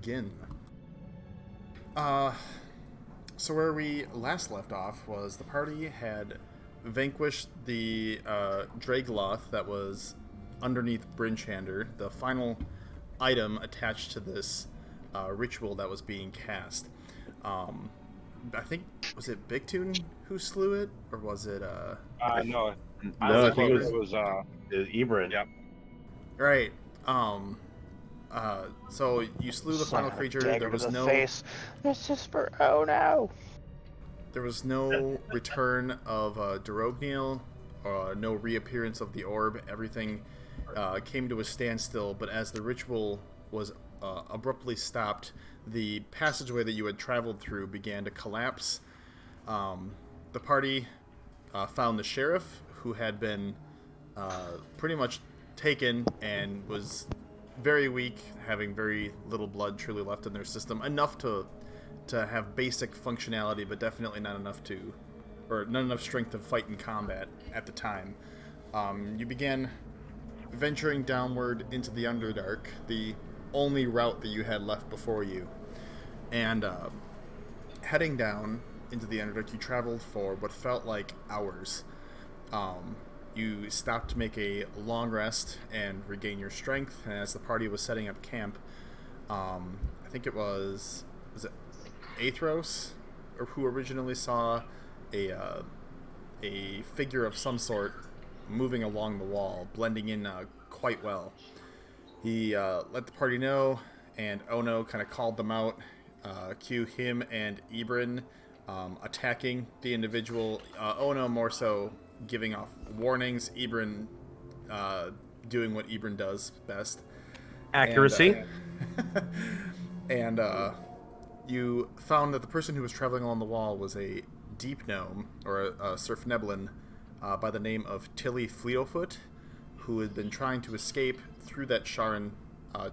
begin? Uh, so where we last left off was the party had vanquished the Dragloth that was underneath Brinchander, the final item attached to this ritual that was being cast. I think, was it Big Tune who slew it, or was it No, No, I think it it was was Ebron. Yep. right? So you slew the final Slam a creature. dagger There to was the no face. This is for oh no. There was no return of Dorogneil, no reappearance of the orb. Everything came to a standstill, but as the ritual was abruptly stopped, the passageway that you had traveled through began to collapse. The party found the sheriff, who had been pretty much taken and was very weak, having very little blood truly left in their system, enough to have basic functionality, but definitely not enough strength to fight in combat at the time. You began venturing downward into the Underdark, the only route that you had left before you. And heading down into the Underdark, you traveled for what felt like hours. You stopped to make a long rest and regain your strength, and as the party was setting up camp, I think it was it Athros, or who originally saw a figure of some sort moving along the wall, blending in quite well. He let the party know, and Ono kind of called them out. Cue him and Ebron attacking the individual. Ono more so giving off warnings. Ebron doing what Ebron does best. Accuracy. And you found that the person who was traveling along the wall was a deep gnome, or a Surf Neblin, by the name of Tilly Fleetofoot, who had been trying to escape through that Sharon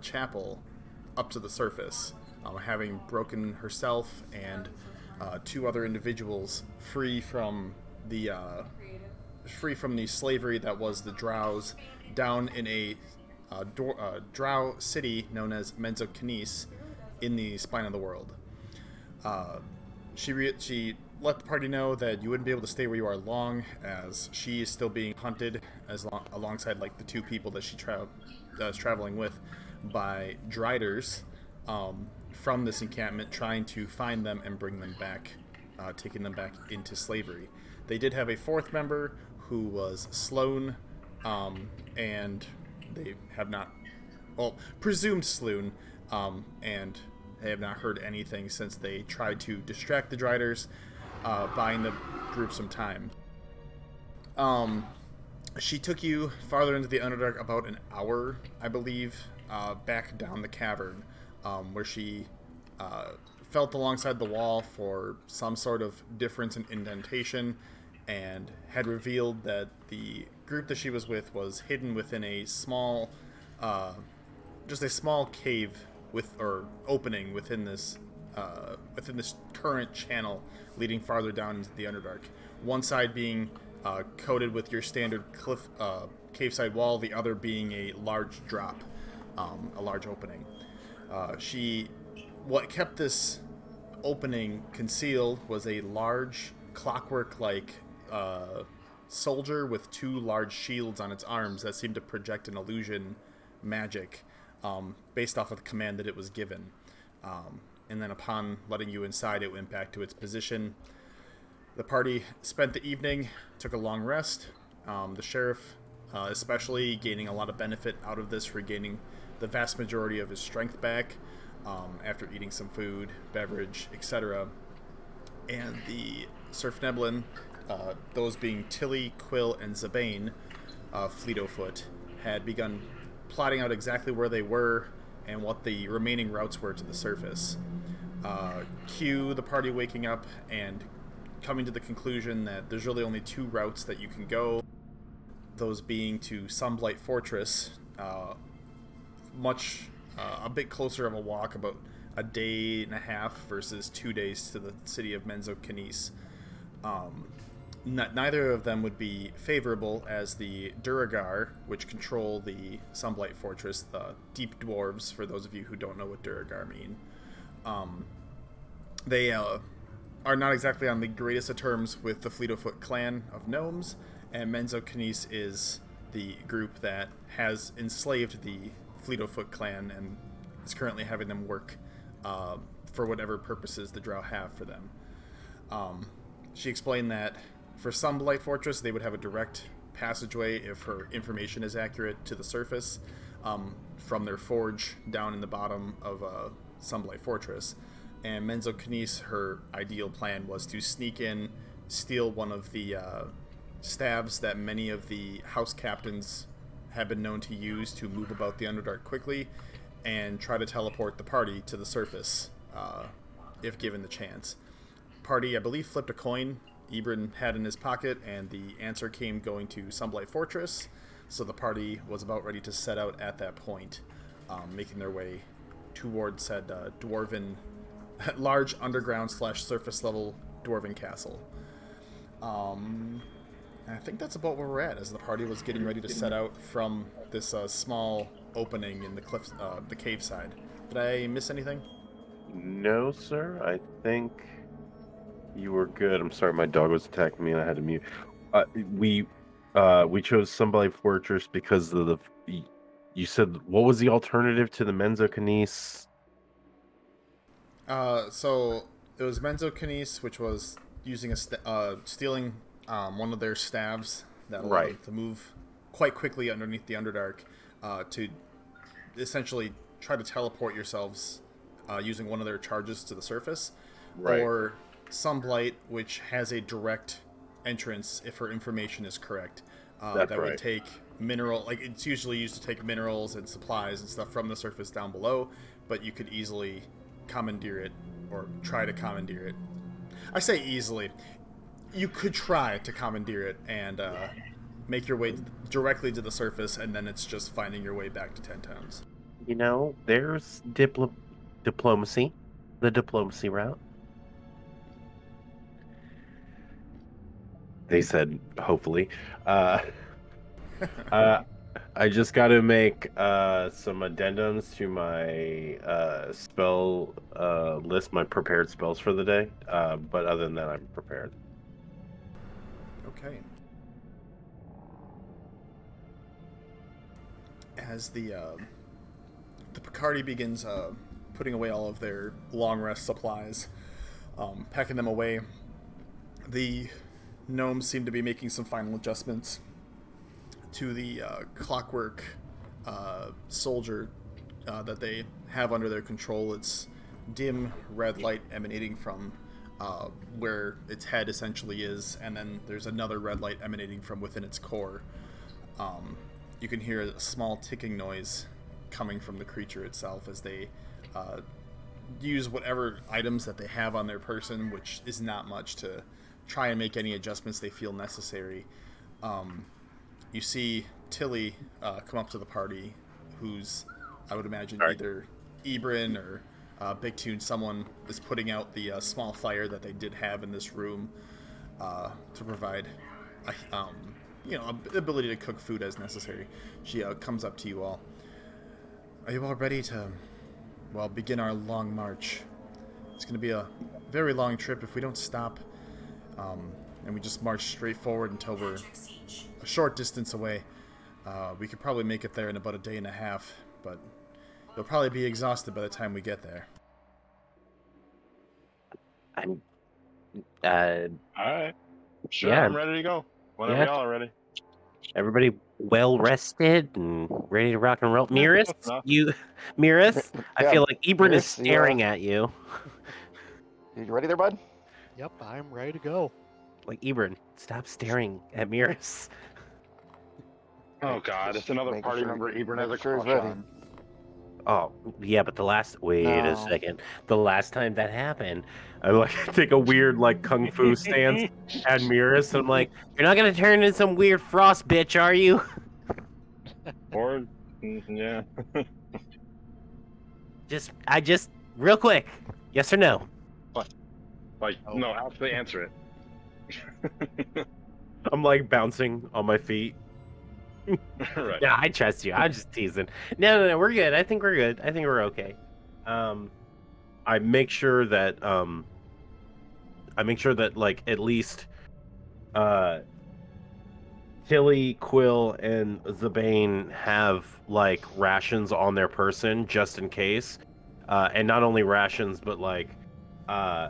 chapel up to the surface, having broken herself and two other individuals free from the slavery that was the Drows down in a Drow city known as Menzocanis in the spine of the world. She let the party know that you wouldn't be able to stay where you are long, as she is still being hunted alongside like the two people that she was traveling with by Driders from this encampment, trying to find them and bring them back, taking them back into slavery. They did have a fourth member who was Sloan, and they have not, presumed Sloan, and they have not heard anything since they tried to distract the Driders, buying the group some time. She took you farther into the Underdark, about an hour, I believe, back down the cavern, where she felt alongside the wall for some sort of difference in indentation, and had revealed that the group that she was with was hidden within a small, just a small cave opening within this current channel leading farther down into the Underdark. One side being coated with your standard cliff cave-side wall, the other being a large drop, a large opening. What kept this opening concealed was a large clockwork-like soldier with two large shields on its arms that seemed to project an illusion magic based off of the command that it was given. And then upon letting you inside, it went back to its position. The party spent the evening, took a long rest. The sheriff especially gaining a lot of benefit out of this, regaining the vast majority of his strength back after eating some food, beverage, etc. And the Surf Neblin, those being Tilly, Quill, and Zabane, Fleetofoot, had begun plotting out exactly where they were and what the remaining routes were to the surface. Cue the party waking up and coming to the conclusion that there's really only two routes that you can go, those being to Sunblight Fortress, a bit closer of a walk, about a day and a half versus 2 days to the city of Menzocanis. neither of them would be favorable, as the Duragar, which control the Sunblight Fortress, the Deep Dwarves, for those of you who don't know what Duragar mean, they are not exactly on the greatest of terms with the Fleetofoot clan of Gnomes, and Menzocanis is the group that has enslaved the Fleetofoot clan and is currently having them work for whatever purposes the Drow have for them. She explained that for Sunblight Fortress, they would have a direct passageway, if her information is accurate, to the surface from their forge down in the bottom of Sunblight Fortress. And Menzocanis, her ideal plan was to sneak in, steal one of the staves that many of the house captains have been known to use to move about the Underdark quickly, and try to teleport the party to the surface if given the chance. Party, I believe, flipped a coin Ibrin had in his pocket, and the answer came going to Sunblight Fortress, so the party was about ready to set out at that point, making their way towards said dwarven, large underground / surface level dwarven castle. I think that's about where we're at, as the party was getting ready to set out from this small opening in the cliff, the cave side. Did I miss anything? No, sir. I think you were good. I'm sorry, my dog was attacking me and I had to mute. We chose Sunblight Fortress because of the. You said, what was the alternative to the Menzocanis? So it was Menzocanis, which was using stealing one of their staves that allowed them to move quite quickly underneath the Underdark, to essentially try to teleport yourselves using one of their charges to the surface, or Sunblight, which has a direct entrance if her information is correct. That would take it's usually used to take minerals and supplies and stuff from the surface down below, but you could easily commandeer it, or try to commandeer it. I say easily. You could try to commandeer it and make your way directly to the surface, and then it's just finding your way back to 10 Towns. You know, there's diplomacy, the diplomacy route. They said, hopefully. I just got to make some addendums to my spell list, my prepared spells for the day. But other than that, I'm prepared. Okay. As the Picardi begins putting away all of their long rest supplies, packing them away, the gnomes seem to be making some final adjustments to the clockwork soldier that they have under their control. It's dim red light emanating from where its head essentially is, and then there's another red light emanating from within its core. You can hear a small ticking noise coming from the creature itself as they use whatever items that they have on their person, which is not much, to try and make any adjustments they feel necessary. You see Tilly come up to the party, who's, I would imagine, either Ibrin or Big Tune. Someone is putting out the small fire that they did have in this room to provide the ability to cook food as necessary. She comes up to you all. Are you all ready to, begin our long march? It's going to be a very long trip if we don't stop. And we just march straight forward until we're a short distance away. We could probably make it there in about a day and a half, but you'll probably be exhausted by the time we get there. I'm all right. Sure, yeah. I'm ready to go. Whenever y'all are ready. Everybody well rested and ready to rock and roll. Miris, I feel like Ibrin is staring at you. You ready there, bud? Yep, I'm ready to go. Like, Ibrin, stop staring at Miris. Oh God, it's another party member Ibrin has a crush on. Oh, yeah, but wait a second. The last time that happened, I take a weird kung fu stance at Miris, and I'm like, you're not gonna turn into some weird frost bitch, are you? Or, yeah. just real quick, yes or no? No, actually answer it. I'm like bouncing on my feet. Right. Yeah, I trust you. I'm just teasing. No, we're good. I think we're good. I think we're okay. I make sure that like at least uh Tilly, Quill, and Zabane have like rations on their person just in case. And not only rations, but like uh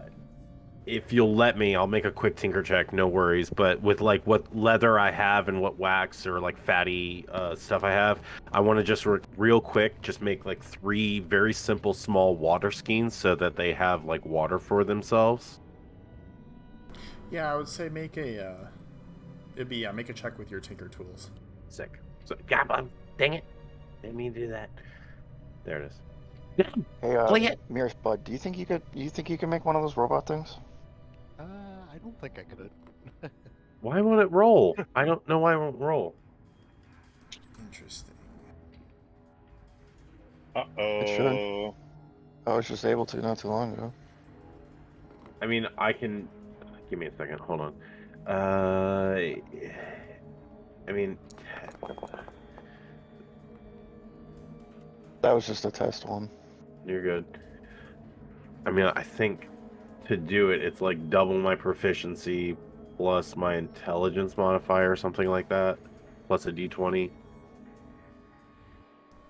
if you'll let me, I'll make a quick tinker check, no worries. But with like what leather I have and what wax or like fatty stuff I have, I want to just real quick just make like 3 very simple small water skeins so that they have like water for themselves. Yeah, I would say make a make a check with your tinker tools. Sick. So, yeah, dang it. Didn't mean to do that. There it is. Hey, Play it. Mirrors, bud, do you think you could make one of those robot things? I don't think I could. Why won't it roll? I don't know why it won't roll. Interesting. Uh-oh. It should. I was just able to not too long ago. I mean, I can. Give me a second. Hold on. I mean, That was just a test one. you're good. I mean, I think to do it, it's like double my proficiency plus my intelligence modifier or something like that, plus a d20.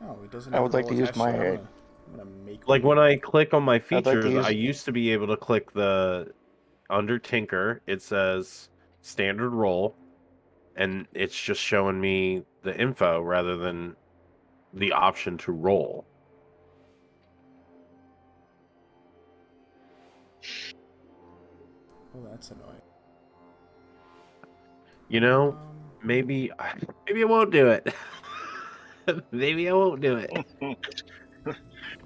Oh, it doesn't. I would even like to roll use attached my to it. head. I'm gonna make Like one. when I click on my I'd like to features, use- I used to be able to click the under Tinker. It says standard roll, and it's just showing me the info rather than the option to roll. Oh, that's annoying. You know, Um, maybe I won't do it. Maybe I won't do it.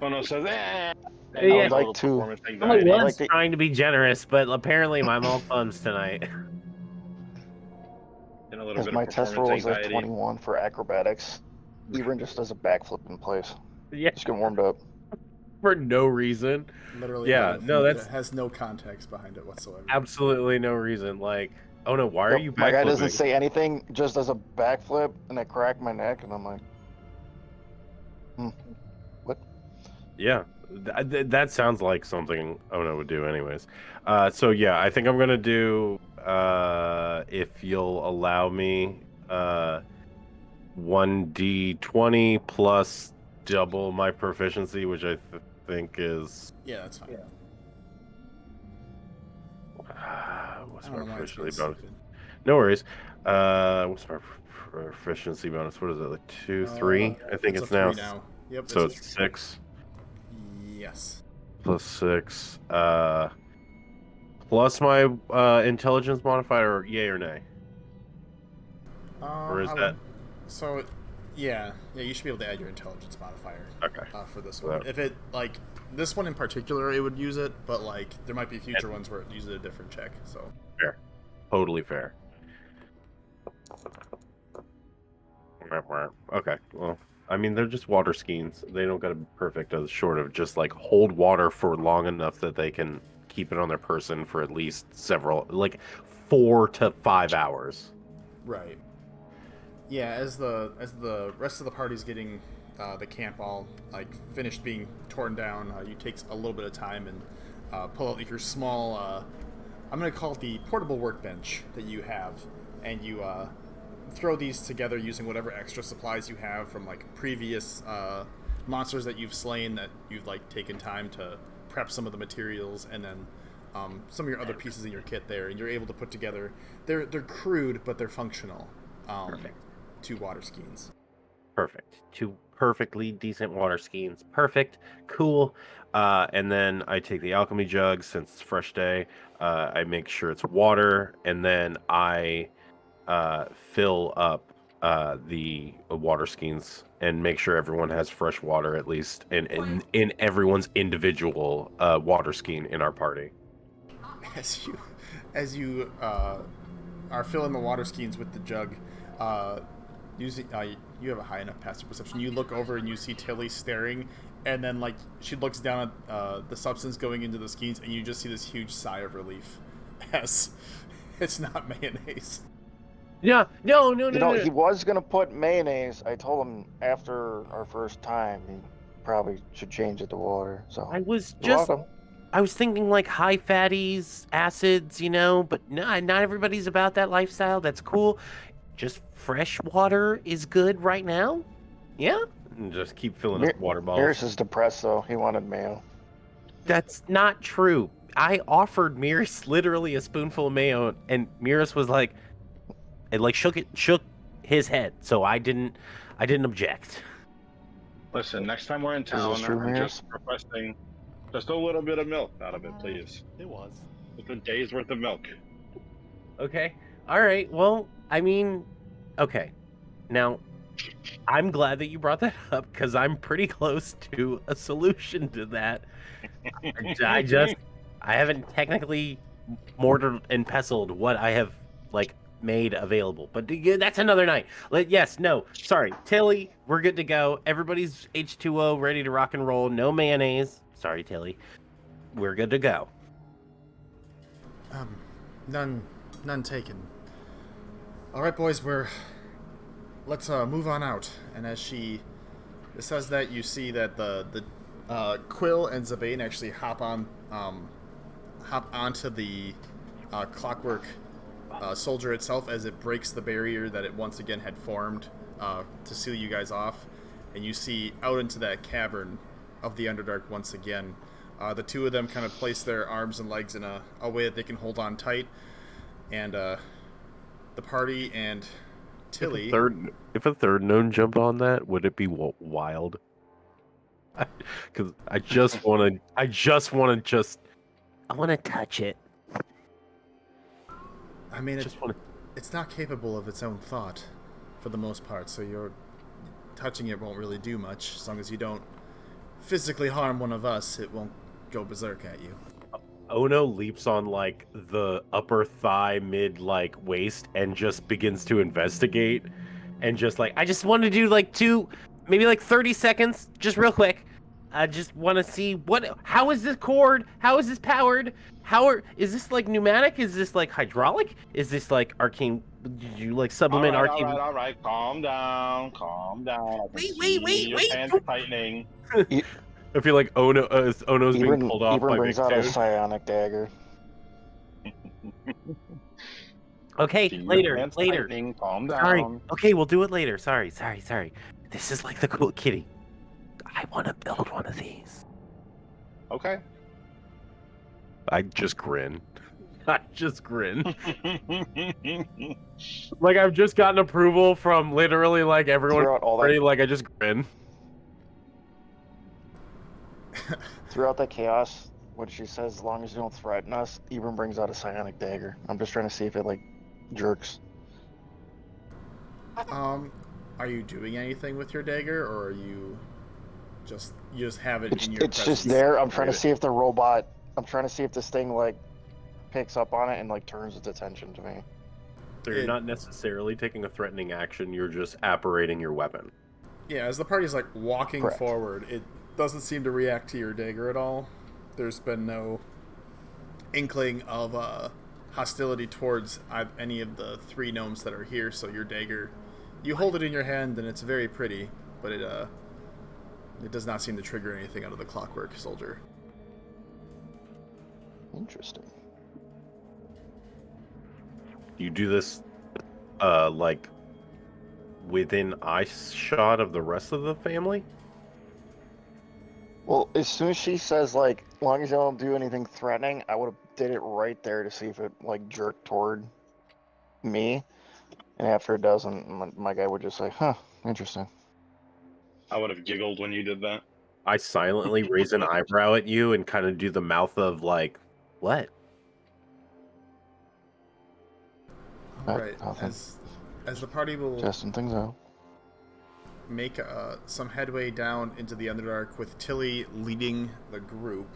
Kono says, Yeah. I would like to- performance I anxiety. was like to- trying to be generous, but apparently I'm all thumbs tonight. And a little Because bit my of test performance roll is a anxiety. 21 for acrobatics. Even just does a backflip in place. Yeah, Just get warmed up. for no reason. literally, Yeah, nothing. no, It that's has no context behind it whatsoever. absolutely no reason. Like, oh no, why are Yep, you my guy doesn't backflipping? say anything, just does a backflip, and I crack my neck, and I'm like, what? Yeah, that sounds like something Ono would do, anyways. So yeah, I think I'm gonna do, if you'll allow me, 1d20 plus double my proficiency, which I think is Yeah, that's fine. what's I my don't know why it's proficiency being bonus? stupid. No worries. What's my proficiency bonus? What is it? Like 2, 3? I think it's a now. 3 now. Yep. So it's 6 Yes. plus 6. Plus my intelligence modifier, yay or nay? Or is that So, yeah, you should be able to add your intelligence modifier. okay? For this So one, that- if it like this one in particular, it would use it, but like there might be future ones where it uses a different check. So Fair, totally fair. Okay, well, I mean they're just water skeins. They don't gotta be perfect, as short of just like hold water for long enough that they can keep it on their person for at least several, like 4 to 5 hours. right, yeah. As the rest of the party's getting the camp all like finished being torn down, you take a little bit of time and pull out like, your small. I'm gonna call it the portable workbench that you have, and you throw these together using whatever extra supplies you have from like previous monsters that you've slain that you've like taken time to prep some of the materials, and then some of your other pieces in your kit there, and you're able to put together. They're crude, but they're functional. Perfect. 2 water skeins. Perfect. 2 perfectly decent water skeins. Perfect. Cool. And then I take the alchemy jug since it's fresh day. I make sure it's water, and then I fill up the water skeins and make sure everyone has fresh water, at least in everyone's individual water skein in our party. As you are filling the water skeins with the jug, using you have a high enough passive perception. You look over and you see Tilly staring, and then like she looks down at the substance going into the skeins, and you just see this huge sigh of relief as it's not mayonnaise. Yeah, no. He was gonna put mayonnaise. I told him after our first time he probably should change it to water. So I was you're just, welcome. I was thinking like high fatties, acids, but no, not everybody's about that lifestyle. That's cool. Just fresh water is good right now. Yeah, And just keep filling up water bottles. Mirrors is depressed though. He wanted mayo. that's not true. I offered Miris literally a spoonful of mayo, and Miris was like, it like shook his head. So I didn't object. Listen, next time we're in town, this true, I'm Mirrors? just requesting just a little bit of milk out of it, please. It was. Just a day's worth of milk. Okay. All right. Well, I mean, okay. Now, I'm glad that you brought that up because I'm pretty close to a solution to that. I haven't technically mortared and pestled what I have like made available, but that's another night. Sorry, Tilly, we're good to go. Everybody's H2O ready to rock and roll. No mayonnaise. Sorry, Tilly. We're good to go. None taken. All right, boys, let's move on out. And as she says that, you see that the Quill and Zabane actually hop onto the clockwork soldier itself as it breaks the barrier that it once again had formed to seal you guys off, and you see out into that cavern of the Underdark once again. The two of them kind of place their arms and legs in a way that they can hold on tight, and the party and Tilly. If a third gnome jumped on that, would it be wild? Because I want to touch it. I mean, it's not capable of its own thought, for the most part. So you're touching it won't really do much, as long as you don't physically harm one of us. It won't go berserk at you. Ono leaps on like the upper thigh, mid like waist, and just begins to investigate. And just like, I just want to do like maybe like 30 seconds, just real quick. I just want to see how is this cord? How is this powered? Is this like pneumatic? Is this like hydraulic? Is this like arcane? Did you like supplement arcane? All right. Calm down. Wait. Your hands tightening. I feel like Ono's being pulled off by brings Big out a Toad. psionic dagger. Okay, later. Tightening. Calm down. Sorry. Okay, we'll do it later. Sorry. This is like the cool kitty. I want to build one of these. Okay. I just grin. Like I've just gotten approval from literally like everyone. Throughout all Already, that, like I just grin. throughout that chaos, what she says, as long as you don't threaten us, Ibram brings out a psionic dagger. I'm just trying to see if it like jerks. Are you doing anything with your dagger, or are you just have it in your It's presence? just there. I'm trying to see if the robot. I'm trying to see if this thing like picks up on it and like turns its attention to me. So you're not necessarily taking a threatening action. You're just apparating your weapon. Yeah, as the party's like walking Correct. forward, it doesn't seem to react to your dagger at all. There's been no inkling of hostility towards any of the three gnomes that are here. So your dagger, you hold it in your hand and it's very pretty, but it does not seem to trigger anything out of the clockwork soldier. Interesting. You do this, like within eye shot of the rest of the family. Well, as soon as she says like, as long as you don't do anything threatening, I would have did it right there to see if it like jerked toward me. And after it doesn't, my guy would just say, "Huh, interesting." I would have giggled when you did that. I silently raise an eyebrow at you and kind of do the mouth of like, what? All right, nothing. as the party will Testing things out. make some headway down into the Underdark with Tilly leading the group.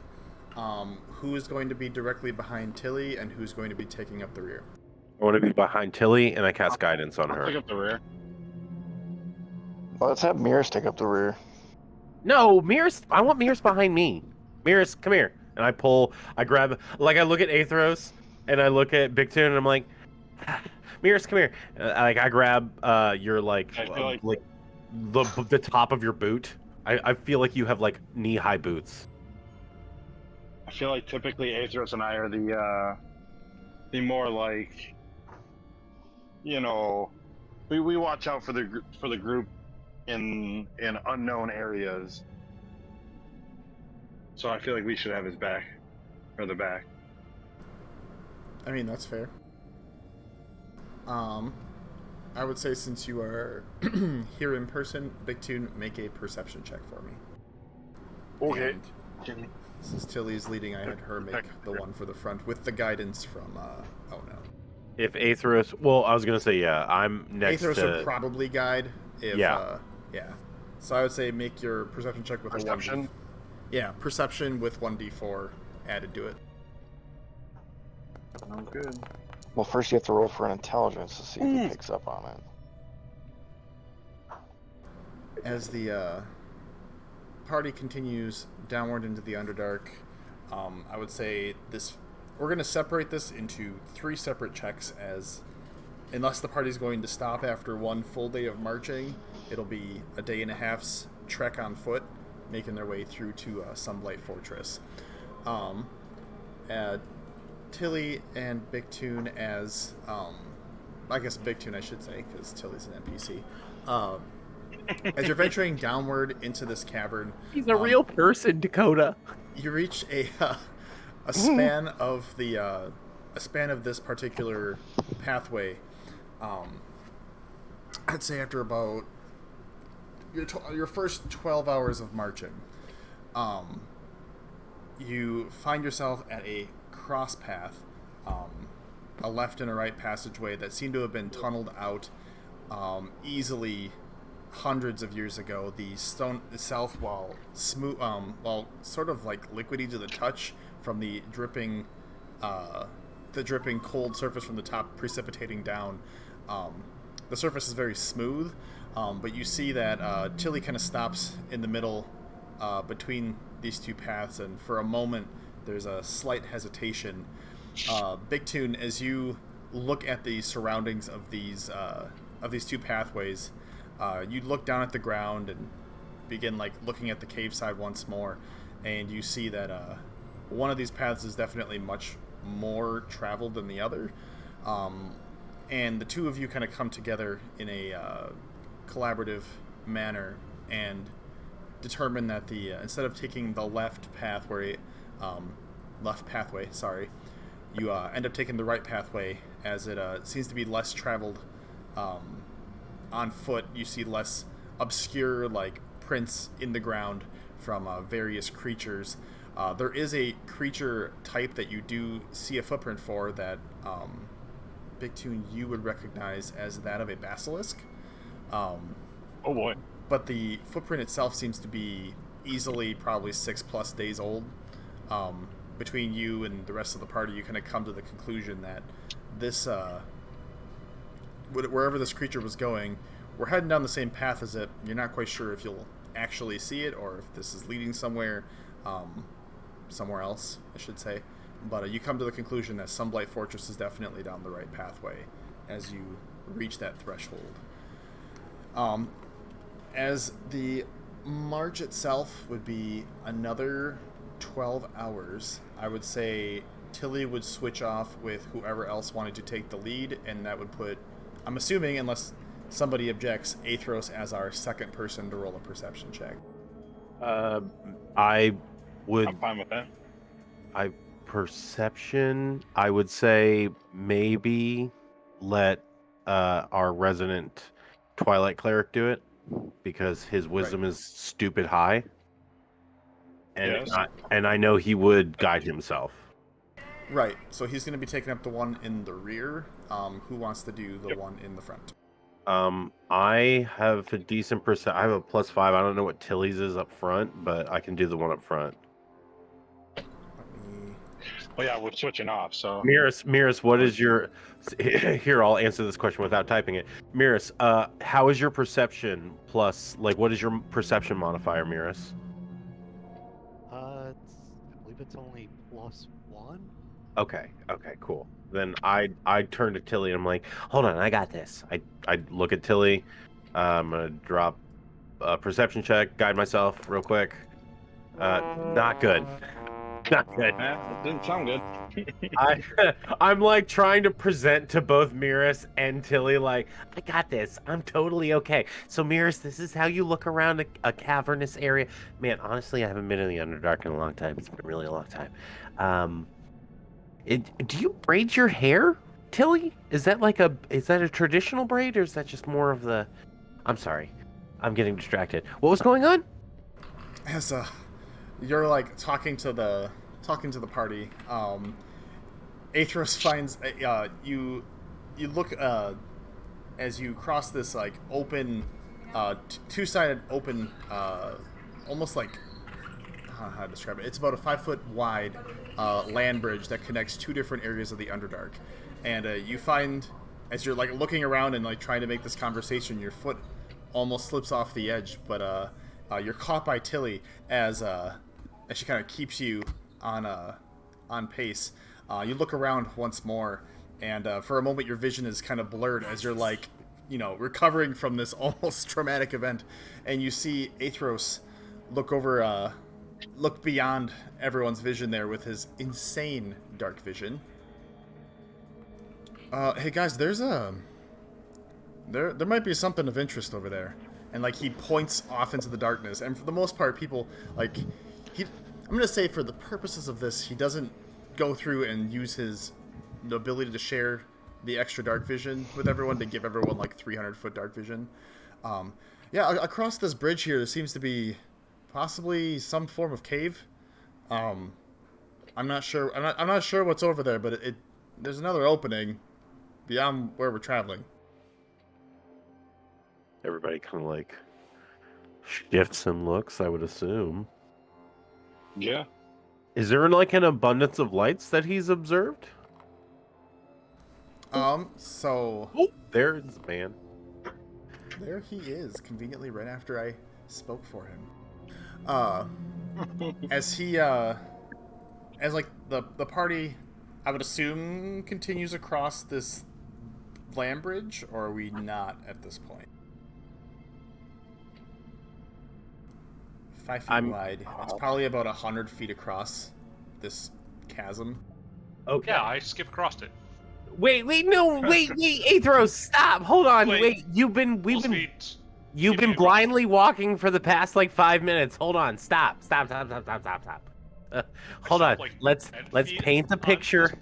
Who is going to be directly behind Tilly, and who's going to be taking up the rear? I want to be behind Tilly, and I cast guidance on I'll pick her. up the rear. Well, let's have Mirrors take up the rear. No, Miris. I want Miris behind me. Miris, come here. And I grab, like I look at Aethros, and I look at Big Toon, and I'm like, Mirrors, come here. I grab your like I feel like the top of your boot. I feel like you have like knee-high boots. typically Aethros and I are the more like, you know, we watch out for the group in unknown areas. So I feel like we should have his back, or the back. I mean, that's fair. I would say since you are here in person, Big Tune, make a perception check for me. Okay. And since Tilly's leading, I had her make the one for the front with the guidance from, oh no. If Aethros, well, I was gonna say yeah. I'm next Aethros to. would probably guide. If, Yeah. Yeah. So I would say make your perception check with a 1d. Yeah, perception with 1d4 added to it. Sounds good. Well, first you have to roll for an intelligence to see if he picks up on it. As the party continues downward into the Underdark, I would say we're going to separate this into 3 separate checks, as unless the party's going to stop after one full day of marching, it'll be a day and a half's trek on foot, making their way through to Sunblight Fortress. Tilly and Big Tune as, I guess Big Tune I should say, because Tilly's an NPC. As you're venturing downward into this cavern, He's a real person, Dakota. you reach a span of this particular pathway. I'd say after about your first 12 hours of marching, you find yourself at a cross path, a left and a right passageway that seem to have been tunneled out easily hundreds of years ago. The stone itself, while smooth, while sort of like liquidy to the touch from the dripping cold surface from the top precipitating down, the surface is very smooth, but you see that Tilly kind of stops in the middle between these two paths, and for a moment there's a slight hesitation. Big Tune, as you look at the surroundings of these two pathways, you look down at the ground and begin like looking at the cave side once more, and you see that one of these paths is definitely much more traveled than the other, and the two of you kind of come together in a collaborative manner and determine that the instead of taking the left pathway, you end up taking the right pathway, as it seems to be less traveled on foot. You see less obscure like prints in the ground from various creatures. There is a creature type that you do see a footprint for that Big Tune you would recognize as that of a basilisk. Oh boy. But the footprint itself seems to be easily probably 6+ days old. Between you and the rest of the party, you kind of come to the conclusion that this, wherever this creature was going, we're heading down the same path as it. You're not quite sure if you'll actually see it or if this is leading somewhere else, I should say. But you come to the conclusion that Sunblight Fortress is definitely down the right pathway as you reach that threshold. As the march itself would be another 12 hours, I would say Tilly would switch off with whoever else wanted to take the lead, and that would put, I'm assuming, unless somebody objects, Aethros as our second person to roll a perception check. I would. I'm fine with that. Perception, I would say maybe let our resident Twilight Cleric do it, because his wisdom is stupid high. And Yes. I know he would guide himself. Right, so he's going to be taking up the one in the rear. Who wants to do the one in the front? I have a decent I have a +5. I don't know what Tilly's is up front, but I can do the one up front. Well, yeah, we're switching off, so. Miras, what is your... Here, I'll answer this question without typing it. Miras, how is your perception plus... Like, what is your perception modifier, Miras? I believe it's only +1. Okay, cool. Then I turn to Tilly and I'm like, hold on, I got this. I look at Tilly. I'm gonna drop a perception check, guide myself real quick. Not good. Not good. It didn't sound good. I'm like trying to present to both Miris and Tilly, like, I got this. I'm totally okay. So Miris, this is how you look around a cavernous area. Man, honestly, I haven't been in the Underdark in a long time. It's been really a long time. Do you braid your hair, Tilly? Is that a traditional braid, or is that just more of the? I'm sorry, I'm getting distracted. What was going on? As you're like talking to the party, Athros finds you look as you cross this like open two-sided open almost like I don't know how to describe it. It's about a 5-foot wide land bridge that connects two different areas of the Underdark, and you find as you're like looking around and like trying to make this conversation, your foot almost slips off the edge, but you're caught by Tilly as she kind of keeps you on pace. You look around once more, and for a moment your vision is kind of blurred as you're like, recovering from this almost traumatic event, and you see Athros look beyond everyone's vision there with his insane dark vision. Hey guys, there might be something of interest over there. And like he points off into the darkness, and for the most part people I'm gonna say for the purposes of this, he doesn't go through and use his ability to share the extra dark vision with everyone to give everyone like 300-foot dark vision. Across this bridge here there seems to be possibly some form of cave. I'm not sure what's over there, but there's another opening beyond where we're traveling. Everybody kind of like shifts and looks, I would assume. Yeah. Is there like an abundance of lights that he's observed? So there's the man. There he is, conveniently right after I spoke for him. As like the party, I would assume, continues across this land bridge, or are we not at this point? 5 feet wide. It's probably about 100 feet across this chasm. Okay. Yeah, I skipped across it. Wait, Athros, stop! Hold on, wait. You've been blindly walking for the past like 5 minutes. Hold on, stop. Hold on. Like, Let's paint the picture.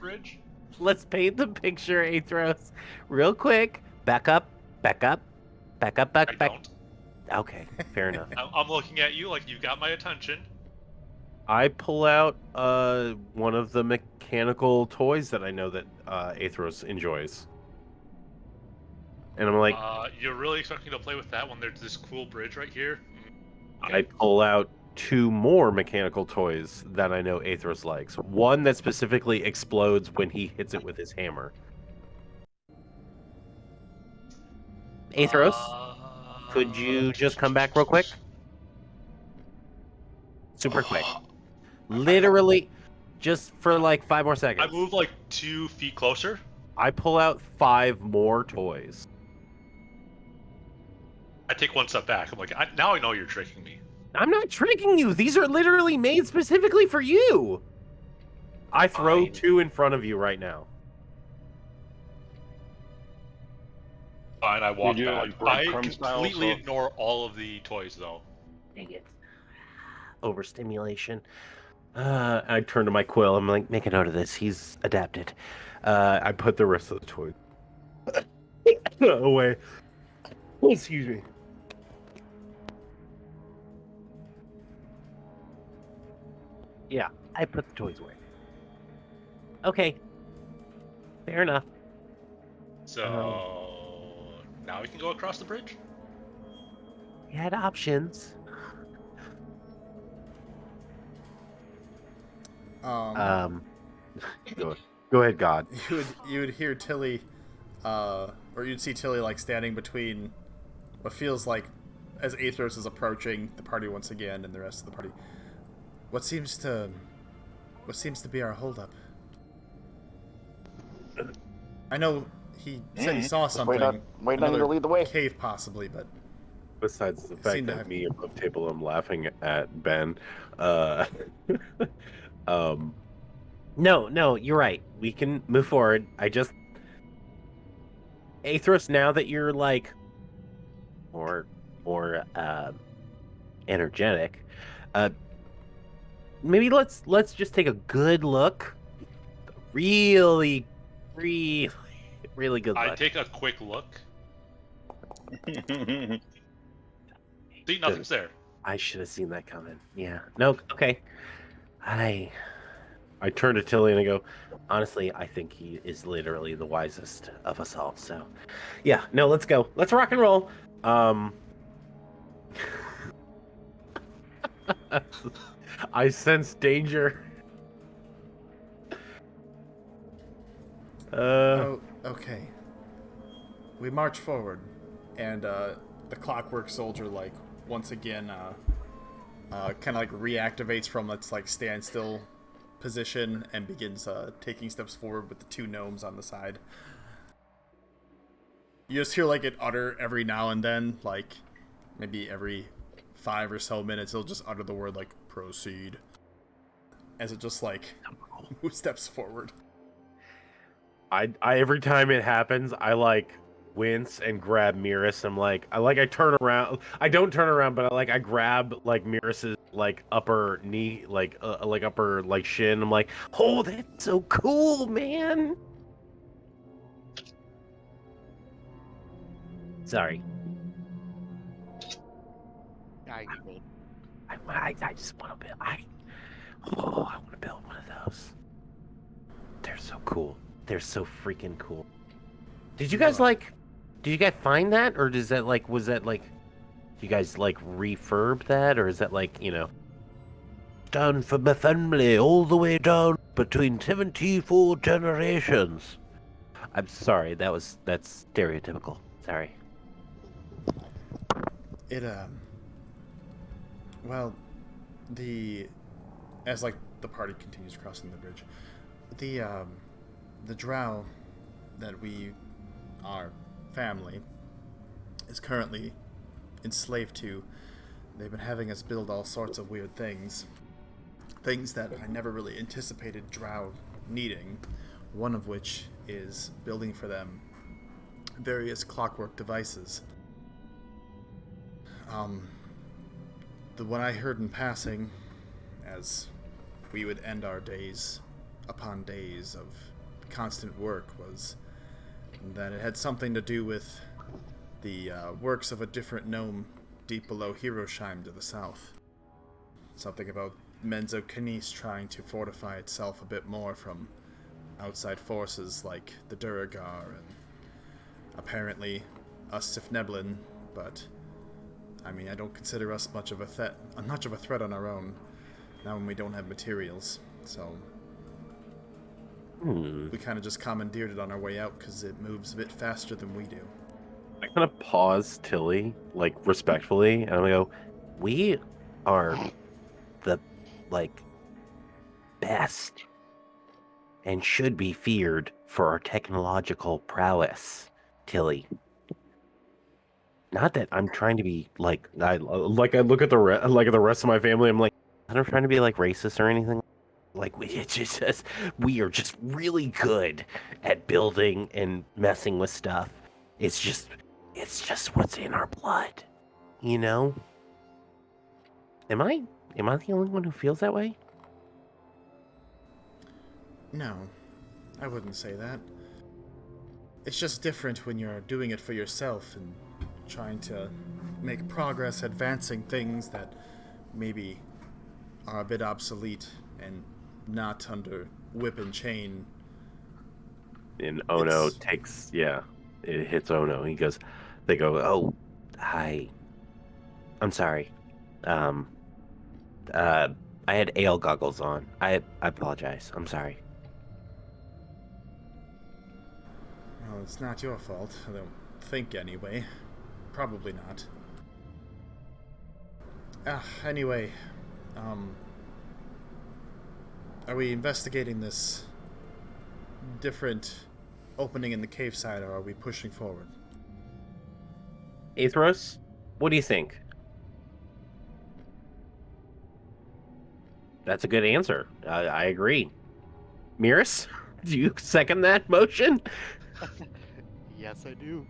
Let's paint the picture, Athros, real quick. Back up. Don't. Okay, fair enough. I'm looking at you like you got my attention. I pull out one of the mechanical toys that I know that Athros enjoys. And I'm like... you're really expecting to play with that when there's this cool bridge right here? I pull out 2 more mechanical toys that I know Athros likes. One that specifically explodes when he hits it with his hammer. Athros, could you just come back real quick? Super quick. Literally, just for like 5 more seconds. I move like 2 feet closer. I pull out 5 more toys. I take 1 step back. I'm like, now I know you're tricking me. I'm not tricking you. These are literally made specifically for you. I throw Fine. 2 in front of you right now. Fine, I walk You do, back. like, I breadcrumb style, completely so- ignore all of the toys, though. Dang it. Overstimulation. I turn to my quill. I'm like, make a note of this. He's adapted. I put the rest of the toys away. Oh, excuse me. Yeah, I put the toys away. Okay. Fair enough. So now we can go across the bridge? We had options. Go ahead, God. You would hear Tilly, or you'd see Tilly like standing between what feels like, as Athros is approaching the party once again and the rest of the party. What seems to be our holdup? I know he said he saw Just waiting something. on you to Another lead the way. cave, possibly, but Besides the It fact seemed to that have- me above table, I'm laughing at Ben. Uh, um, No, you're right. We can move forward. Aethros, now that you're like more energetic, uh, maybe let's just take a good look. Really, really, really good I look. take a quick look. See, nothing's there. I should have seen that coming. Yeah. No. Okay. I turn to Tilly and I go, honestly, I think he is literally the wisest of us all. So, yeah. No. Let's go. Let's rock and roll. I sense danger. oh, okay. We march forward, and the clockwork soldier, like, once again, kind of like reactivates from its like standstill position and begins taking steps forward with the two gnomes on the side. You just hear like it utter every now and then, like maybe every 5 or so minutes, it'll just utter the word like "proceed" as it just like moves steps forward. I every time it happens, I like wince and grab Miris. I turn around. I don't turn around, but I grab like Miris's like upper knee, like upper like shin. I'm like, oh, that's so cool, man. Sorry. I will. I just want to build. I want to build one of those. They're so cool. They're so freaking cool. Did you guys find that, or was that you guys like refurb that, or is that like, down for my family all the way down between 74 generations? I'm sorry, that's stereotypical. Sorry. It well, as like the party continues crossing the bridge, the drow that we our family is currently enslaved to, they've been having us build all sorts of weird things that I never really anticipated drow needing, one of which is building for them various clockwork devices. The one I heard in passing, as we would end our days upon days of constant work, was that it had something to do with the works of a different gnome deep below Hirosheim to the south. Something about Menzo Canis trying to fortify itself a bit more from outside forces like the Duragar and apparently us Sifneblin, but I mean, I don't consider us much of a threat on our own, now when we don't have materials, so we kind of just commandeered it on our way out because it moves a bit faster than we do. I kind of pause Tilly, like respectfully, and I go, "We are the best and should be feared for our technological prowess, Tilly. Not that I'm trying to be I look at the rest of my family. I'm like, I'm not trying to be like racist or anything. Like we are just really good at building and messing with stuff. It's just what's in our blood, you know? Am I the only one who feels that way? No, I wouldn't say that. It's just different when you're doing it for yourself and trying to make progress advancing things that maybe are a bit obsolete and not under whip and chain. And Ono it hits Ono. They go, "Oh, hi. I'm sorry. I had ale goggles on. I apologize. I'm sorry." Well, it's not your fault. I don't think anyway. Probably not. Anyway, are we investigating this different opening in the cave side, or are we pushing forward? Aethros, what do you think? That's a good answer. I agree. Miris, do you second that motion? Yes, I do.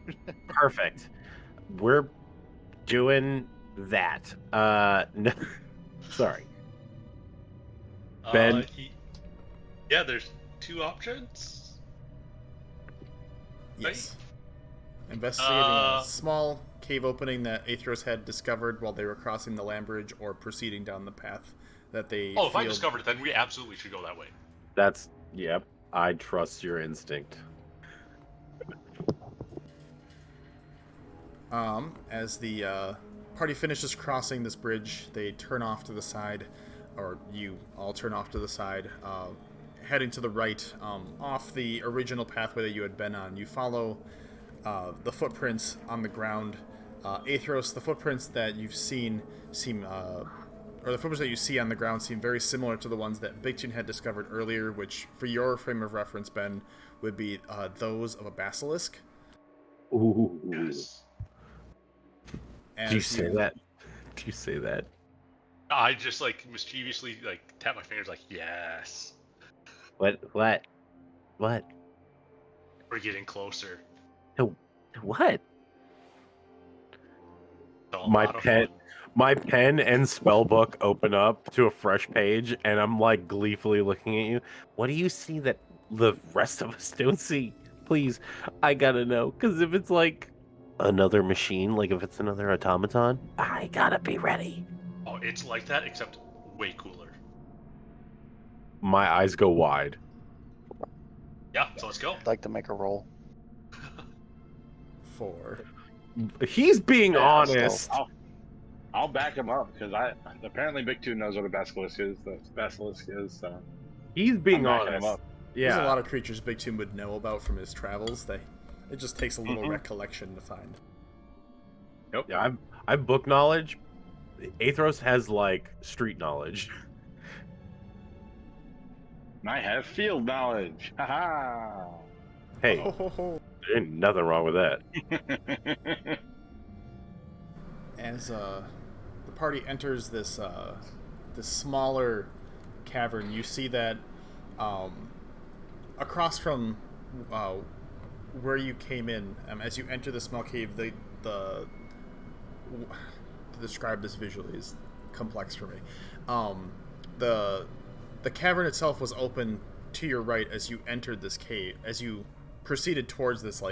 Perfect. We're doing that. No, sorry. Ben? Yeah, there's 2 options. Yes. Investigating a small cave opening that Aethros had discovered while they were crossing the land bridge, or proceeding down the path that they. Oh, if I discovered it, then we absolutely should go that way. Yep. I trust your instinct. As the party finishes crossing this bridge, they turn off to the side, or you all turn off to the side, heading to the right, off the original pathway that you had been on. You follow the footprints on the ground. Aethros, the footprints that you've seen or the footprints that you see on the ground seem very similar to the ones that Bigton had discovered earlier, which, for your frame of reference, Ben, would be those of a basilisk. Ooh. Yes. Do you say that? Do you say that? I just mischievously tap my fingers yes. What? We're getting closer. What? So My pen and spellbook open up to a fresh page, and I'm gleefully looking at you. What do you see that the rest of us don't see? Please, I gotta know. Because if it's another machine, if it's another automaton, I gotta be ready. Oh, it's like that, except way cooler. My eyes go wide. Yeah, so let's go. I'd like to make a roll. 4. He's being honest. I'll back him up because apparently Big Two knows what a basilisk is. The basilisk is. So He's being I'm backing him honest. up. Yeah. There's a lot of creatures Big Tim would know about from his travels. It just takes a little recollection to find. Nope. Yeah, I've book knowledge. Aethros has street knowledge. I have field knowledge. Haha. Hey, there ain't nothing wrong with that. As the party enters this smaller cavern, you see that across from where you came in, as you enter the small cave, to describe this visually is complex for me. The cavern itself was open to your right as you entered this cave, as you proceeded towards this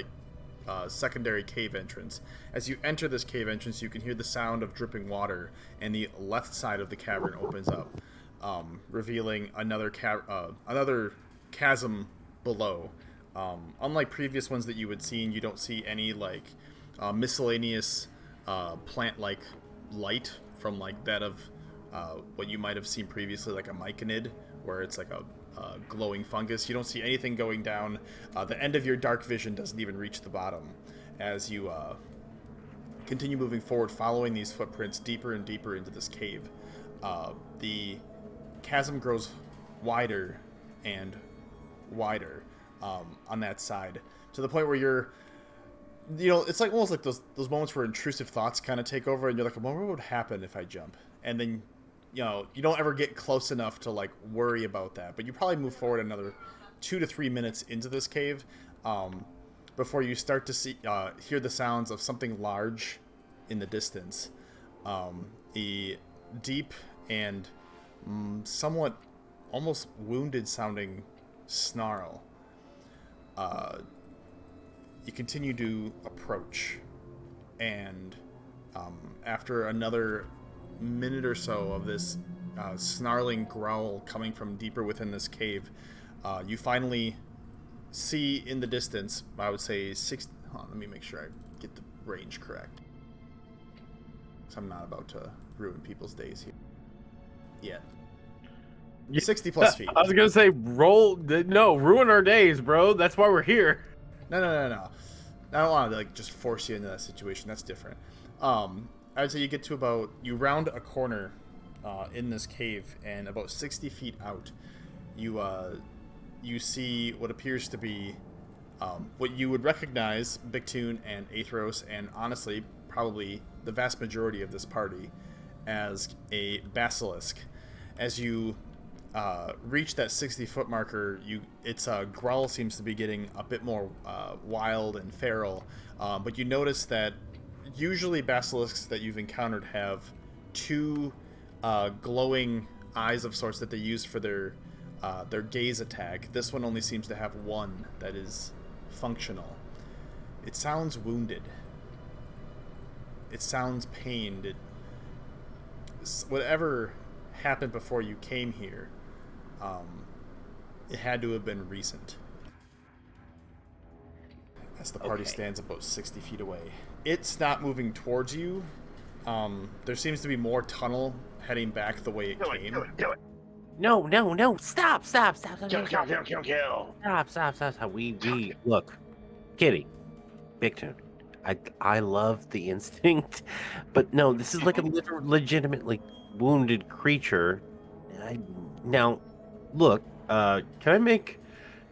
secondary cave entrance. As you enter this cave entrance, you can hear the sound of dripping water, and the left side of the cavern opens up, revealing another chasm below. Unlike previous ones that you had seen, you don't see any miscellaneous plant-like light from that of what you might have seen previously, like a myconid, where it's a glowing fungus. You don't see anything going down. The end of your dark vision doesn't even reach the bottom. As you continue moving forward, following these footprints deeper and deeper into this cave, the chasm grows wider and wider on that side, to the point where it's almost like those moments where intrusive thoughts kind of take over, and you're like, well, what would happen if I jump? And then you don't ever get close enough to worry about that, but you probably move forward another 2 to 3 minutes into this cave before you start to hear the sounds of something large in the distance. The deep and somewhat almost wounded sounding snarl. You continue to approach, and after another minute or so of this snarling growl coming from deeper within this cave, you finally see in the distance, I would say 60. Let me make sure I get the range correct, because I'm not about to ruin people's days here yet. 60 plus feet. I was gonna say ruin our days, bro. That's why we're here. No. I don't want to just force you into that situation. That's different. I would say you get to you round a corner in this cave, and about 60 feet out, you see what appears to be What you would recognize, Bictune and Aethros, and honestly, probably the vast majority of this party, as a basilisk. As you reach that 60-foot marker, its growl seems to be getting a bit more wild and feral, but you notice that usually basilisks that you've encountered have two glowing eyes of sorts that they use for their gaze attack. This one only seems to have one that is functional. It sounds wounded. It sounds pained. Whatever happened before you came here, it had to have been recent. As the party stands about 60 feet away. It's not moving towards you. There seems to be more tunnel heading back the way it came. Do it. No, stop. Kill. Stop. We look, Kitty, Bictune. I love the instinct, but no, this is like a legitimately wounded creature. Now, look, can I make,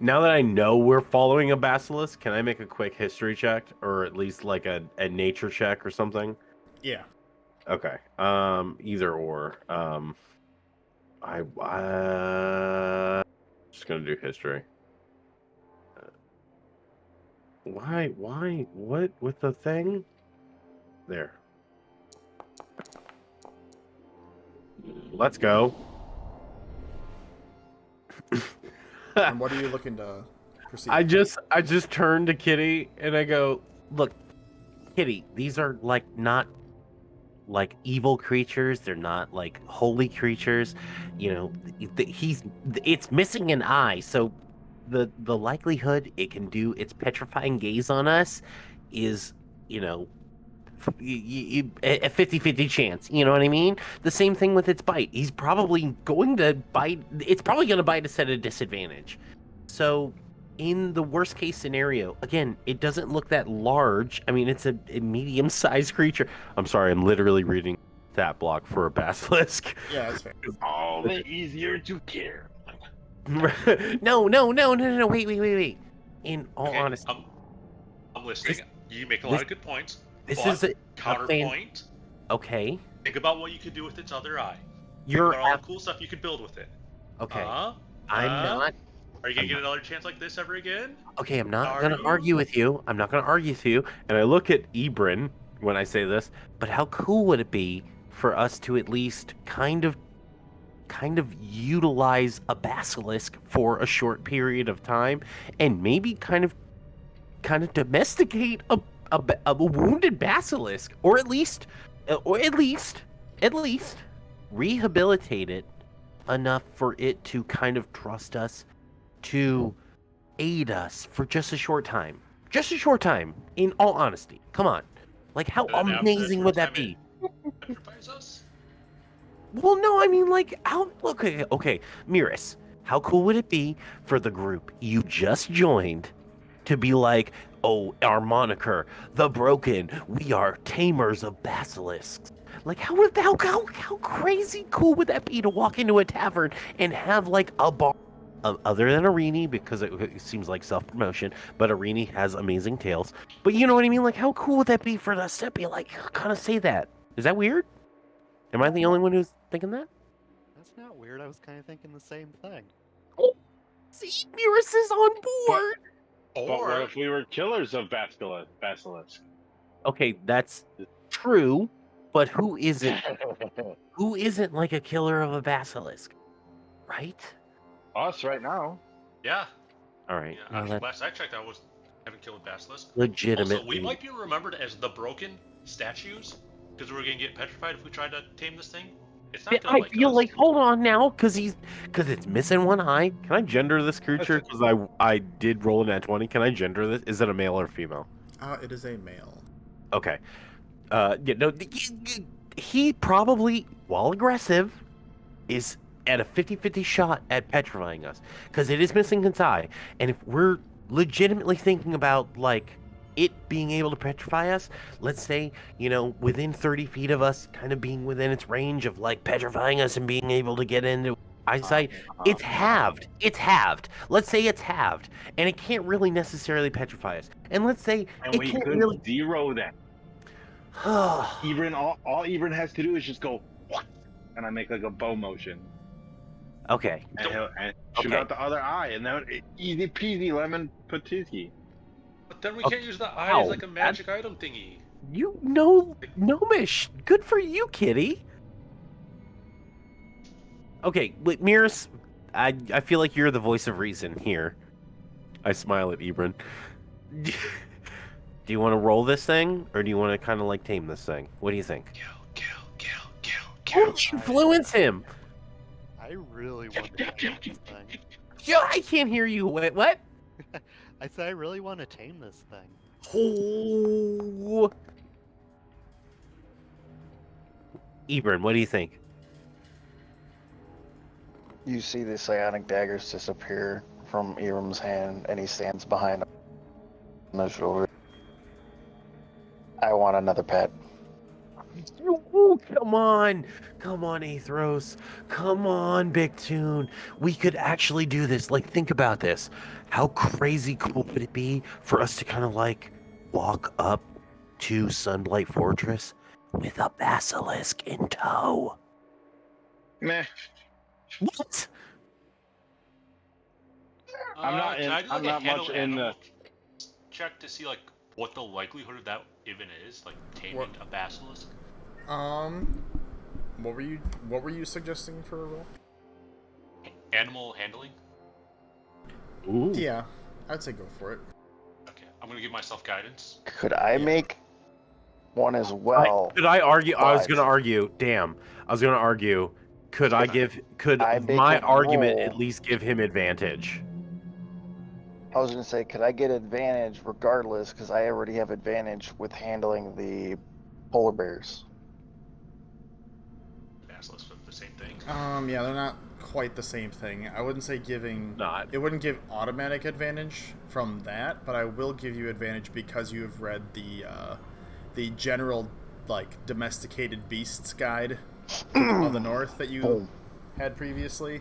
now that I know we're following a basilisk, can I make a quick history check, or at least like a nature check or something? Yeah. Okay. Either or. I just gonna do history. Why? What with the thing? There. Let's go. And what are you looking to proceed? I just turn to Kitty and I go, look, Kitty, these are like not like evil creatures. They're not like holy creatures. You know, it's missing an eye, so the likelihood it can do its petrifying gaze on us is, you know, a 50-50 chance. You know what I mean? The same thing with its bite. He's probably going to bite. It's probably going to bite us at a disadvantage. So in the worst case scenario, again, it doesn't look that large. I mean, it's a medium-sized creature. I'm sorry, I'm literally reading that block for a basilisk. Yeah, that's fair. It's all the easier to kill. No, wait. In all honesty, I'm listening. You make a lot of good points. This is a counterpoint. Okay. Think about what you could do with its other eye. You're Think about all the cool stuff you could build with it. okay. I'm not. Are you gonna get another chance like this ever again? Okay, I'm not going to argue with you. I'm not going to argue with you. And I look at Ebrin when I say this, but how cool would it be for us to at least kind of utilize a basilisk for a short period of time, and maybe kind of domesticate a wounded basilisk, or at least rehabilitate it enough for it to kind of trust us to aid us for just a short time. In all honesty, come on, like how amazing would that be? Petrifies us? Well, no, I mean, like, okay, Miris, how cool would it be for the group you just joined to be like, oh, our moniker, the Broken, we are tamers of basilisks. Like, how crazy cool would that be to walk into a tavern and have, like, a bar, other than Arini, because it seems like self-promotion, but Arini has amazing tales. But you know what I mean? Like, how cool would that be for us to be, like, kind of say that? Is that weird? Am I the only one who's thinking that? That's not weird. I was kind of thinking the same thing. See, Miris is on board. But what if we were killers of basilisk? Okay, that's true, but who isn't? Who isn't like a killer of a basilisk, right? Us right now. Yeah. All right. Yeah, actually, last I checked, I haven't killed a basilisk. Legitimately. Also, we might be remembered as the Broken statues, because we're gonna get petrified if we try to tame this thing. It's not gonna I feel like, hold on now, because it's missing one eye. Can I gender this creature? Because I did roll an at 20. Can I gender this? Is it a male or female? It is a male. Okay. He probably, while aggressive, is at a 50-50 shot at petrifying us, because it is missing its eye. And if we're legitimately thinking about, like, it being able to petrify us, let's say, you know, within 30 feet of us, kind of being within its range of, like, petrifying us and being able to get into I say it's halved. It's halved. Let's say it's halved, and it can't really necessarily petrify us. And let's say And it we can't could really. zero that. Ebron, all Ebron has to do is just go, and I make like a bow motion, Okay. and shoot out the other eye, and then easy peasy lemon patootie. But then we Okay. can't use the eye as Ow. like a magic item thingy. You know, Gnomish. Good for you, kitty. Okay, Miris, I feel like you're the voice of reason here. I smile at Ebron. Do you want to roll this thing, or do you want to kind of like tame this thing? What do you think? Don't influence him. I really want to tame this thing. Yo, I can't hear you. Wait, what? I said I really want to tame this thing. Oh. Ebron, what do you think? You see the psionic daggers disappear from Eram's hand, and he stands behind on the shoulder. I want another pet. Oh, come on, Athros, come on, Big Tune. We could actually do this. Like, think about this. How crazy cool would it be for us to kind of like walk up to Sunblight Fortress with a basilisk in tow? Meh. What? I'm not Can in- I do, like, I'm a not much handle in animal check to see like what the likelihood of that even is, like taming a basilisk? What were you suggesting for a roll? Animal handling. Ooh. Yeah, I'd say go for it. Okay, I'm gonna give myself guidance. Could I make one as well? Could I argue? I was but gonna argue. Damn, I was gonna argue. Could I give? Could I make my a argument roll? at least give him advantage? I was gonna say, could I get advantage regardless? Because I already have advantage with handling the polar bears. Basilisk are the same thing. Yeah, they're not quite the same thing. I wouldn't say giving. Not. It wouldn't give automatic advantage from that, but I will give you advantage because you have read the general like domesticated beasts guide of the north that you Boom. had previously.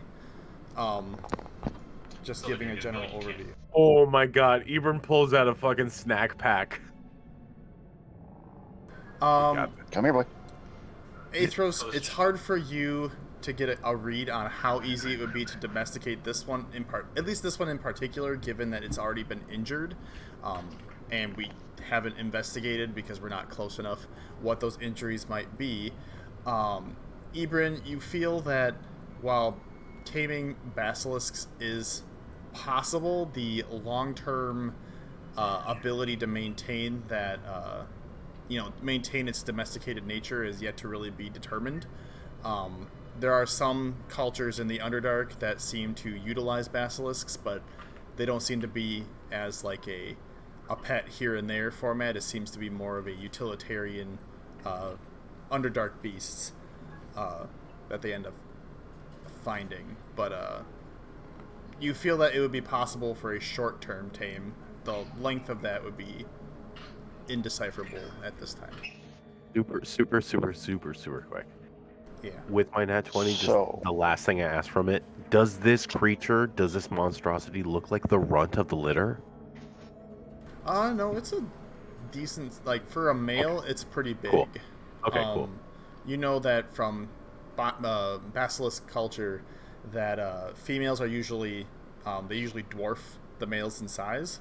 Just So giving they're a general gonna really overview. Oh my God! Ebron pulls out a fucking snack pack. Come here, boy. Athros, it's hard for you to get a read on how easy it would be to domesticate this one at least this one in particular, given that it's already been injured, and we haven't investigated because we're not close enough what those injuries might be. Ebron, you feel that while taming basilisks is possible, the long-term ability to maintain that maintain its domesticated nature is yet to really be determined. There are some cultures in the Underdark that seem to utilize basilisks, but they don't seem to be as like a pet here and there format. It seems to be more of a utilitarian Underdark beasts that they end up finding. But you feel that it would be possible for a short-term tame. The length of that would be indecipherable at this time. Super quick. Yeah. With my nat 20, just So- the last thing I asked from it, does this monstrosity look like the runt of the litter? No, it's a decent, like, for a male, it's pretty big. Cool. Okay, cool. You know that from basilisk culture that females are usually, they usually dwarf the males in size.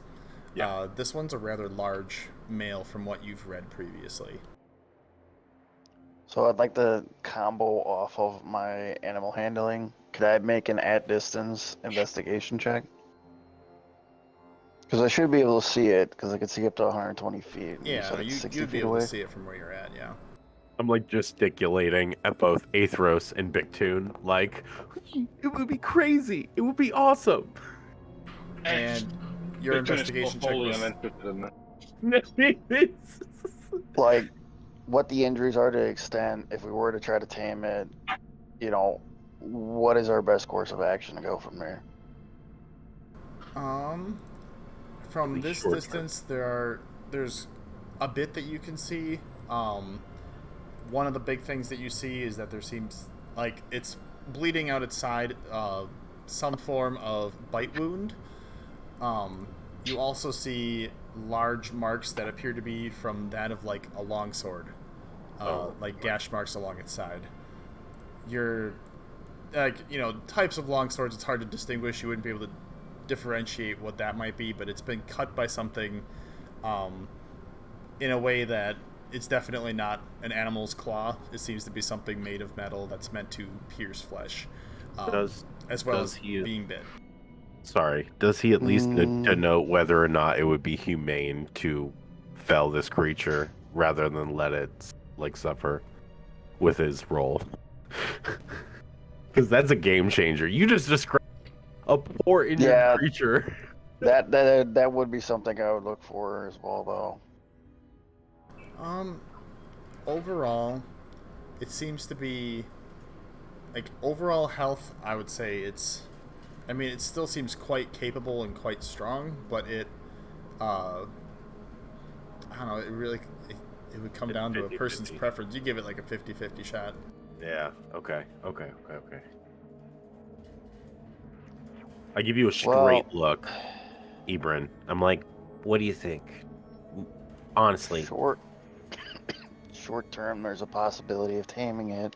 Yeah. This one's a rather large male from what you've read previously. So I'd like to combo off of my animal handling. Could I make an at-distance investigation check? Because I should be able to see it, because I can see up to 120 feet. Yeah, said it's 60 you'd be feet able away. to see it from where you're at, yeah. I'm like gesticulating at both Athros and Bictune, like, It would be crazy. It would be awesome. And your investigation check I'm was... interested in that. Like, what the injuries are to extent, if we were to try to tame it, what is our best course of action to go from there? From Really this short distance, there's a bit that you can see. One of the big things that you see is that there seems like it's bleeding out its side, some form of bite wound. You also see large marks that appear to be from that of like a longsword, like gash marks along its side. You're like, types of longswords, it's hard to distinguish. You wouldn't be able to differentiate what that might be, but it's been cut by something in a way that it's definitely not an animal's claw. It seems to be something made of metal that's meant to pierce flesh, as well as being bit. Sorry, does he at least denote whether or not it would be humane to fell this creature rather than let it suffer with his role? Because that's a game changer. You just described a poor injured creature. That would be something I would look for as well, though. Overall, it seems to be overall health. I would say it still seems quite capable and quite strong, but it, I don't know. It would come down to a person's preference. You give it like a 50-50 shot. Yeah. Okay. I give you a straight look, Ebron. I'm like, what do you think? Honestly. Short term, there's a possibility of taming it.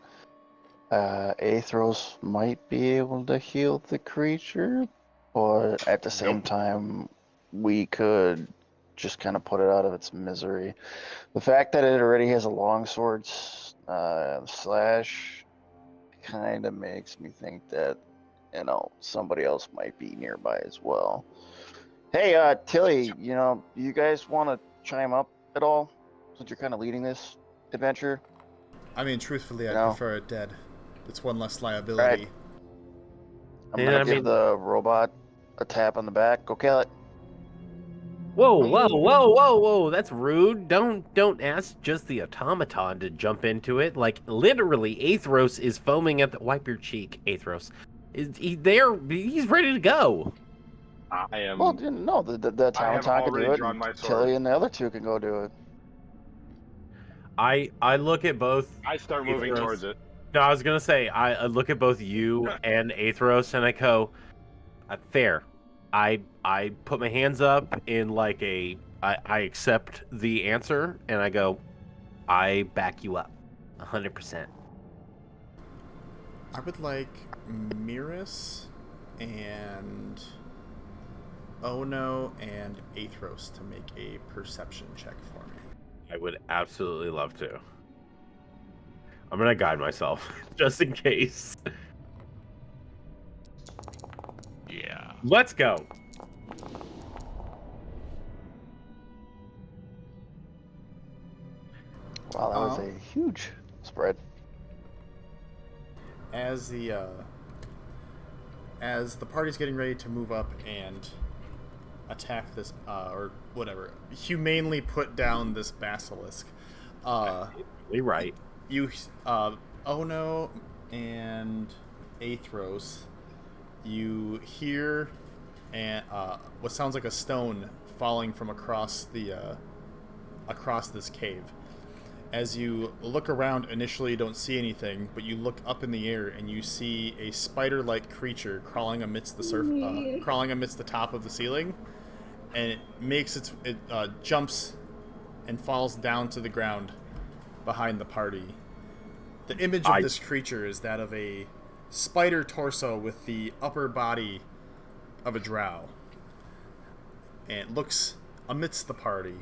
Athros might be able to heal the creature, but at the same time, we could just kind of put it out of its misery. The fact that it already has a longsword slash kind of makes me think that, somebody else might be nearby as well. Hey, Tilly, you guys want to chime up at all, since you're kind of leading this adventure? I mean, truthfully, I prefer it dead. It's one less liability. Right. I'm gonna give the robot a tap on the back. Go kill it. Whoa! That's rude. Don't ask just the automaton to jump into it. Like, literally, Athros is foaming at the... Wipe your cheek, Athros. He's ready to go. I am... Well, no, the automaton can do it, and Tilly and the other two can go do it. I look at both... I start moving towards it. No, I was going to say, I look at both you and Athros, and I go, fair. I put my hands up in like I accept the answer, and I go, I back you up 100%. I would like Miris and Ono and Athros to make a perception check for me. I would absolutely love to. I'm going to guide myself, just in case. Yeah. Let's go. Wow, that was a huge spread. As the party's getting ready to move up and attack this, or whatever, humanely put down this basilisk, You're right. You, Ono and Athros, you hear what sounds like a stone falling from across this cave. As you look around, initially you don't see anything, but you look up in the air and you see a spider-like creature crawling amidst the top of the ceiling, and it jumps and falls down to the ground behind the party. The image of this creature is that of a spider torso with the upper body of a drow, and it looks amidst the party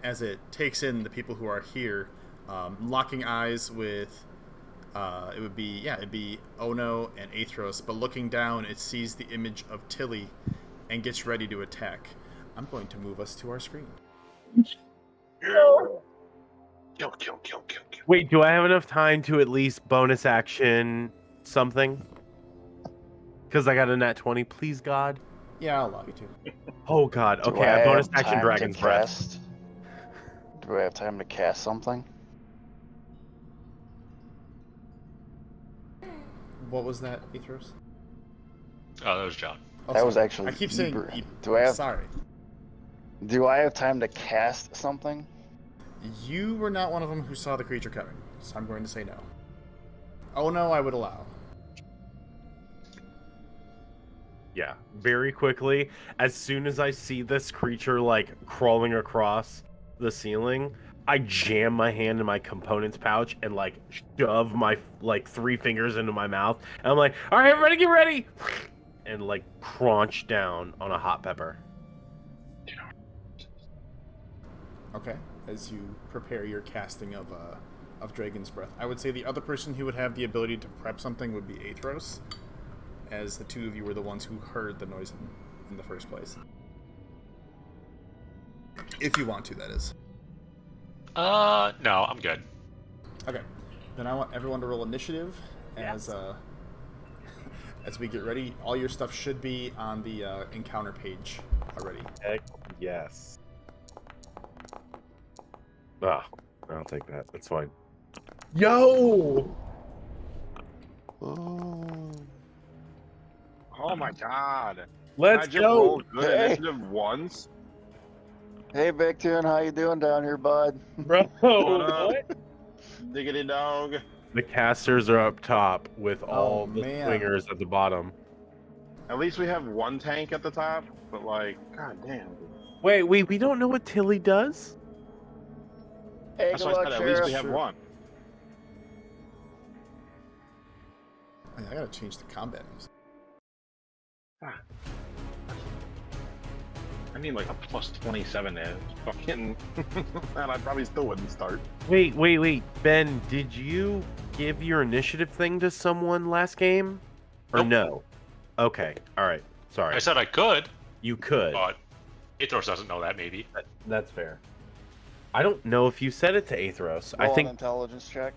as it takes in the people who are here, locking eyes with it'd be Ono and Athros, but looking down it sees the image of Tilly and gets ready to attack. I'm going to move us to our screen. Kill. Wait, do I have enough time to at least bonus action something? Because I got a nat 20, please, God. Yeah, I'll allow you to. Oh, God. Okay, I bonus action Dragon's Breath. Do I have time to cast something? What was that, Athros? Oh, that was John. Oh, that sorry. was actually... I keep saying... Sorry. Do I have time to cast something? You were not one of them who saw the creature coming, so I'm going to say no. Oh no, I would allow. Yeah, very quickly. As soon as I see this creature like crawling across the ceiling, I jam my hand in my components pouch and like shove my like 3 fingers into my mouth. And I'm like, all right, everybody, get ready, and like crunch down on a hot pepper. Okay, as you prepare your casting of Dragon's Breath, I would say the other person who would have the ability to prep something would be Aethros, as the two of you were the ones who heard the noise in the first place. If you want to, that is. No, I'm good. Okay, then I want everyone to roll initiative as as we get ready. All your stuff should be on the encounter page already. Heck yes. Ah, I'll take that. That's fine. Yo! Oh. Oh my god. Let's Can I just go! roll good Hey. initiative once? Hey, Victor, how you doing down here, bud? Bro, What up? what? Diggity dog. The casters are up top with all the man. swingers at the bottom. At least we have one tank at the top, but like, god damn. Wait, we don't know what Tilly does? Hey, That's good why I luck, said at least we Sheriff. have one. I gotta change the combat music. I need like a plus 27 to fucking. And I probably still wouldn't start. Wait. Ben, did you give your initiative thing to someone last game? Or no? Okay, alright. Sorry. I said I could, You could. but Ithros doesn't know that, maybe. That's fair. I don't know if you said it to Aethros. I Roll an think intelligence check,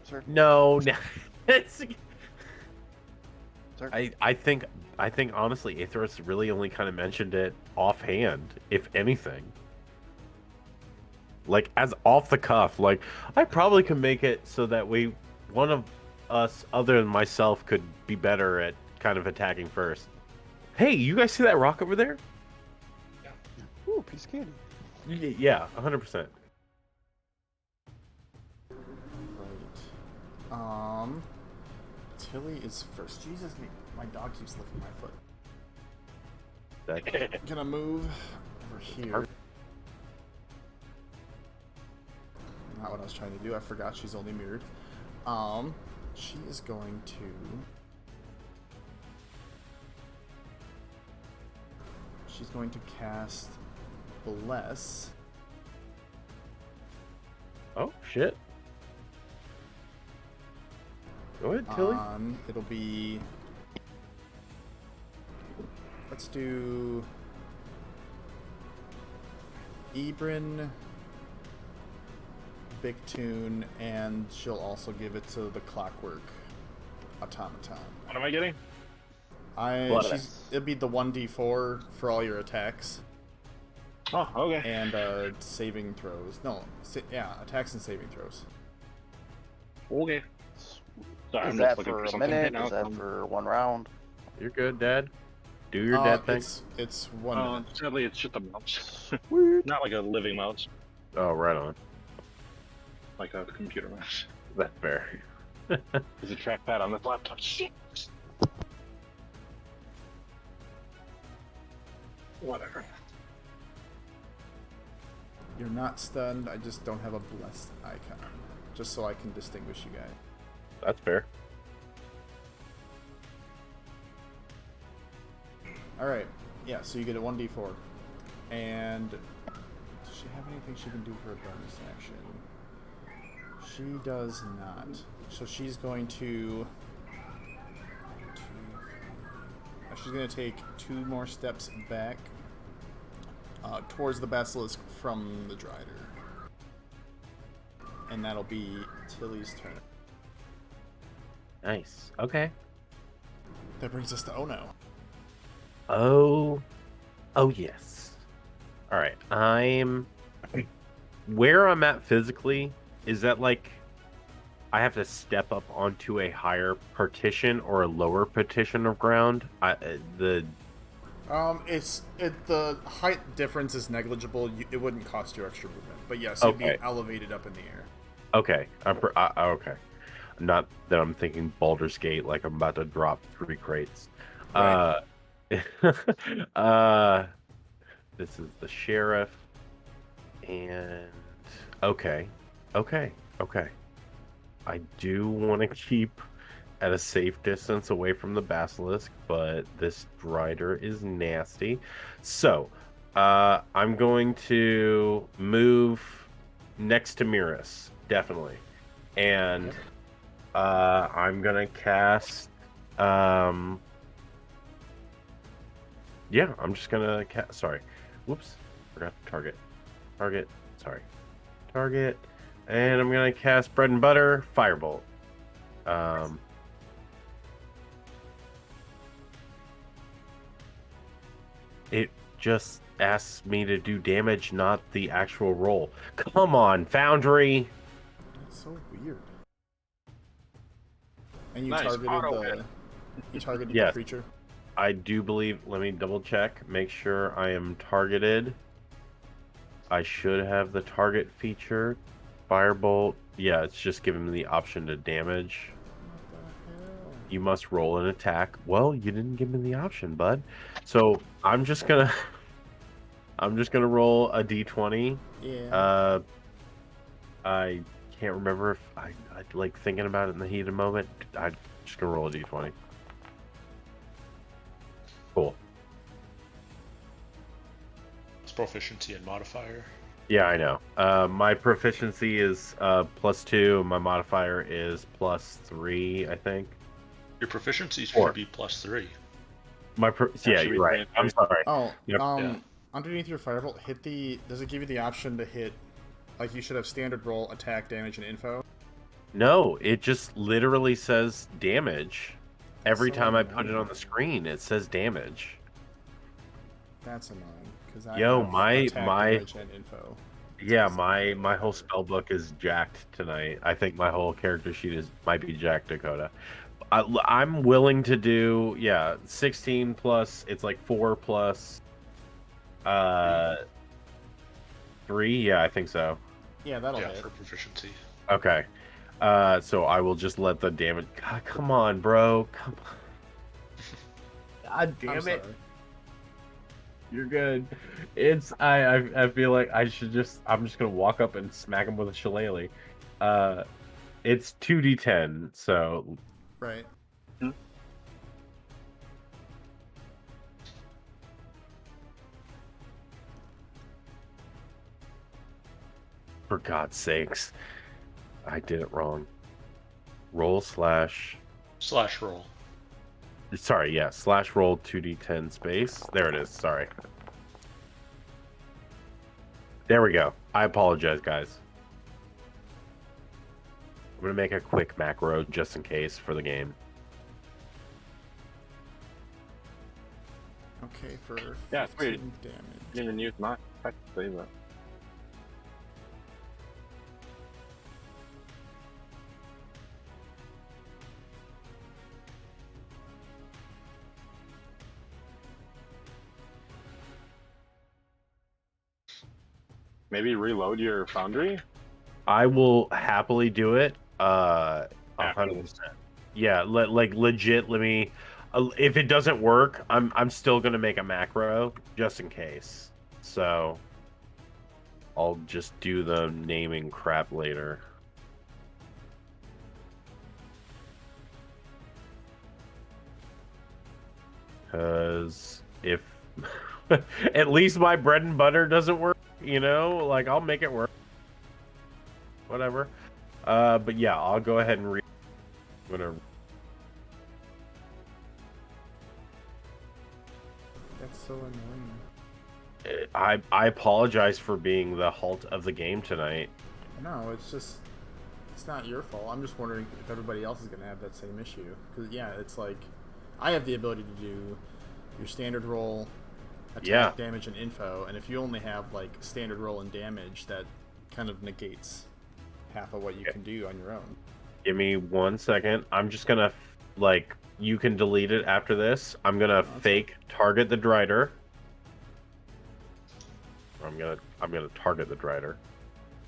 sir. no. It's- Sir. I think honestly Aethros really only kind of mentioned it offhand, if anything. Like as off the cuff, like I probably could make it so that one of us other than myself could be better at kind of attacking first. Hey, you guys see that rock over there? Ooh, piece of candy. Yeah, 100%. Right. Tilly is first. Jesus, my dog keeps licking my foot. That, Gonna move over here. Not what I was trying to do. I forgot she's only mirrored. She is going to. She's going to cast Bless. oh shit. Go ahead, Tilly. It'll be. Let's do. Ebrin, Big Tune, and she'll also give it to the Clockwork Automaton. What am I getting? It'll be the 1d4 for all your attacks Oh, okay. and saving throws. No, attacks and saving throws. Okay. Sorry, Is I'm that just looking for for a something. minute? right Is now. that for one round? You're good, Dad. Do your dad thing. It's 1 minute. Sadly, it's just a mouse. Weird. Not like a living mouse, Oh, right on. like a computer mouse. That's fair. There's a trackpad on this laptop. Shit. Whatever. You're not stunned. I just don't have a blessed icon, just so I can distinguish you guys. That's fair. All right. Yeah. So you get a 1d4, and does she have anything she can do for a bonus action? She does not. So she's going to. She's going to take 2 more steps back towards the basilisk from the Drider. And that'll be Tilly's turn. Nice. Okay. That brings us to Ono. Oh yes. All right. Where I'm at physically. Is that like I have to step up onto a higher partition or a lower partition of ground? The height difference is negligible. It wouldn't cost you extra movement, but yes, you'd be Okay. elevated up in the air. Okay. Okay. not that I'm thinking Baldur's Gate, like I'm about to drop 3 crates. Right. Uh, this is the sheriff, and okay. I do want to keep at a safe distance away from the basilisk, but this drider is nasty. So, I'm going to move next to Miras, definitely. And I'm gonna cast yeah, I'm just gonna cast, sorry. Whoops. Forgot to target. Sorry. Target. And I'm gonna cast Bread and Butter Firebolt. It just asks me to do damage, not the actual roll. Come on, Foundry. That's so weird. And you Nice, targeted auto the hit. you targeted Yes. the creature. I do believe, let me double check, make sure I am targeted. I should have the target feature. Firebolt. Yeah, it's just giving me the option to damage. You must roll an attack. Well, you didn't give me the option, bud. So I'm just gonna roll a d20. Yeah. I can't remember if I like thinking about it in the heat of the moment. I'm just gonna roll a d20. Cool. It's proficiency and modifier. Yeah, I know. My proficiency is +2. My modifier is +3, I think. Your proficiency Four. should be +3. Yeah, should you're be right. I'm 23. sorry. Oh, Yep. Yeah. underneath your firebolt, hit the. Does it give you the option to hit? Like you should have standard roll, attack, damage, and info. No, it just literally says damage. Every So time I put it annoying. on the screen, it says damage. That's annoying because I Yo, have my- attack, my- damage, and info. Yeah, my whole spell book is jacked tonight. I think my whole character sheet might be jacked, Dakota. I'm willing to do 16 plus. It's like 4 plus 3. Yeah, I think so. Yeah, that'll Yeah, hit. for proficiency. Okay. So I will just let the damage. God, come on, bro. Come on. God I'm damn it. sorry. You're good. It's I feel like I'm just gonna walk up and smack him with a shillelagh. It's 2d10, so Right. for God's sakes, I did it wrong. Roll slash. Slash roll. Sorry, yeah, slash roll 2d10 space. There it is. Sorry. There we go. I apologize, guys. I'm gonna make a quick macro just in case for the game. Okay, for Yeah, it's weird. 15 damage. Didn't even use mine, technically, but. Maybe reload your foundry? I will happily do it. 100%. Happily. Yeah, like legit. Let me. If it doesn't work, I'm still gonna make a macro just in case. So I'll just do the naming crap later. Because if at least my bread and butter doesn't work, like I'll make it work. Whatever. But yeah, I'll go ahead and I'm gonna. That's so annoying. I apologize for being the halt of the game tonight. No, it's not your fault. I'm just wondering if everybody else is gonna have that same issue. Because yeah, it's like I have the ability to do your standard roll, attack, Yeah. damage, and info, and if you only have like standard roll and damage, that kind of negates half of what you can do on your own. Give me 1 second. I'm just gonna you can delete it after this. I'm gonna fake target the drider. I'm gonna target the drider.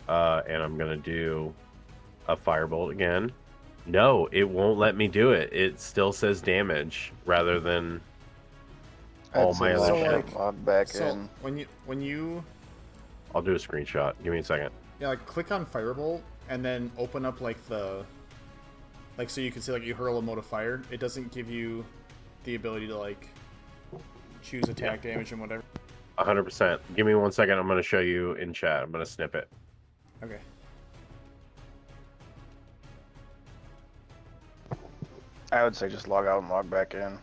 And I'm gonna do a firebolt again. No, it won't let me do it. It still says damage rather than all I'd say my other So, log shit. like, log back So in. when you I'll do a screenshot. Give me a second. yeah, like click on Firebolt and then open up like the so you can see like you hurl a mode of fire. It doesn't give you the ability to like choose attack damage and whatever. 100%. Give me 1 second. I'm going to show you in chat. I'm going to snip it. Okay. I would say just log out and log back in.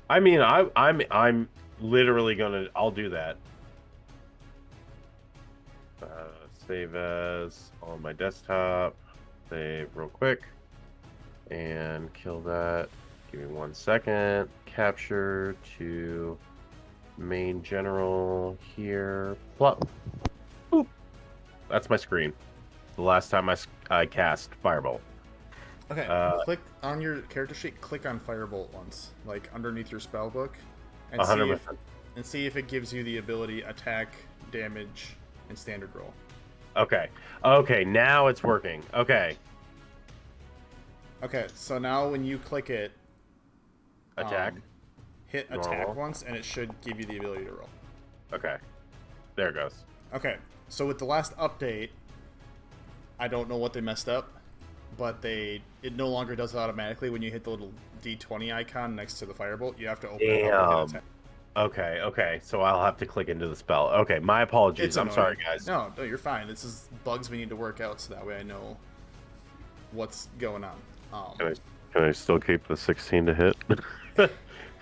I mean, I'm literally gonna. I'll do that. Save as on my desktop. Save real quick, and kill that. Give me 1 second. Capture to main general here. Plop. Boop. That's my screen. The last time I cast Firebolt. Okay. Click on your character sheet. Click on Firebolt once, like underneath your spell book, and 100%. see if it gives you the ability attack, damage, and standard roll. Okay. Okay. Now it's working. Okay. Okay. So now when you click it, Attack. hit Normal. attack once, and it should give you the ability to roll. Okay. There it goes. Okay. So with the last update, I don't know what they messed up, but it no longer does it automatically when you hit the little D20 icon next to the firebolt. You have to open it up and hit attack. Okay, okay. So I'll have to click into the spell. Okay, my apologies. It's I'm sorry, annoying. guys. No, you're fine. This is bugs we need to work out so that way I know what's going on. Can I still keep the 16 to hit?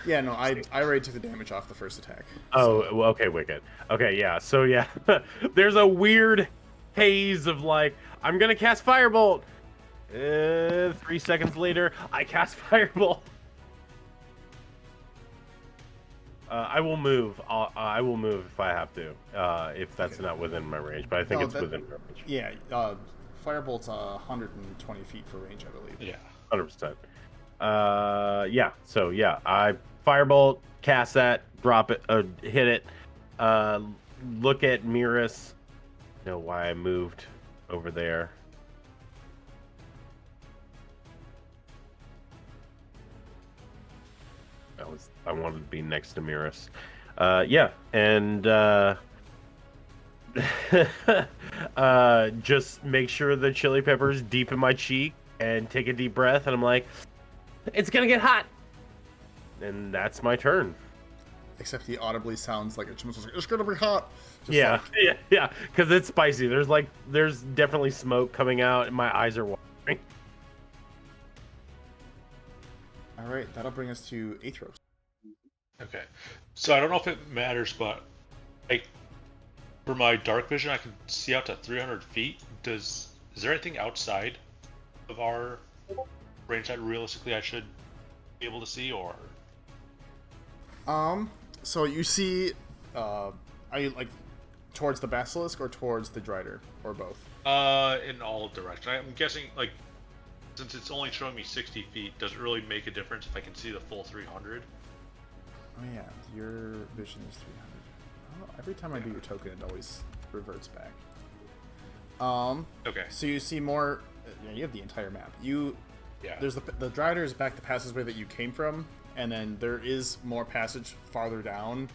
Yeah, no, I already took the damage off the first attack. Oh, well, okay, wicked. Okay, yeah. So yeah, there's a weird haze of like, I'm gonna cast Firebolt. 3 seconds later, I cast Firebolt. I will move. I will move if I have to. If that's not within my range, but I think it's within my range. Yeah, Firebolt's 120 feet for range, I believe. Yeah, 100%. Yeah. So yeah, I Firebolt, cast that, drop it, hit it. Look at Miras. Know why I moved over there. I wanted to be next to Miras. Yeah, and just make sure the chili pepper's deep in my cheek and take a deep breath, and I'm like, it's gonna get hot, and that's my turn. Except he audibly sounds like it's gonna be hot. Just Yeah, like, yeah, because it's spicy. There's definitely smoke coming out, and my eyes are watering. All right, that'll bring us to Athros. Okay, so I don't know if it matters, but like for my dark vision, I can see out to 300 feet. Is there anything outside of our range that realistically I should be able to see, or? So you see, are you like towards the basilisk or towards the Drider, or both? In all directions. I'm guessing like since it's only showing me 60 feet, does it really make a difference if I can see the full 300? Oh yeah, your vision is 300. Oh, every time I do your token, it always reverts back. Okay. So you see more. Yeah, you have the entire map. Yeah. There's the Drider is back the passageway that you came from, and then there is more passage farther down,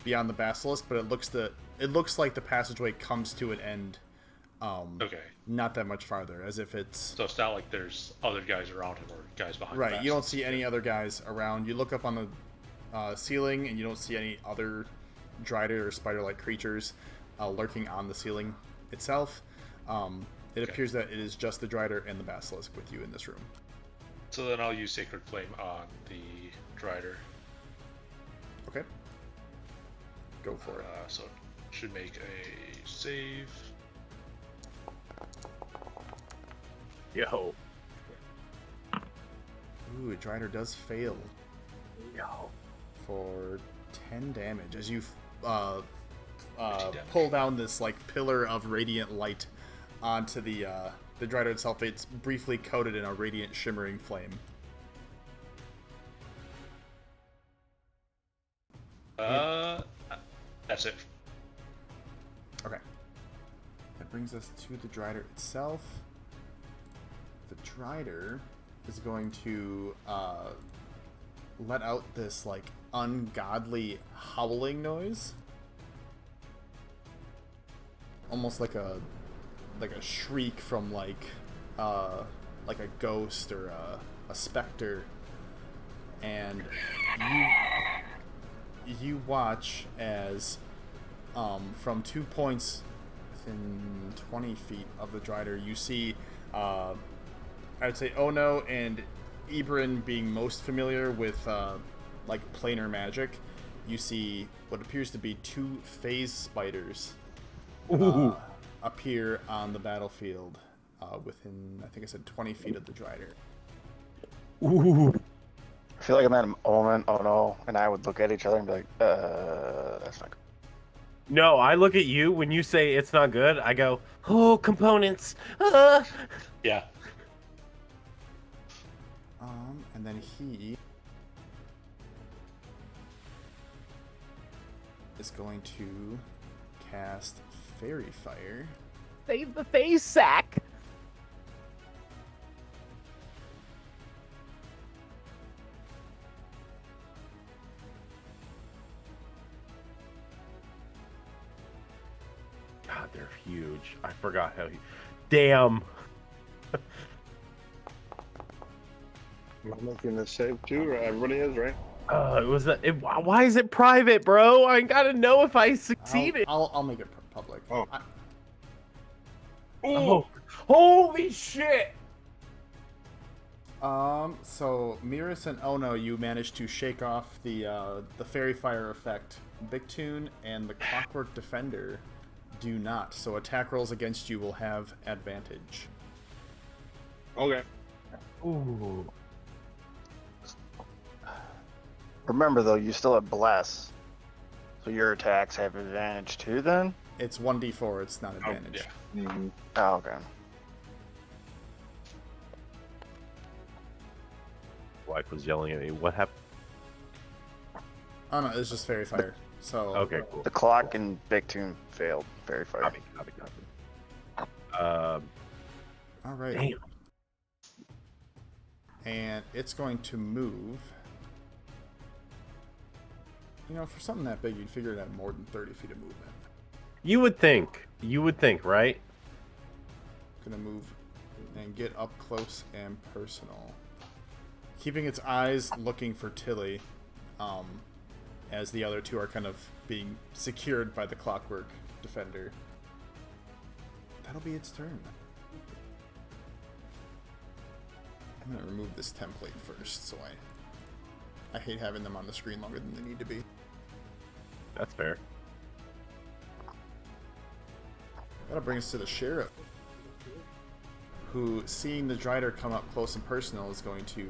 beyond the basilisk. But it looks like the passageway comes to an end. Okay. Not that much farther, as if it's. So it's not like there's other guys around him or guys behind. Right. You don't see any other guys around. You look up on the ceiling, and you don't see any other Drider or spider-like creatures lurking on the ceiling itself. It appears that it is just the Drider and the basilisk with you in this room. So then I'll use Sacred Flame on the Drider. Okay. Go for it. So it should make a save. Yo. Ooh, Drider does fail. Yo. For 10 damage as you pull down this like pillar of radiant light onto the Drider itself. It's briefly coated in a radiant shimmering flame. That's it. Okay. That brings us to the Drider itself. the Drider is going to let out this like ungodly howling noise, almost like a shriek from like a ghost or a specter, and you watch as from 2 points within 20 feet of the Drider, you see I would say Ono and Ibrin being most familiar with like planar magic. You see what appears to be 2 phase spiders appear on the battlefield within, I think I said 20 feet of the Drider. Ooh. I feel like in that moment, oh no, and I would look at each other and be like, that's not good. No, I look at you when you say it's not good. I go, oh, components. Yeah. And then he is going to cast Fairy Fire. Save the face sack. God, they're huge. I forgot how he. Damn. Am I making this save too? Everybody is, right? Why is it private, bro? I gotta know if I succeeded. I'll make it public. Oh. Oh, holy shit! So Miris and Ono, you managed to shake off the Fairy Fire effect. Bigtoon and the Clockwork Defender do not. So attack rolls against you will have advantage. Okay. Ooh. Remember though, you still have Bless. So your attacks have advantage too then? It's 1d4, it's not advantage. Yeah. Mm-hmm. Oh, okay. Wife was yelling at me. What happened? Oh no, it's just Fairy Fire. So Okay, cool. The clock and Bigtoon failed. Very fire. Copy. all right. Damn. And it's going to move. You know, for something that big, you'd figure it had more than 30 feet of movement. You would think, right? Gonna move and get up close and personal. Keeping its eyes looking for Tilly, as the other two are kind of being secured by the Clockwork Defender. That'll be its turn. I'm gonna remove this template first, so I hate having them on the screen longer than they need to be. That's fair. That'll bring us to the Sheriff, who, seeing the Drider come up close and personal, is going to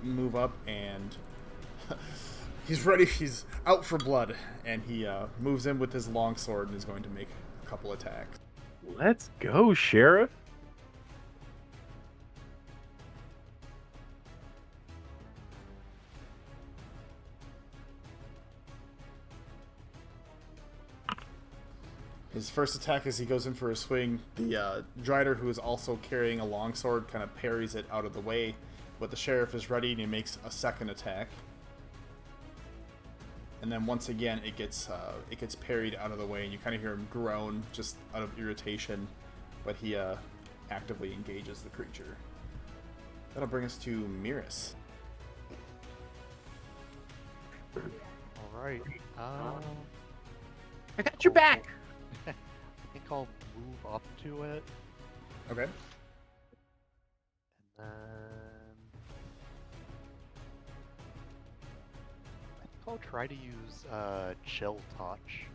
move up and he's ready. He's out for blood, and he moves in with his longsword and is going to make a couple attacks. Let's go, Sheriff. His first attack, as he goes in for a swing, the Drider, who is also carrying a longsword, kind of parries it out of the way. But the Sheriff is ready, and he makes a second attack. And then once again, it gets parried out of the way, and you kind of hear him groan just out of irritation. But he actively engages the creature. That'll bring us to Miris. Alright. I got your back. I think I'll move up to it, Okay. and then I think I'll try to use Chill Touch.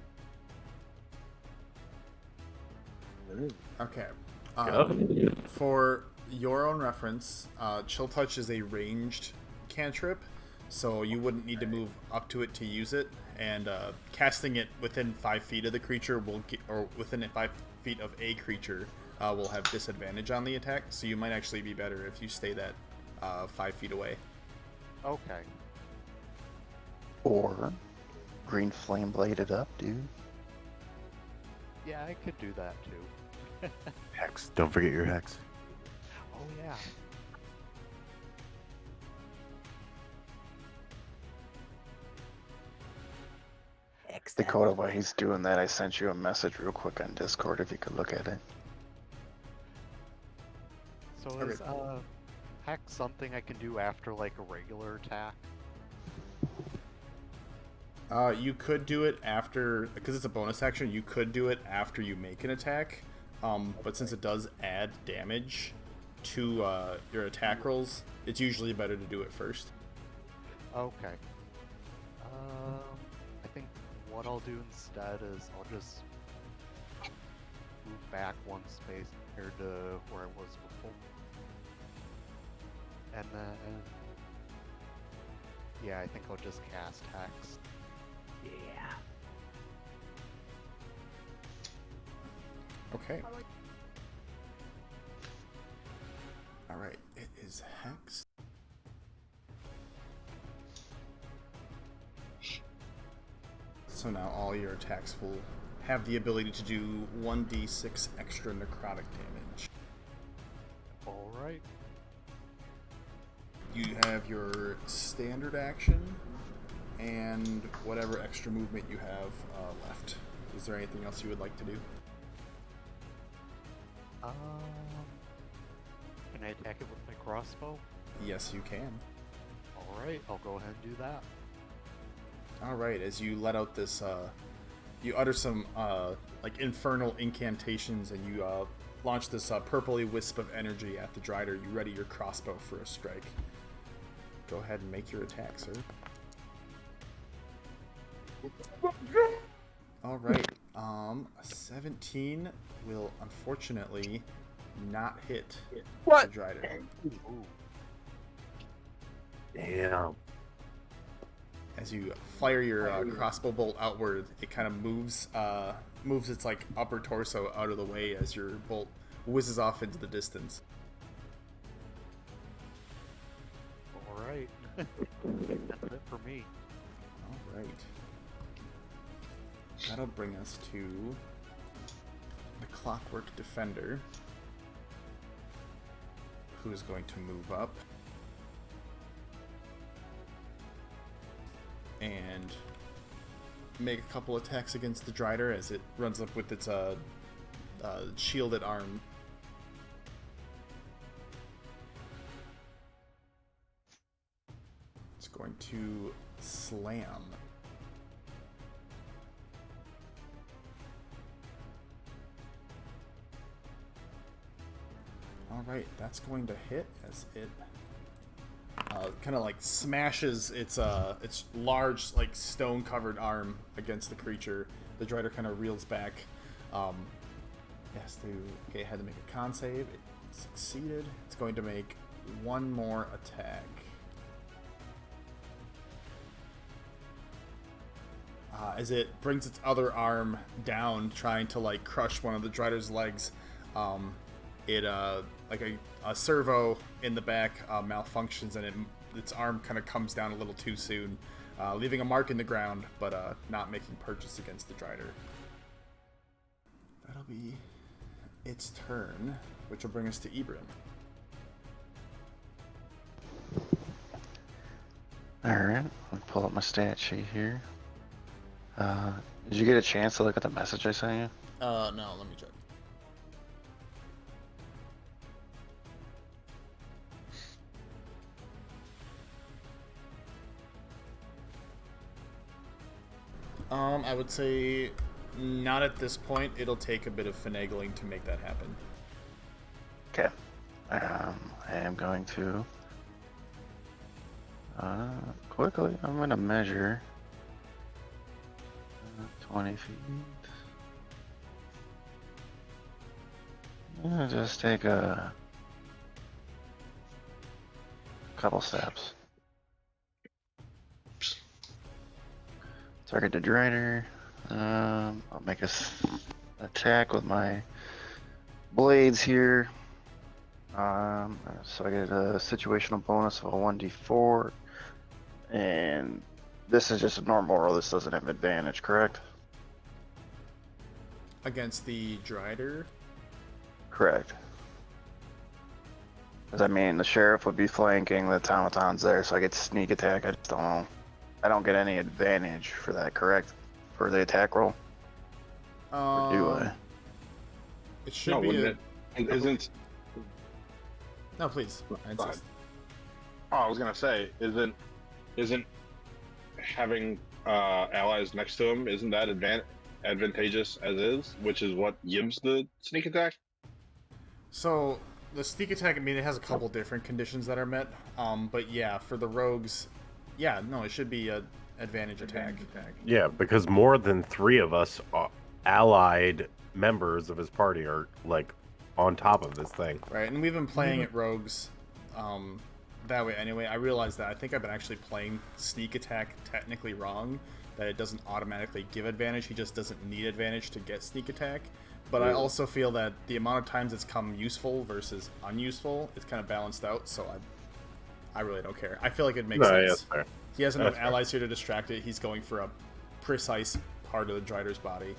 Okay. Go. For your own reference, Chill Touch is a ranged cantrip, so you wouldn't need to move up to it to use it. And casting it within 5 feet of the creature or within 5 feet of a creature will have disadvantage on the attack. So you might actually be better if you stay that 5 feet away. Okay. Or green flame bladed up, dude. Yeah, I could do that too. Hex. Don't forget your hex. Oh yeah. Dakota, while he's doing that, I sent you a message real quick on Discord if you could look at it. So Okay. is hack something I can do after like a regular attack? You could do it after, because it's a bonus action, you could do it after you make an attack. But since it does add damage to your attack rolls, it's usually better to do it first. Okay. I think what I'll do instead is I'll just move back one space compared to where I was before. And then, yeah, I think I'll just cast Hex. Yeah. Okay. Alright, it is Hex. So now all your attacks will have the ability to do 1d6 extra necrotic damage. Alright. You have your standard action and whatever extra movement you have left. Is there anything else you would like to do? Can I attack it with my crossbow? Yes, you can. Alright, I'll go ahead and do that. Alright, as you let out this, you utter some, like, infernal incantations, and you, launch this, purpley wisp of energy at the Drider. You ready your crossbow for a strike. Go ahead and make your attack, sir. Alright, 17 will unfortunately not hit What? the Drider. Ooh. Damn. As you fire your crossbow bolt outward, it kind of moves its like upper torso out of the way as your bolt whizzes off into the distance. Alright. That's it for me. All right. That'll bring us to the Clockwork Defender, who is going to move up and make a couple attacks against the Drider as it runs up with its shielded arm. It's going to slam. Alright, that's going to hit as it kind of like smashes its large, like, stone-covered arm against the creature. The Drider kind of reels back. It has to, okay, it had to make a con save. It succeeded. It's going to make one more attack. As it brings its other arm down, trying to, like, crush one of the Drider's legs, like a servo in the back malfunctions, and its arm kind of comes down a little too soon, leaving a mark in the ground, but not making purchase against the Drider. That'll be its turn, which will bring us to Ibram. Alright, I'll pull up my stat sheet here. Did you get a chance to look at the message I sent you? No, let me check. I would say not at this point. It'll take a bit of finagling to make that happen. Okay. I am going to quickly, I'm going to measure 20 feet. I'm going to just take a couple steps. Target the Drider. I'll make a attack with my blades here. So I get a situational bonus of a 1d4. And this is just a normal roll. This doesn't have advantage, correct? Against the Drider? Correct. Because I mean, the sheriff would be flanking, the automaton's there, so I get sneak attack. I just don't know. I don't get any advantage for that, correct? For the attack roll? Or do I? It should No, be. wouldn't it? Isn't. No, please. I insist. Oh, I was gonna say, isn't having allies next to him, isn't that advantageous as is? Which is what gives the sneak attack. So the sneak attack, I mean, it has a couple different conditions that are met. But yeah, for the rogues, yeah, no, it should be a advantage attack. Yeah, because more than 3 of us allied members of his party are like on top of this thing. Right, and we've been playing at rogues that way anyway. I realized that I think I've been actually playing sneak attack technically wrong, that it doesn't automatically give advantage. He just doesn't need advantage to get sneak attack. But I also feel that the amount of times it's come useful versus unuseful, it's kind of balanced out, so I really don't care. I feel like it makes sense. That's fair. He has enough That's fair. allies here to distract it. He's going for a precise part of the Drider's body.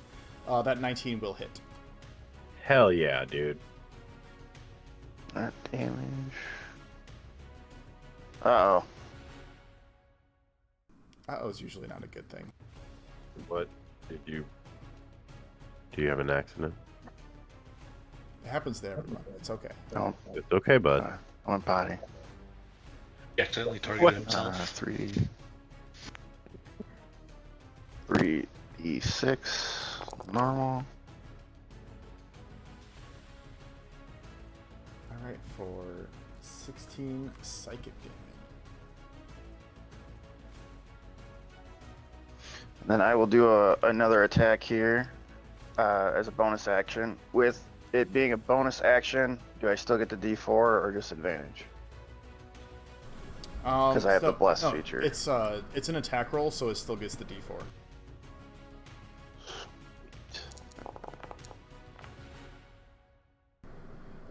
That 19 will hit. Hell yeah, dude. That damage. Uh-oh. Uh-oh is usually not a good thing. What did you... Do you have an accident? It happens to everyone. It's okay. No, It's okay, bud. I'm on body. He accidentally targeted himself. 3d6 normal. Alright, for 16 psychic damage. Then I will do another attack here as a bonus action. With it being a bonus action, do I still get the D4 or just advantage? Because I have the bless feature. It's an attack roll, so it still gets the D4.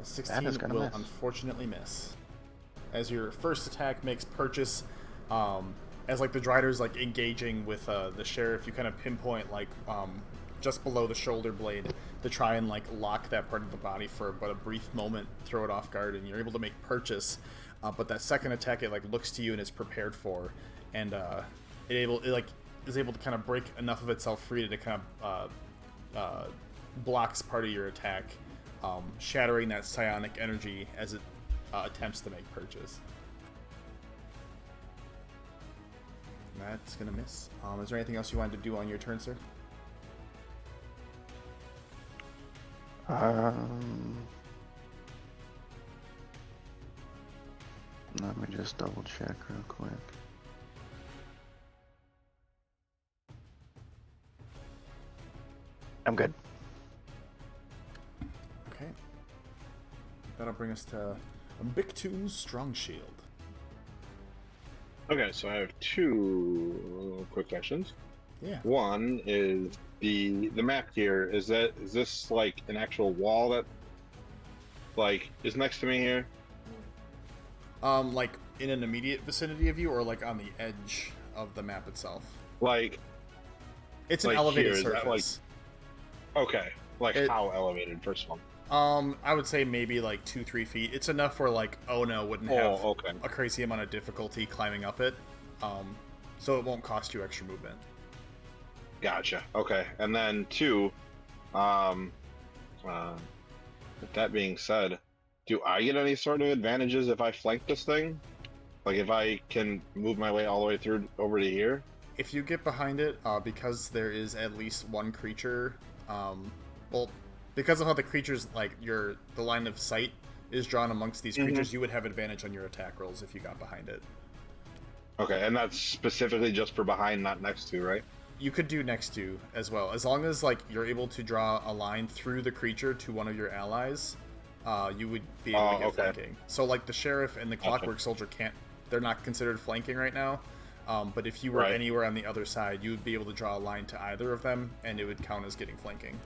A 16 will miss. unfortunately miss. As your first attack makes purchase, as like the Drider's like engaging with the sheriff, you kind of pinpoint like just below the shoulder blade to try and like lock that part of the body for but a brief moment, throw it off guard, and you're able to make purchase. But that second attack, it like looks to you and is prepared for, and it is able to kind of break enough of itself free to kind of blocks part of your attack, shattering that psionic energy as it attempts to make purchase. That's gonna miss. Is there anything else you wanted to do on your turn, sir? Let me just double check real quick. I'm good. Okay. That'll bring us to Bictoon's Strong Shield. Okay, so I have 2 quick questions. Yeah. One is the map here. Is this like an actual wall that like is next to me here? Like in an immediate vicinity of you, or like on the edge of the map itself? Like It's an like elevated here, is that, surface. okay, like how elevated? First one. I would say maybe like 2-3 feet. It's enough where like Ono wouldn't have okay. a crazy amount of difficulty climbing up it. So it won't cost you extra movement. Gotcha. Okay, and then 2. With that being said, do I get any sort of advantages if I flank this thing? Like if I can move my way all the way through over to here? If you get behind it, because there is at least one creature, well, because of how the creatures, like, the line of sight is drawn amongst these creatures, you would have advantage on your attack rolls if you got behind it. Okay, and that's specifically just for behind, not next to, right? You could do next to as well. As long as, like, you're able to draw a line through the creature to one of your allies, you would be able to get flanking. So, like, the sheriff and the clockwork soldier they're not considered flanking right now. But if you were anywhere on the other side, you would be able to draw a line to either of them, and it would count as getting flanking.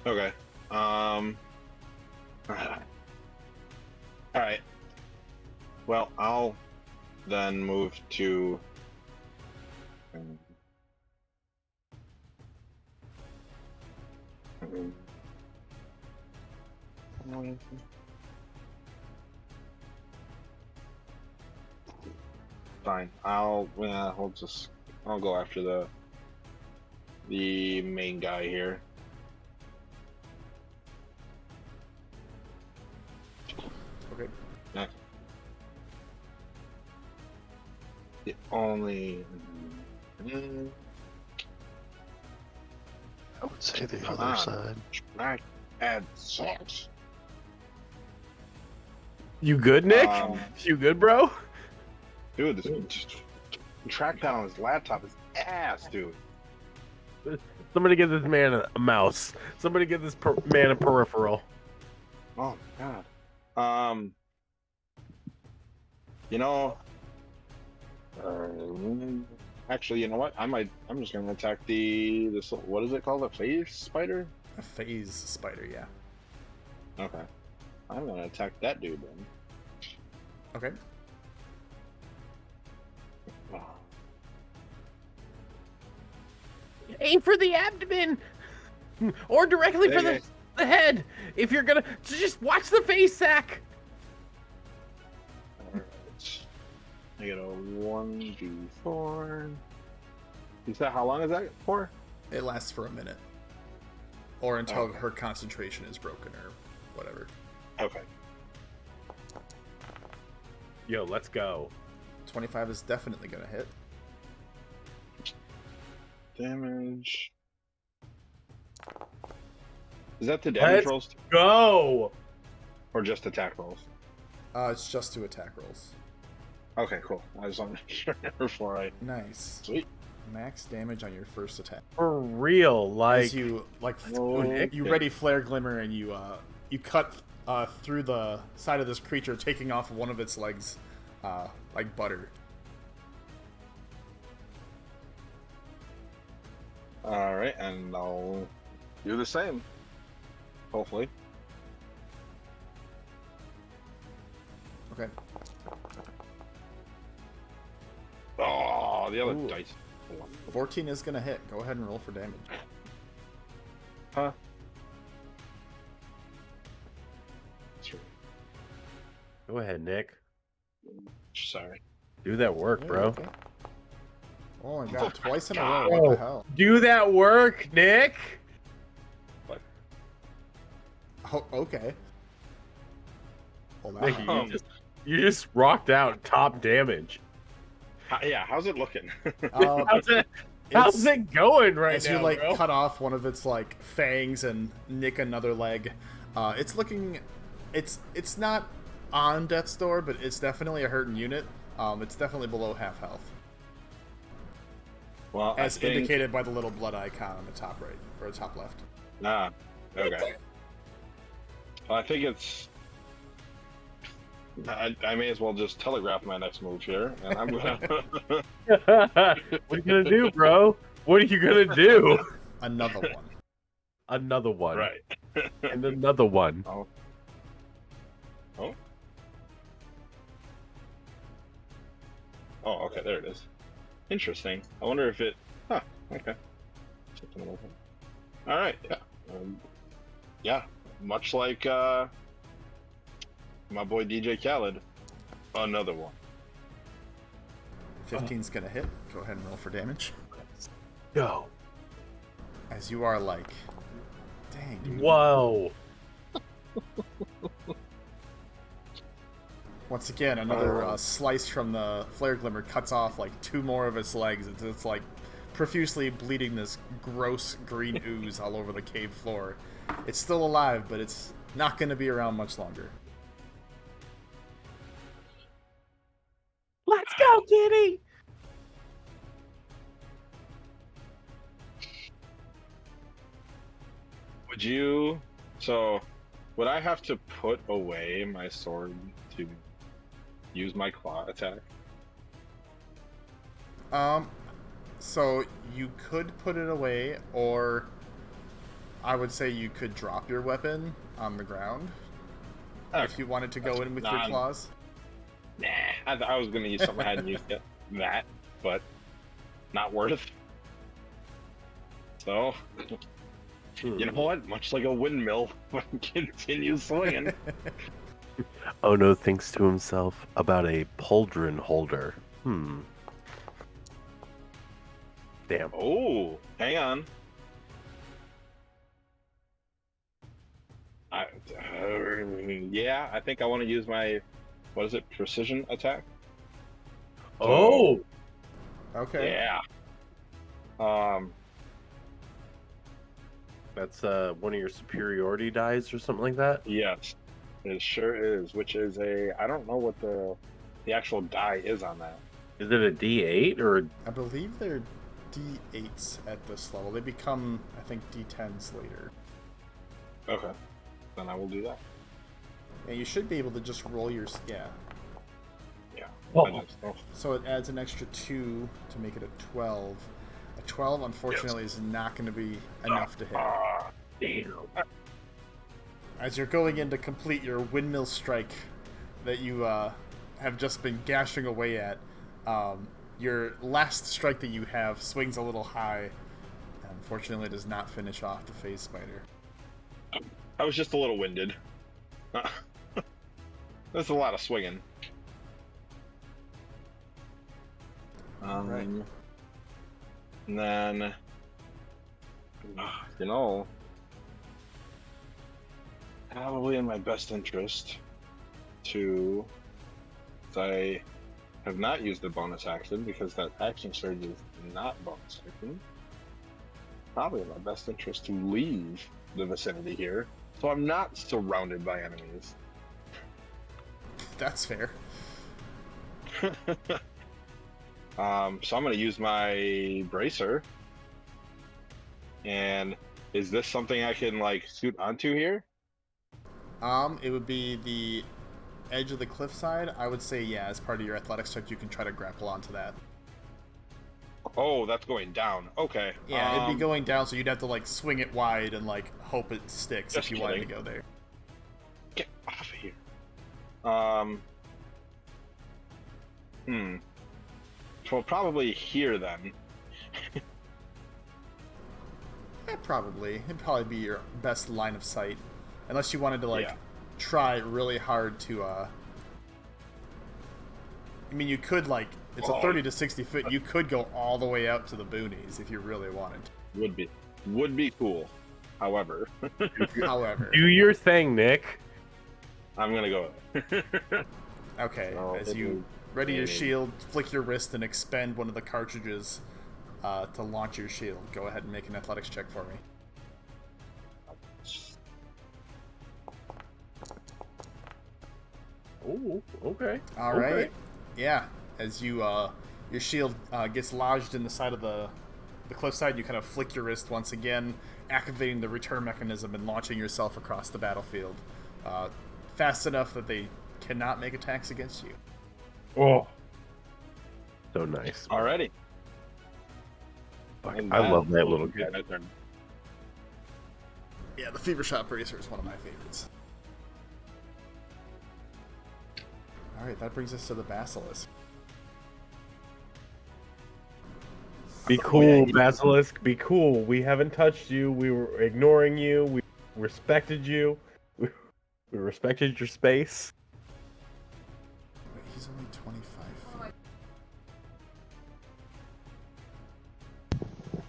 Okay. Alright. Well, I'll then move to... fine. I'll go after the main guy here. Okay. Next. The only. I would say the Come other on. side. Not add 6. You good, Nick? You good, bro? Dude, this trackpad on his laptop is ass, dude. Somebody give this man a mouse. Somebody give this man a peripheral. Oh god. You know. Actually, you know what? I'm just gonna attack this. What is it called? A phase spider? A phase spider, yeah. Okay. I'm gonna attack that dude then. Okay. Oh. Aim for the abdomen, or directly for Okay. the head. If you're gonna just watch the face sack. Alright. I get a 1d4. You said how long is that for? It lasts for a minute. Or until Okay. her concentration is broken or whatever. Okay. Yo, let's go. 25 is definitely going to hit. Damage. Is that the damage Let's rolls Go. or just attack rolls? It's just 2 attack rolls. Okay, cool. I just want to make sure before I. Nice. Sweet. Max damage on your first attack. For real, like As you Oh, you ready flare glimmer and you cut through the side of this creature, taking off one of its legs like butter. Alright, and I'll do the same. Hopefully. Okay. Oh, the other Ooh. dice. 14 is going to hit. Go ahead and roll for damage. Huh? That's right. Go ahead, Nick. Sorry. Do that work, bro. Okay. Oh my god, twice in a row. What the hell? Do that work, Nick. Oh, okay. Hold Nick, on. you just rocked out top damage. Yeah, how's it looking? How's it going right as now, you like bro? cut off one of its like fangs and nick another leg, it's looking, it's not on death's door, but it's definitely a hurting unit. It's definitely below half health, Well, as I think... indicated by the little blood icon on the top right or top left. Ah, okay. Well, I think it's... I may as well just telegraph my next move here, and I'm gonna... What are you gonna do, bro? What are you gonna do? Another one. Another one. Right. And another one. Oh. Oh. Oh, okay, there it is. Interesting. I wonder if it... Huh, okay. Alright, yeah. Yeah, much like my boy DJ Khaled, another one. 15's gonna hit. Go ahead and roll for damage. Go. As you are like, dang, dude. Whoa. Once again, another slice from the flare glimmer cuts off like 2 more of its legs. It's like profusely bleeding this gross green ooze all over the cave floor. It's still alive, but it's not going to be around much longer. Let's go, kitty. Would you... So, would I have to put away my sword to use my claw attack? So you could put it away, or I would say you could drop your weapon on the ground if you wanted to go in with your claws. Nah, I was going to use something I hadn't used yet. That, but not worth. So, you know what? Much like a windmill, continue swinging. Oh no, thinks to himself about a pauldron holder. Damn. Oh, hang on. Yeah, I think I want to use my, what is it, precision attack? Oh! Okay. Yeah. That's one of your superiority dies or something like that? Yes, it sure is. Which is I don't know what the actual die is on that. Is it a D8 or? I believe they're D8s at this level. They become, I think, D10s later. Okay, then I will do that. And you should be able to just roll your... Yeah. Yeah. Oh. So it adds an extra 2 to make it a 12. A 12, unfortunately, is not going to be enough to hit. Damn. As you're going in to complete your windmill strike that you have just been gashing away at, your last strike that you have swings a little high. Unfortunately, does not finish off the phase spider. I was just a little winded. There's a lot of swinging. Right. And then, you know, probably in my best interest to, I have not used the bonus action because that action surge is not bonus action. Probably in my best interest to leave the vicinity here, so I'm not surrounded by enemies. That's fair. So I'm going to use my bracer. And is this something I can like shoot onto here? It would be the edge of the cliffside. I would say, yeah, as part of your athletics check, you can try to grapple onto that. Oh, that's going down. Okay. Yeah, it'd be going down, so you'd have to like swing it wide and like hope it sticks if you wanted to go there. Get off of here. Well, probably here then. Yeah, probably. It'd probably be your best line of sight. Unless you wanted to, like, try really hard to, I mean, you could, like, it's a 30 to 60 foot. You could go all the way out to the boonies if you really wanted. Would be cool. However. Do your thing, Nick. I'm gonna go. Okay, as you ready your shield, flick your wrist, and expend one of the cartridges to launch your shield. Go ahead and make an athletics check for me. Oh, okay. All right. Yeah, as you your shield gets lodged in the side of the cliffside, you kind of flick your wrist once again, activating the return mechanism and launching yourself across the battlefield, fast enough that they cannot make attacks against you. Oh, so nice. Alrighty. I love that little guy. Yeah, the Fever Shot Bracer is one of my favorites. Alright, that brings us to the Basilisk. Be cool, Basilisk. Be cool. We haven't touched you. We were ignoring you. We respected you. We respected your space. Wait, he's only 25 feet.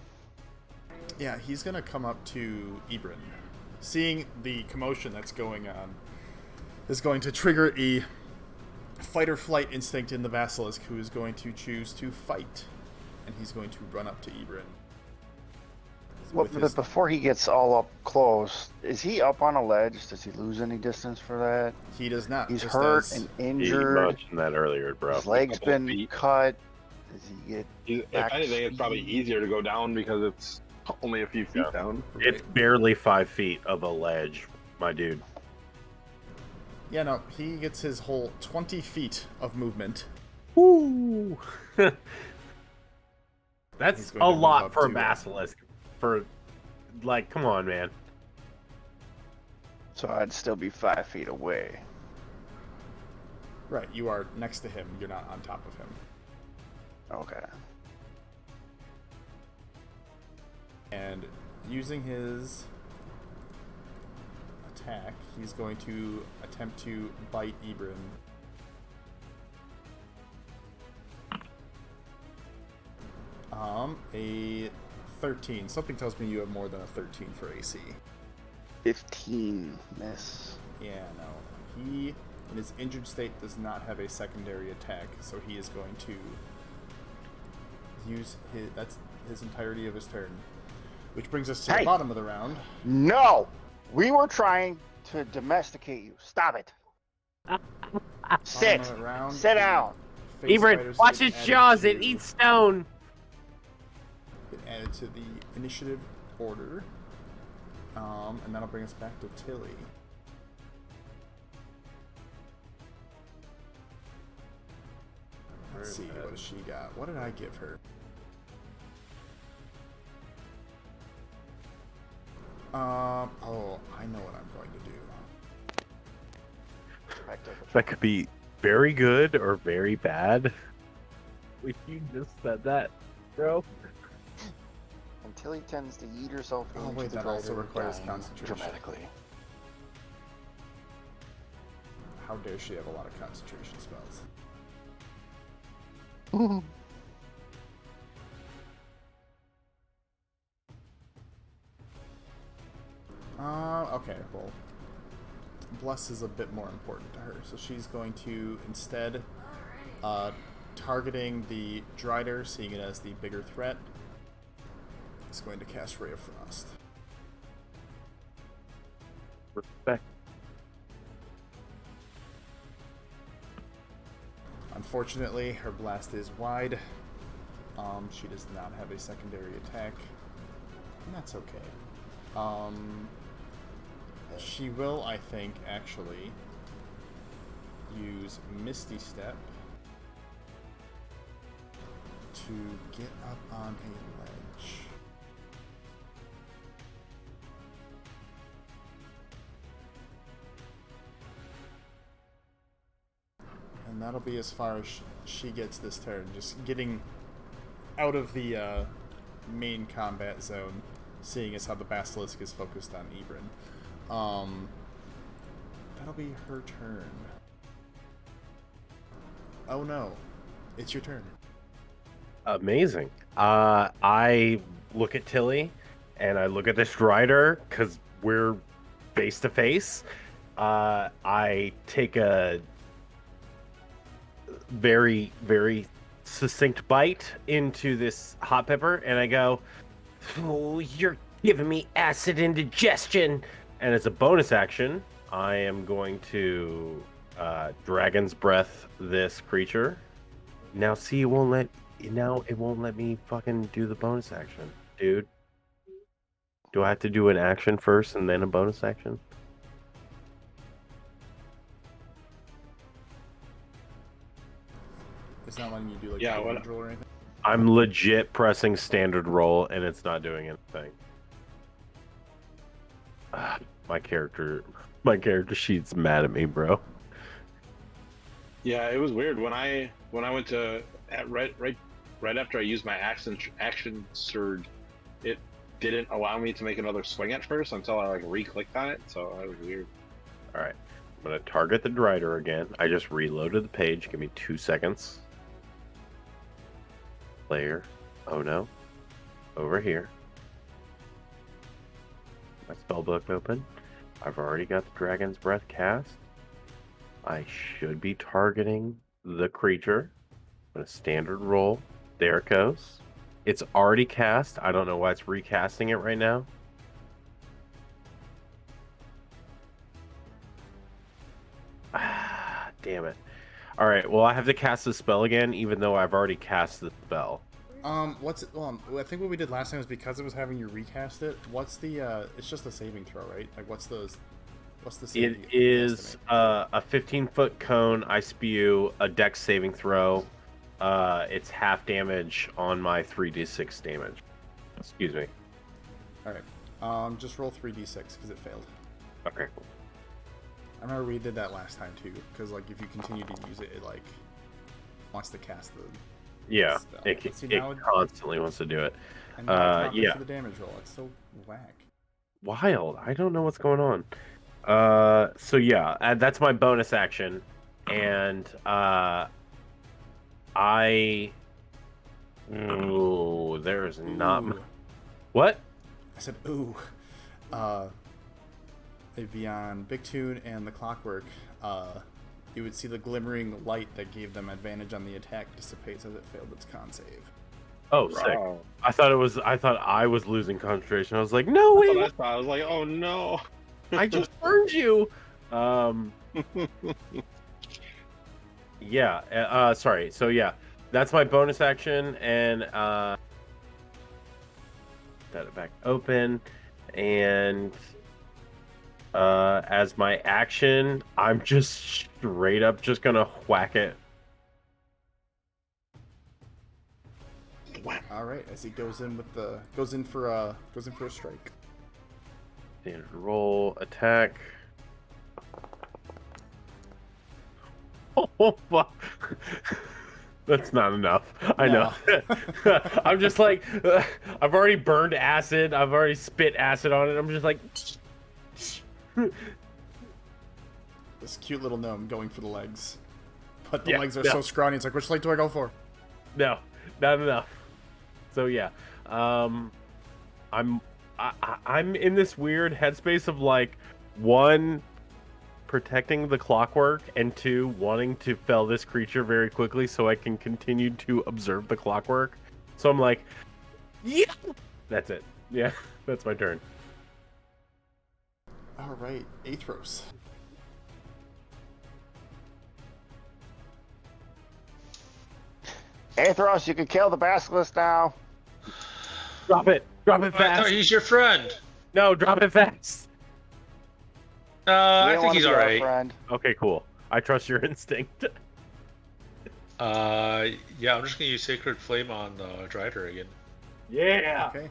Yeah, he's gonna come up to Ebrin. Seeing the commotion that's going on is going to trigger a fight or flight instinct in the Basilisk, who is going to choose to fight. And he's going to run up to Ebrin. Well, but before he gets all up close, is he up on a ledge? Does he lose any distance for that? He does not. He's hurt and injured. You mentioned that earlier, bro. His leg's been cut. Does he get If anything, it's probably easier to go down because it's only a few feet down. It's barely 5 feet of a ledge, my dude. Yeah, no, he gets his whole 20 feet of movement. Woo! That's a lot for a to, Basilisk. For, like, come on, man. So I'd still be 5 feet away. Right, you are next to him. You're not on top of him. Okay. And using his attack, he's going to attempt to bite Ebrin. A 13. Something tells me you have more than a 13 for AC. 15. Miss. Yeah, no. He, in his injured state, does not have a secondary attack, so he is going to use his entirety of his turn. Which brings us to the bottom of the round. No! We were trying to domesticate you. Stop it. Sit. Bottom of the round, Sit down. face Ebert, fighters watch get its added jaws. to- It eats stone. Get added to the initiative order. And that'll bring us back to Tilly. Let's see, what does she got? What did I give her? Oh, I know what I'm going to do. That could be very good or very bad. You just said that, bro. Until he tends to eat herself Oh, into wait, the that also driver, requires dying concentration. dramatically. How dare she have a lot of concentration spells? Okay, well, Bless is a bit more important to her, so she's going to instead, targeting the Drider, seeing it as the bigger threat, is going to cast Ray of Frost. Respect. Unfortunately, her blast is wide. She does not have a secondary attack, and that's okay. She will, I think, actually use Misty Step to get up on a ledge. And that'll be as far as she gets this turn, just getting out of the main combat zone, seeing as how the Basilisk is focused on Ebrin. That'll be her turn. Oh no, it's your turn. Amazing. I look at Tilly, and I look at this rider because we're face to face. I take a very, very succinct bite into this hot pepper, and I go, "Oh, you're giving me acid indigestion." And as a bonus action, I am going to Dragon's Breath this creature. Now, see, it won't let me fucking do the bonus action, dude. Do I have to do an action first and then a bonus action? It's not letting you do like Yeah, a what- damage roll or anything. I'm legit pressing standard roll, and it's not doing anything. My character sheet's mad at me, bro. Yeah, it was weird when I went to right after I used my action surge, it didn't allow me to make another swing at first until I like re-clicked on it. So that was weird. All right, I'm gonna target the Drider again. I just reloaded the page. Give me 2 seconds. Player, oh no, over here. My spellbook open. I've already got the Dragon's Breath cast. I should be targeting the creature. I'm gonna standard roll. There it goes. It's already cast. I don't know why it's recasting it right now. Ah, damn it. All right, well, I have to cast the spell again, even though I've already cast the spell. What's it? Well, I think what we did last time was because it was having you recast it. What's the? It's just a saving throw, right? Like, what's the? Saving It is a 15-foot cone. I spew a dex saving throw. It's half damage on my 3d6 damage. Excuse me. All right. Just roll 3d6 because it failed. Okay. I remember we did that last time too, because like if you continue to use it, it like wants to cast the. Yeah, spell. it See, now constantly wants to do it. And now it's not good yeah. for the damage roll. It's so whack. Wild. I don't know what's going on. So yeah, that's my bonus action, and I Ooh, there is not. Ooh. What? I said, ooh. Beyond Big Tune and the Clockwork, you would see the glimmering light that gave them advantage on the attack dissipates as it failed its con save. Oh, sick. Wow. I thought I was losing concentration. I was like, no, That's wait, what I thought. I was like, oh no. I just burned you. Yeah. Sorry. So yeah, that's my bonus action, and got it back open, and as my action, I'm just straight up just gonna whack it. All right, as he goes in for a strike. Standard roll, attack. Oh fuck. That's not enough. I know. I'm just like, I've already burned acid. I've already spit acid on it. I'm just like. This cute little gnome going for the legs, but the Yeah, legs are yeah. so scrawny. It's like, which leg do I go for? No, not enough. So yeah, I'm in this weird headspace of like, one, protecting the clockwork, and two, wanting to fell this creature very quickly so I can continue to observe the clockwork. So I'm like, yeah, that's it. Yeah, that's my turn. All right, Athros. Athros, you can kill the basilisk now. Drop it I fast. thought he's your friend. No, drop it fast. We I don't think wanna he's be our alright. friend. Okay, cool. I trust your instinct. Yeah, I'm just gonna use Sacred Flame on Drider again. Yeah. Okay.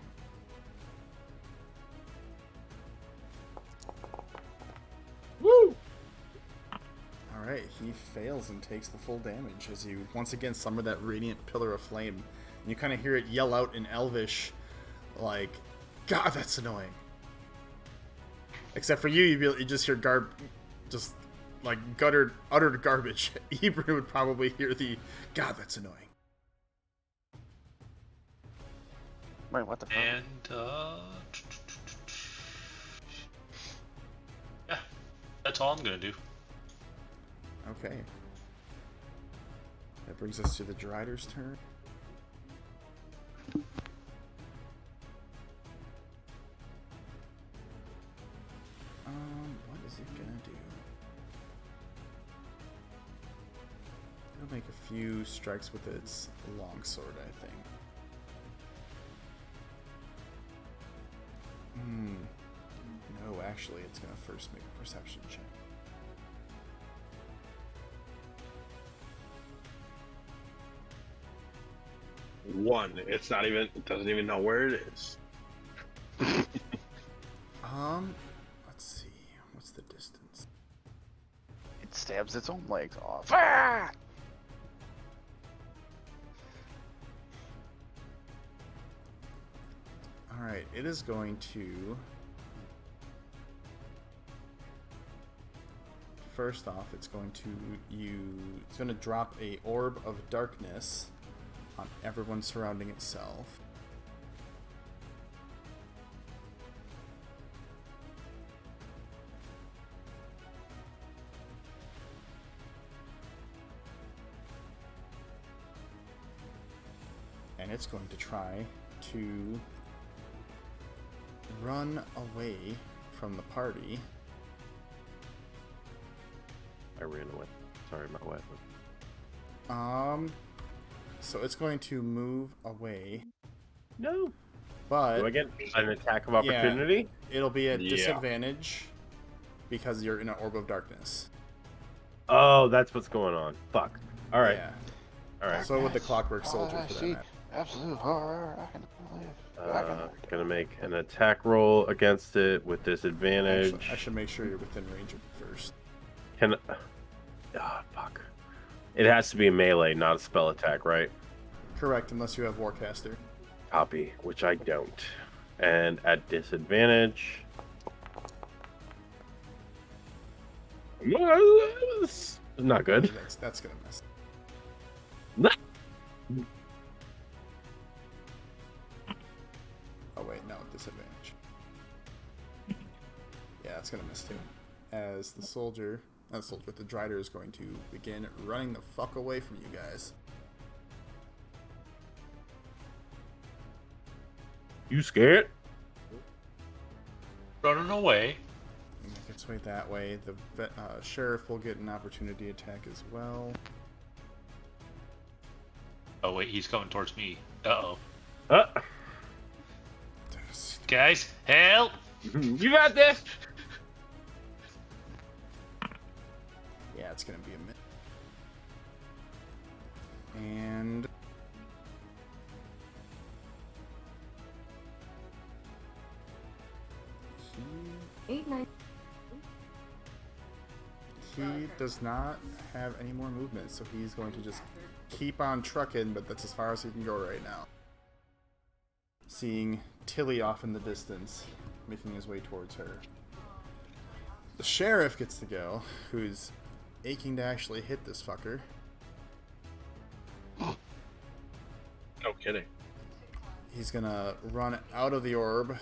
Woo. All right, he fails and takes the full damage as you once again summon that radiant pillar of flame. And you kind of hear it yell out in Elvish, like, "God, that's annoying." Except for you, you just hear just like uttered garbage. Hebrew would probably hear the, "God, that's annoying." Wait, what the fuck? And yeah, that's all I'm gonna do. Okay. That brings us to the Drider's turn. What is it gonna do? It'll make a few strikes with its longsword, I think. No, actually, it's gonna first make a perception check. One. It doesn't even know where it is. Let's see. What's the distance? It stabs its own legs off. Ah! Alright, it is going to... First off, it's going to drop a orb of darkness on everyone surrounding itself. And it's going to try to run away from the party. I ran away. Sorry, my wife. So it's going to move away, No. but Do I get an attack of opportunity? it'll be at Yeah. disadvantage because you're in an orb of darkness. Oh, that's what's going on. Fuck. All right. Yeah. All right. So with the Clockwork Soldier I for that see matter. absolute horror. I can live. Gonna make an attack roll against it with disadvantage. Actually, I should make sure you're within range of it first. Can. Fuck. It has to be a melee, not a spell attack, right? Correct, unless you have Warcaster. Copy, which I don't. And at disadvantage. Not good. That's gonna miss. disadvantage. Yeah, it's gonna miss too. As the soldier, not the soldier, the Drider is going to begin running the fuck away from you guys. You scared? Running away. Make its way that way. The sheriff will get an opportunity attack as well. Oh wait, he's coming towards me. Uh-oh. Guys, help! You got this. Yeah, it's gonna be a minute. And he does not have any more movement, so he's going to just keep on trucking, but that's as far as he can go right now. Seeing Tilly off in the distance, making his way towards her. The sheriff gets to go, who's aching to actually hit this fucker. No kidding. He's gonna run out of the orb.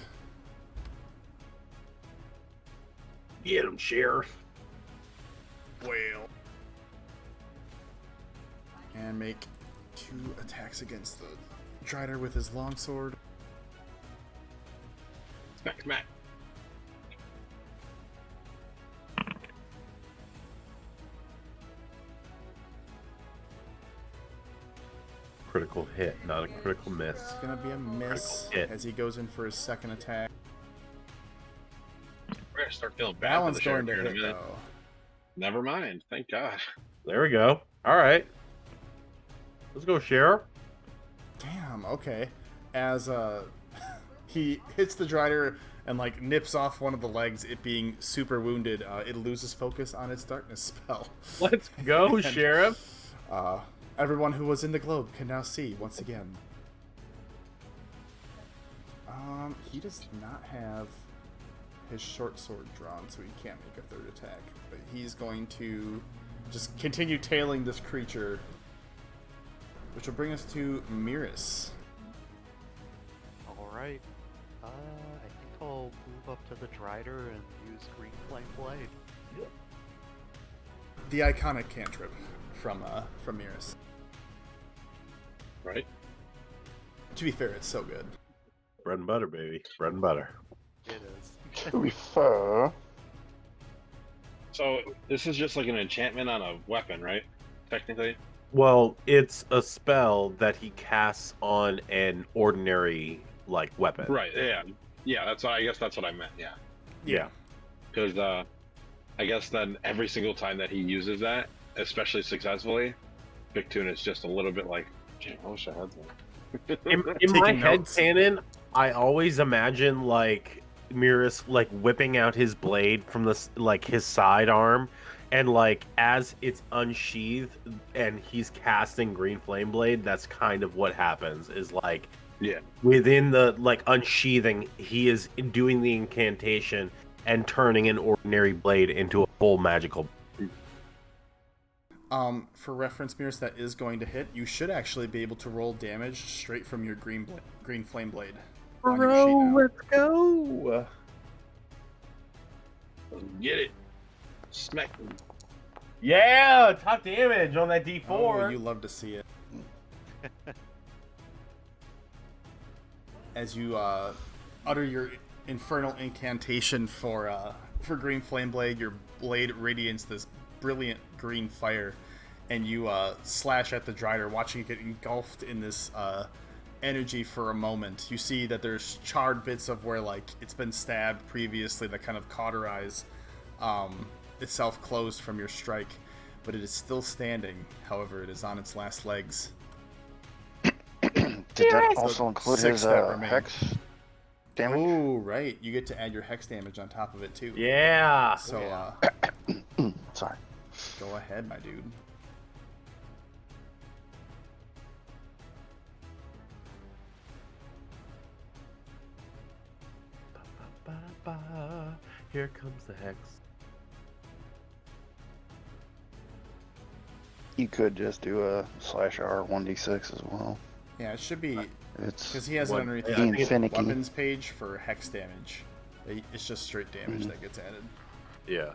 Get him, Sheriff. Whale. And make 2 attacks against the Drider with his longsword. Smack, smack. Critical hit, not a critical miss. It's gonna be a miss Critical hit. as he goes in for his second attack. We're gonna start feeling That bad for one's the going sheriff to here in a hit minute. though. Never mind. Thank God. There we go. All right. Let's go, Sheriff. Damn, okay. As he hits the Drider and like nips off one of the legs, it being super wounded, it loses focus on its darkness spell. Let's go, And, Sheriff. Everyone who was in the globe can now see once again. He does not have his short sword drawn, so he can't make a third attack. But he's going to just continue tailing this creature, which will bring us to Miris. Alright. I think I'll move up to the Drider and use Green Flame Blade. The iconic cantrip from Miris. Right? To be fair, it's so good. Bread and butter, baby. Bread and butter. It is. To be fair, So this is just like an enchantment on a weapon, right? Technically. Well, it's a spell that he casts on an ordinary like weapon. Right. Yeah. Yeah. That's what I guess. That's what I meant. Yeah. Yeah. Because I guess then every single time that he uses that, especially successfully, Big Tune is just a little bit like, "Damn, I wish I had that." In Taking my notes. head canon, I always imagine like Miris like whipping out his blade from the like his sidearm, and like as it's unsheathed and he's casting Green Flame Blade, that's kind of what happens. Is like Yeah. within the like unsheathing, he is doing the incantation and turning an ordinary blade into a full magical. For reference, Miris, that is going to hit. You should actually be able to roll damage straight from your green flame blade. On your sheet now. Let's go. Get it. Smack. Yeah, top damage on that D4. Oh, you love to see it. As you utter your infernal incantation for Green Flame Blade, your blade radiates this brilliant green fire, and you slash at the Drider, watching it get engulfed in this energy for a moment. You see that there's charred bits of where like it's been stabbed previously that kind of cauterize itself closed from your strike, but it is still standing. However, it is on its last legs. did that also include Six his that remain. hex damage? Oh, right. You get to add your hex damage on top of it too. Yeah. So Sorry. go ahead, my dude. Here comes the hex. You could just do a /R 1d6 as well. Yeah, it should be It's because he has it What- underneath I the think finicky. weapons page for hex damage. It's just straight damage Mhm. that gets added. Yeah.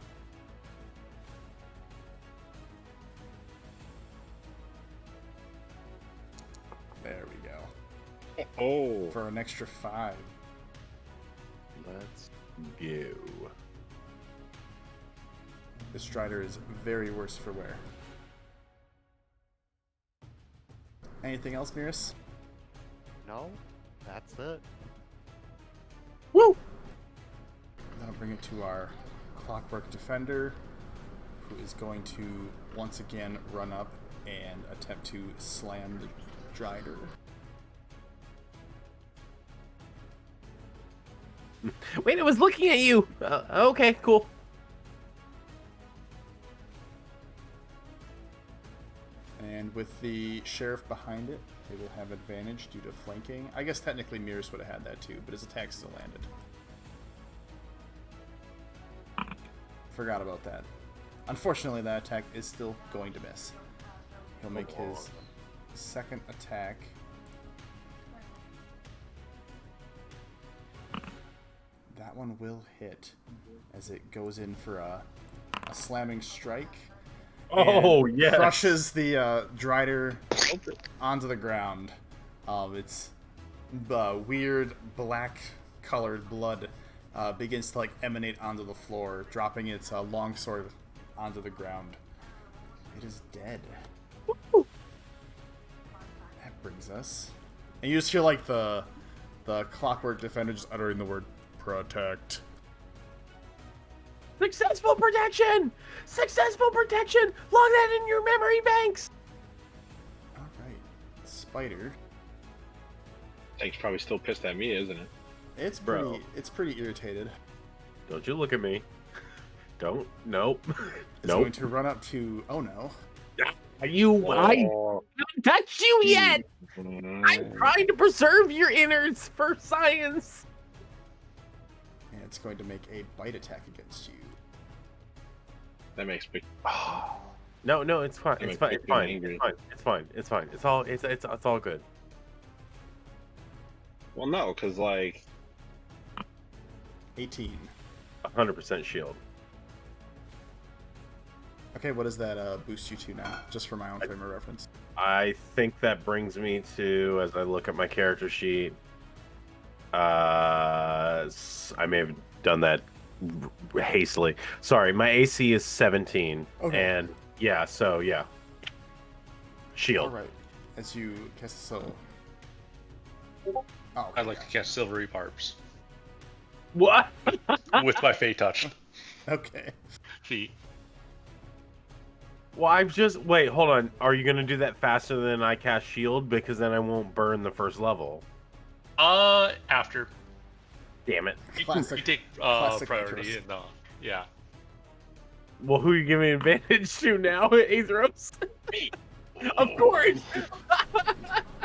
There we go. Oh, For an extra 5. Let's go. This Strider is very worse for wear. Anything else, Miris? No, that's it. Woo! That'll bring it to our Clockwork Defender, who is going to once again run up and attempt to slam the Drider. Wait, it was looking at you. Okay, cool. And with the Sheriff behind it, they will have advantage due to flanking. I guess technically Miris would have had that too, but his attack still landed. Forgot about that. Unfortunately, that attack is still going to miss. He'll make his second attack. That one will hit as it goes in for a slamming strike. Oh, and yes. crushes the Drider onto the ground. It's weird black colored blood begins to like emanate onto the floor, dropping its longsword onto the ground. It is dead. That brings us, and you just hear like the Clockwork Defender just uttering the word protect. Successful protection! Successful protection! Log that in your memory banks! Alright. Spider. Tank's probably still pissed at me, isn't it? It's Bro. pretty irritated. Don't you look at me. Don't. Nope. It's Nope. going to run up to oh no. Are you? I Oh, haven't touched you yet! I'm trying to preserve your innards for science! And it's going to make a bite attack against you. That makes me. No, it's fine. That It's makes fine. me It's fine. angry. It's fine. It's fine. It's all. It's all good. Well, no, because like 18. 100% shield. Okay, what does that boost you to now? Just for my own frame of reference. I think that brings me to, as I look at my character sheet, I may have done that hastily. Sorry, my AC is 17. Okay. And yeah, so yeah. Shield. Alright. As you cast a soul. Oh, I'd like to cast Silvery Barbs What? with my Fey Touch okay. feet. Well, I've just wait. Hold on. Are you gonna do that faster than I cast shield? Because then I won't burn the first level. After Damn it. you Classic- take classic priority Atros. and yeah. Well, who are you giving advantage to now, Aethros? Of course.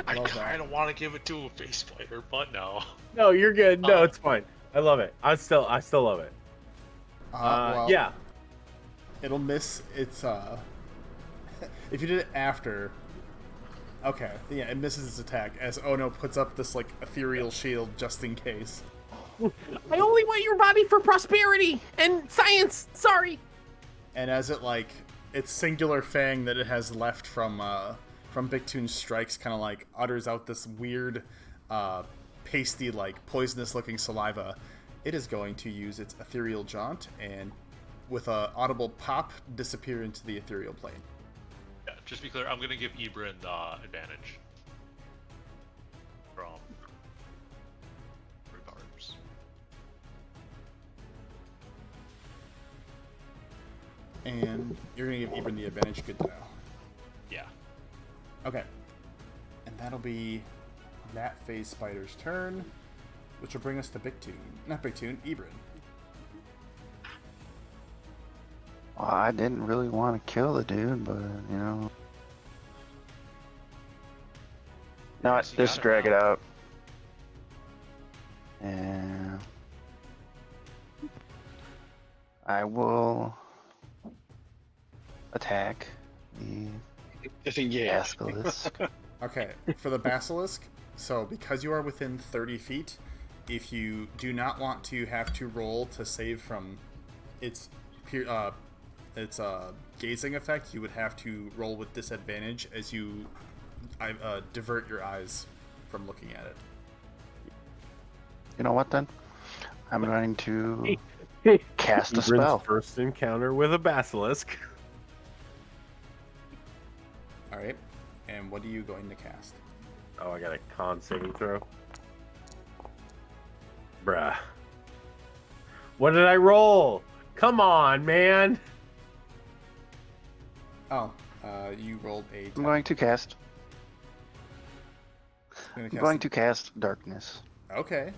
I Love that. kind of want to give it to a face spider, but no. No, you're good. No, it's fine. I love it. I still love it. Well, Yeah. It'll miss its if you did it after. Okay, yeah, it misses its attack as Ono puts up this like ethereal shield just in case. I only want your body for prosperity and science. Sorry. And as it like its singular fang that it has left from Big Toon's strikes kind of like utters out this weird pasty like poisonous looking saliva, it is going to use its ethereal jaunt and with a audible pop disappear into the ethereal plane. Yeah, just be clear, I'm gonna give Ibrin the advantage from Barbs. And you're gonna give Ibrin the advantage. Good to know. Yeah. Okay. And that'll be that phase spider's turn, which will bring us to Big Toon. Not Big Toon, Ibrin. Well, I didn't really want to kill the dude, but you know. No, Yes, you just got it drag it now. out. And I will attack the Yeah. basilisk. Okay, for the basilisk, so because you are within 30 feet, if you do not want to have to roll to save from its gazing effect, you would have to roll with disadvantage as you divert your eyes from looking at it. You know what then? I'm going to cast a Ebron's spell. first encounter with a basilisk. All right, and what are you going to cast? Oh, I got a con saving throw. Bruh. What did I roll? Come on, man. Oh, you rolled a 10. I'm going to cast. You're I'm gonna going to cast darkness. Okay.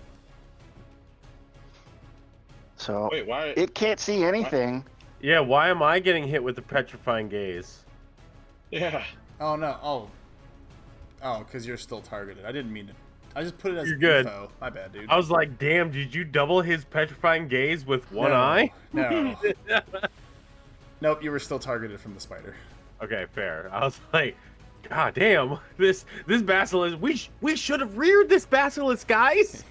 So Wait, why? it can't see anything. Yeah, why am I getting hit with the petrifying gaze? Yeah. Oh no. Oh, because you're still targeted. I didn't mean to. I just put it as You're good. info. My bad, dude. I was like, damn, did you double his petrifying gaze with one No, eye? No. Nope, you were still targeted from the spider. Okay, fair. I was like, god damn, this basilisk, we should have reared this basilisk, guys.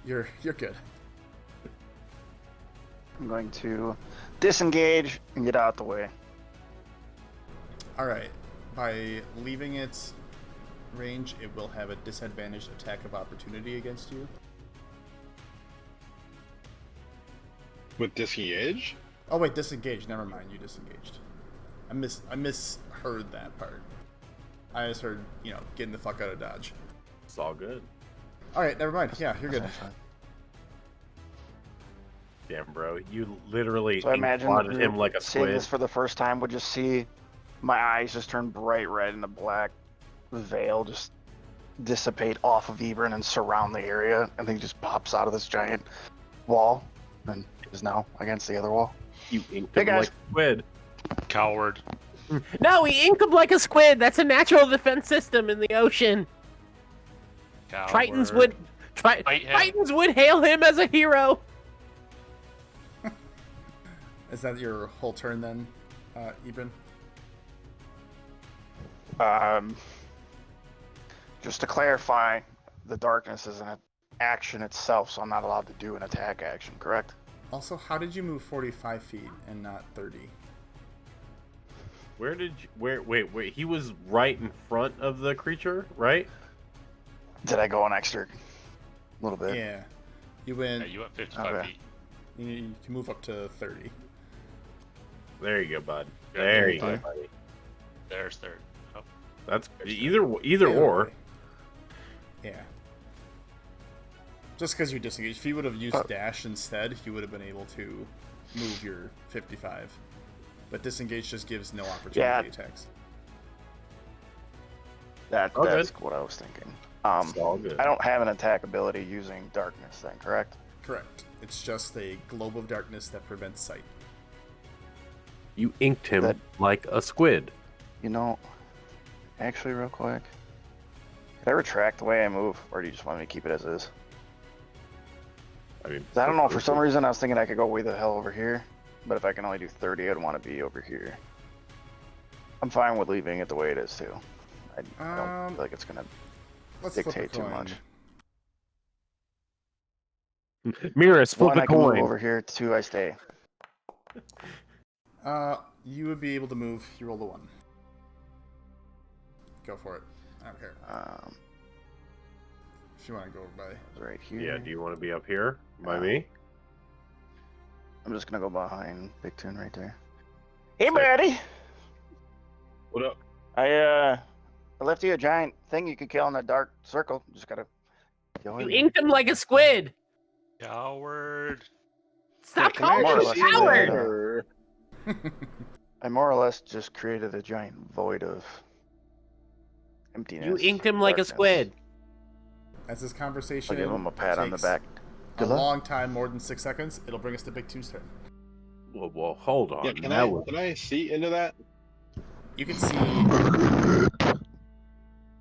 You're good. I'm going to disengage and get out the way. All right. By leaving its range, it will have a disadvantaged attack of opportunity against you. With disengage? Oh wait, disengage. Never mind, you disengaged. I misheard that part. I just heard, getting the fuck out of dodge. It's all good. All right, never mind. Yeah, you're good. That's fine. Damn, bro, you literally So I imagine plotted him like a seeing squid. this for the first time would just see my eyes just turn bright red and the black veil just dissipate off of Ebron and surround the area, and then he just pops out of this giant wall and is now against the other wall. You inked Hey, him guys. like a squid. Coward. No, he inked him like a squid. That's a natural defense system in the ocean. Coward. Titans would Fight him. Titans would hail him as a hero. Is that your whole turn then, Eben? Just to clarify, the darkness is an action itself, so I'm not allowed to do an attack action, correct? Also, how did you move 45 feet and not 30? Wait, he was right in front of the creature, right? Did I go an extra little bit? Yeah. You went. Yeah, you went 55 Okay. feet. You can move up to 30. There you go, bud. Yeah, There you go, okay. buddy. There's third. Oh, That's either or. way. Yeah. Just because you disengaged. If you would have used dash instead, you would have been able to move your 55. But disengage just gives no opportunity Yeah. attacks. That's good. what I was thinking. It's all good. I don't have an attack ability using darkness then, correct? Correct. It's just a globe of darkness that prevents sight. You inked him That- like a squid. Actually, real quick. Could I retract the way I move, or do you just want me to keep it as is? I mean, 'Cause I don't know, for some reason I was thinking I could go way the hell over here, but if I can only do 30, I'd want to be over here. I'm fine with leaving it the way it is, too. I don't feel like it's going to Let's flip a dictate too coin. much. Mirrors, flip One, a I can move coin. over here. Two, I stay. You would be able to move. You roll the 1. Go for it. I don't care. If you want to go by. Right here. Yeah, do you want to be up here by me? I'm just going to go behind Big Tune right there. Hey, buddy! What up? I left you a giant thing you could kill in that dark circle. Just gotta go in You there. inked him like a squid. coward. Stop can I calling just him see coward. that, I more or less just created a giant void of emptiness. You inked him like a darkness. squid. As this conversation I'll give him a pat on the takes back. a Good luck. long time, more than 6 seconds, it'll bring us to Big Tune's turn. Well, hold on. Yeah, can That I see into that? You can see.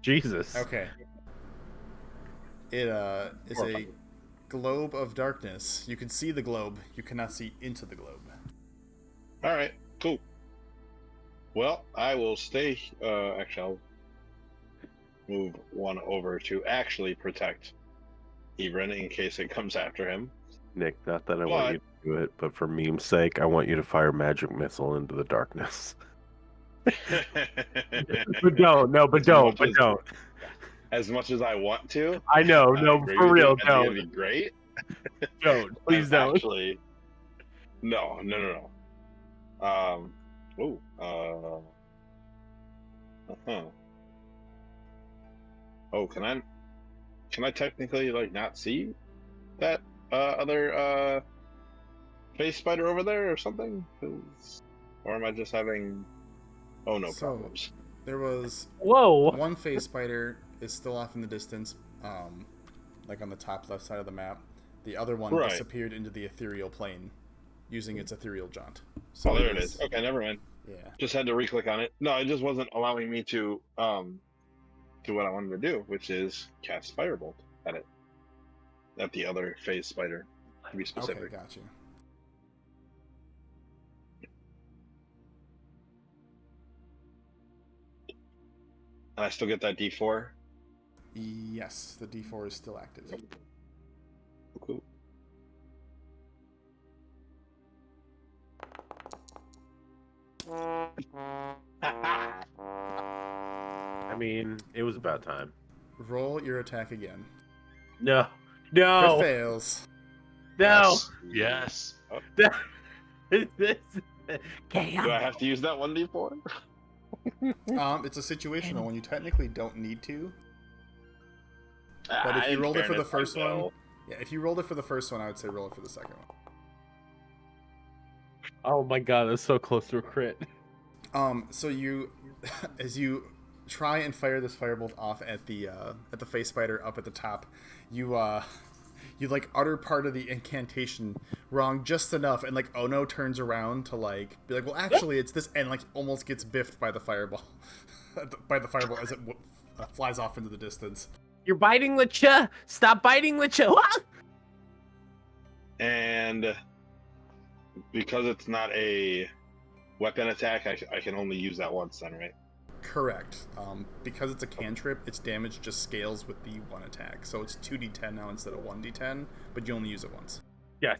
Jesus. Okay. It is a globe of darkness. You can see the globe. You cannot see into the globe. All right, cool. Well, I will stay. Actually, move one over to actually protect Ebron in case it comes after him. Nick, not that I want you to do it, but for meme's sake, I want you to fire magic missile into the darkness. But don't, no, but don't, but don't. As much as I want to, I know, I no, agree for with you. real, I think don't. it'd be great. Don't, please don't. Actually, no. Oh, can I technically like not see that other face spider over there or something? Or am I just having problems? There was Whoa! one phase spider is still off in the distance, like on the top left side of the map. The other one disappeared into the ethereal plane using its ethereal jaunt. So there it is. Okay, never mind. Yeah. Just had to re-click on it. No, it just wasn't allowing me to do what I wanted to do, which is cast Firebolt at it. At the other phase spider, to be specific. Okay, gotcha. And I still get that D4? Yes, the D4 is still active. Cool. I mean, it was about time. Roll your attack again. No. Crit fails. No. Yes. Oh. Chaos. Do I have to use that 1D4? It's a situational one. You technically don't need to. But if you rolled it for the first one, if you rolled it for the first one, I would say roll it for the second one. Oh my god, that's so close to a crit. So you, as you try and fire this firebolt off at the face spider up at the top, you like utter part of the incantation wrong just enough, and like Ono turns around to like be like, well, actually it's this, and like almost gets biffed by the fireball, as it flies off into the distance. You're biting Licha! Stop biting Licha! And because it's not a weapon attack, I can only use that once then, right? Correct. Because it's a cantrip, its damage just scales with the one attack. So it's 2d10 now instead of 1d10, but you only use it once. Yes.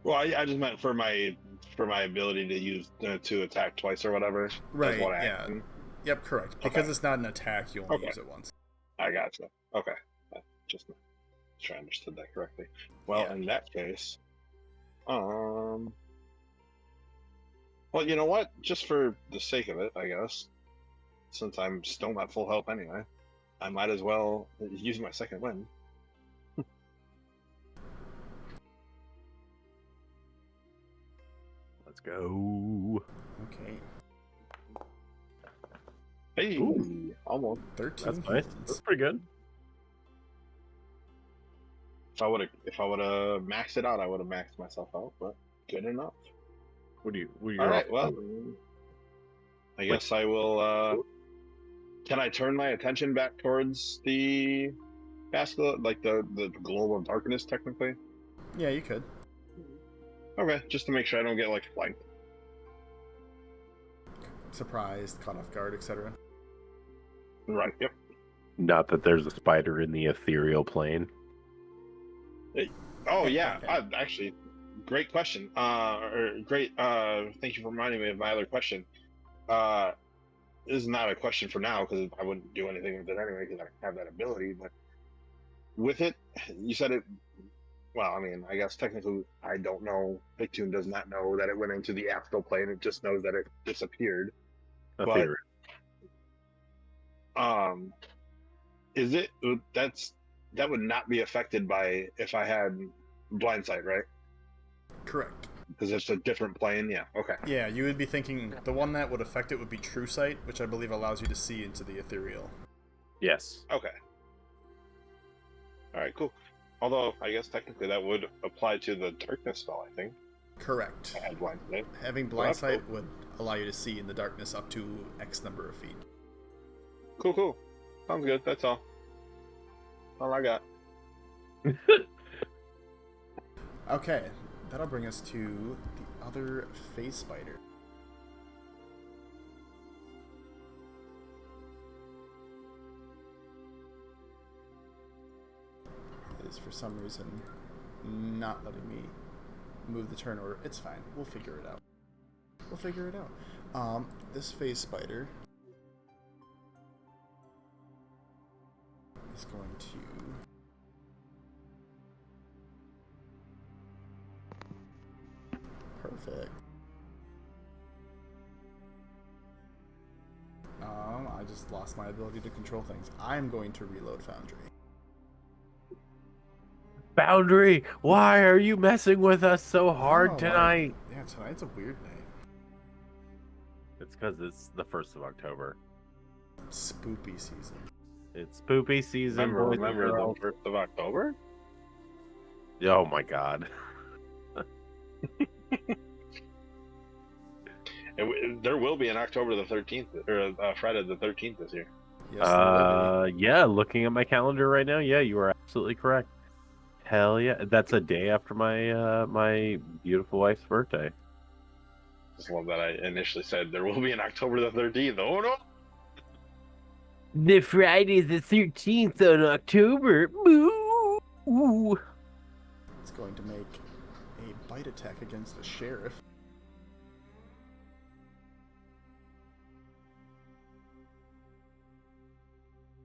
Well, I just meant for my ability to use to attack twice or whatever. Right. As one Yeah. action. Yep. Correct. Because it's not an attack, you only use it once. I gotcha. Okay. Just make sure I understood that correctly. Well, Yeah. in that case, well, you know what? Just for the sake of it, I guess, since I'm still not full health anyway, I might as well use my second win. Let's go. Okay. Hey, Ooh. almost. 13 That's nice. points. That's pretty good. If I would have maxed it out, I would have maxed myself out, but good enough. What do you? All right, well, I guess I will. Can I turn my attention back towards the castle, like the globe of darkness, technically? Yeah, you could. Okay, just to make sure I don't get like flanked. Surprised, caught off guard, etc. Right. Yep. Not that there's a spider in the ethereal plane. Oh yeah. Actually, great question. Great. Thank you for reminding me of my other question. This is not a question for now because I wouldn't do anything with it anyway because I have that ability. But with it, you said it. Well, I mean, I guess technically I don't know. Pictoon does not know that it went into the astral plane. It just knows that it disappeared. Ethereal. But is it that would not be affected by if I had blind sight, right? Correct. Because it's a different plane. Yeah. Okay. Yeah, you would be thinking the one that would affect it would be True Sight, which I believe allows you to see into the ethereal. Yes. Okay. All right. Cool. Although I guess technically that would apply to the darkness spell. I think. Correct. I had blind sight. Having blind sight would allow you to see in the darkness up to X number of feet. Cool. Sounds good. That's all. All I got. Okay, that'll bring us to the other phase spider. is for some reason not letting me move the turn order. It's fine. We'll figure it out. This phase spider is going to perfect. I just lost my ability to control things. I'm going to reload Foundry. Boundary, why are you messing with us so hard Oh, tonight? Yeah, tonight's a weird night. It's because it's the 1st of October. Spoopy season. It's spoopy season, boys and Remember girls. the 1st of October? Oh my god. There will be an October the 13th, or Friday the 13th this year. Yes, there will Yeah, looking at my calendar right now, yeah, you are absolutely correct. Hell yeah. That's a day after my my beautiful wife's birthday. Just love that I initially said there will be an October the 13th. Oh no! The Friday the 13th on October. Boo! It's going to make a bite attack against the sheriff.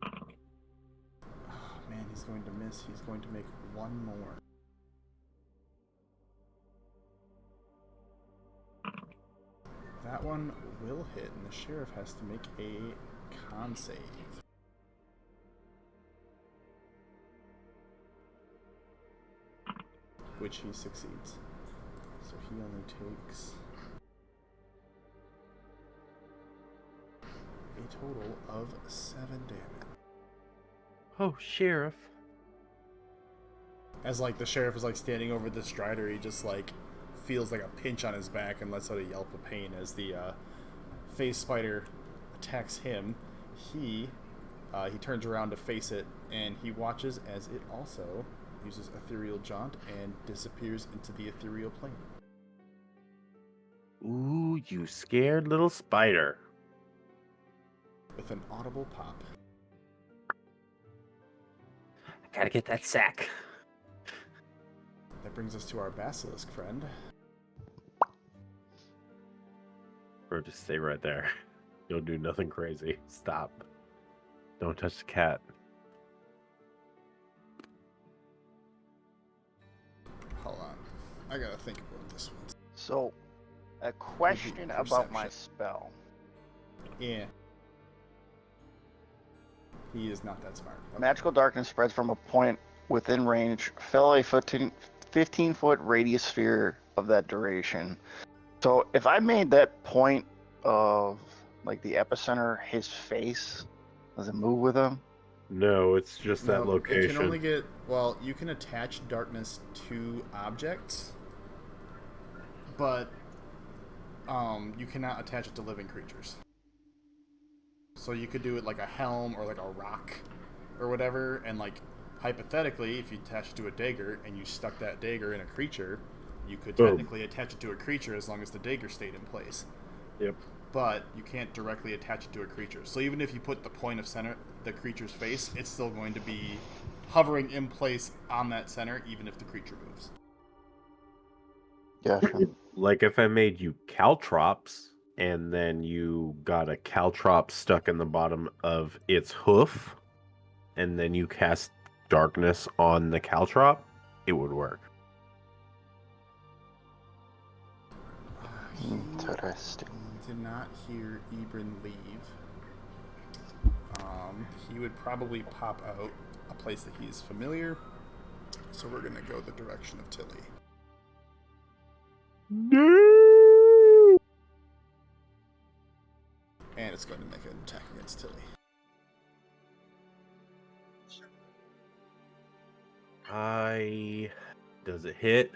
Oh man, he's going to miss. He's going to make one more. That one will hit, and the sheriff has to make a con save. Which he succeeds. So he only takes a total of 7 damage. Oh, sheriff. As like the sheriff is like standing over the strider, he just like feels like a pinch on his back and lets out a yelp of pain as the phase spider attacks him. He turns around to face it, and he watches as it also uses ethereal jaunt and disappears into the ethereal plane. Ooh, you scared little spider. With an audible pop. I gotta get that sack. That brings us to our basilisk friend. Bro, just stay right there. Don't do nothing crazy. Stop. Don't touch the cat. Hold on. I gotta think about this one. So, a question about my spell. Yeah. He is not that smart. Okay. Magical darkness spreads from a point within range, fill a 15-foot radius sphere of that duration. So if I made that point of like the epicenter his face, does it move with him? No, it's just that No, location. It can only get, well, you can attach darkness to objects, but you cannot attach it to living creatures. So you could do it like a helm or like a rock or whatever, and like hypothetically, if you attach it to a dagger and you stuck that dagger in a creature, you could technically attach it to a creature as long as the dagger stayed in place. Yep. But you can't directly attach it to a creature. So even if you put the point of center, the creature's face, it's still going to be hovering in place on that center, even if the creature moves. Gotcha. Like if I made you caltrops, and then you got a caltrop stuck in the bottom of its hoof, and then you cast darkness on the caltrop, it would work. Interesting. Did not hear Ebrin leave. He would probably pop out a place that he's familiar. So we're going to go the direction of Tilly. No! And it's going to make an attack against Tilly. Does it hit?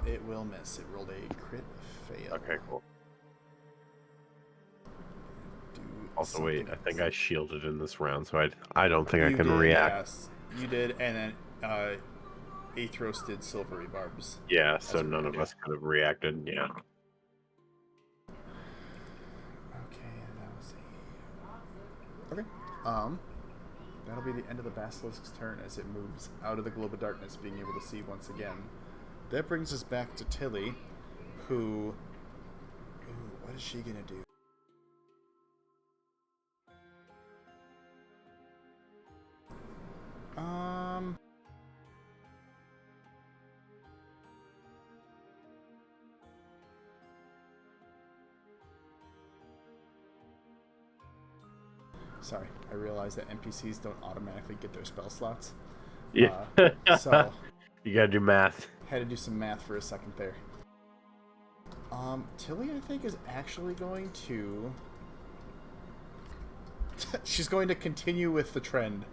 It will miss. It rolled a crit fail. Okay, cool. Do Also, wait, something I think else. I shielded in this round, so I don't think I You can did, react. Yes, you did, and then Athros did silvery barbs. Yeah, so As a none of reaction. us could have reacted. Yeah. Okay, that was a... Okay. That'll be the end of the Basilisk's turn as it moves out of the globe of darkness, being able to see once again. That brings us back to Tilly, who... Ooh, what is she gonna do? Sorry, I realize that NPCs don't automatically get their spell slots. Yeah. So You gotta do math. had to do some math for a second there. Tilly, I think, is actually going to... She's going to continue with the trend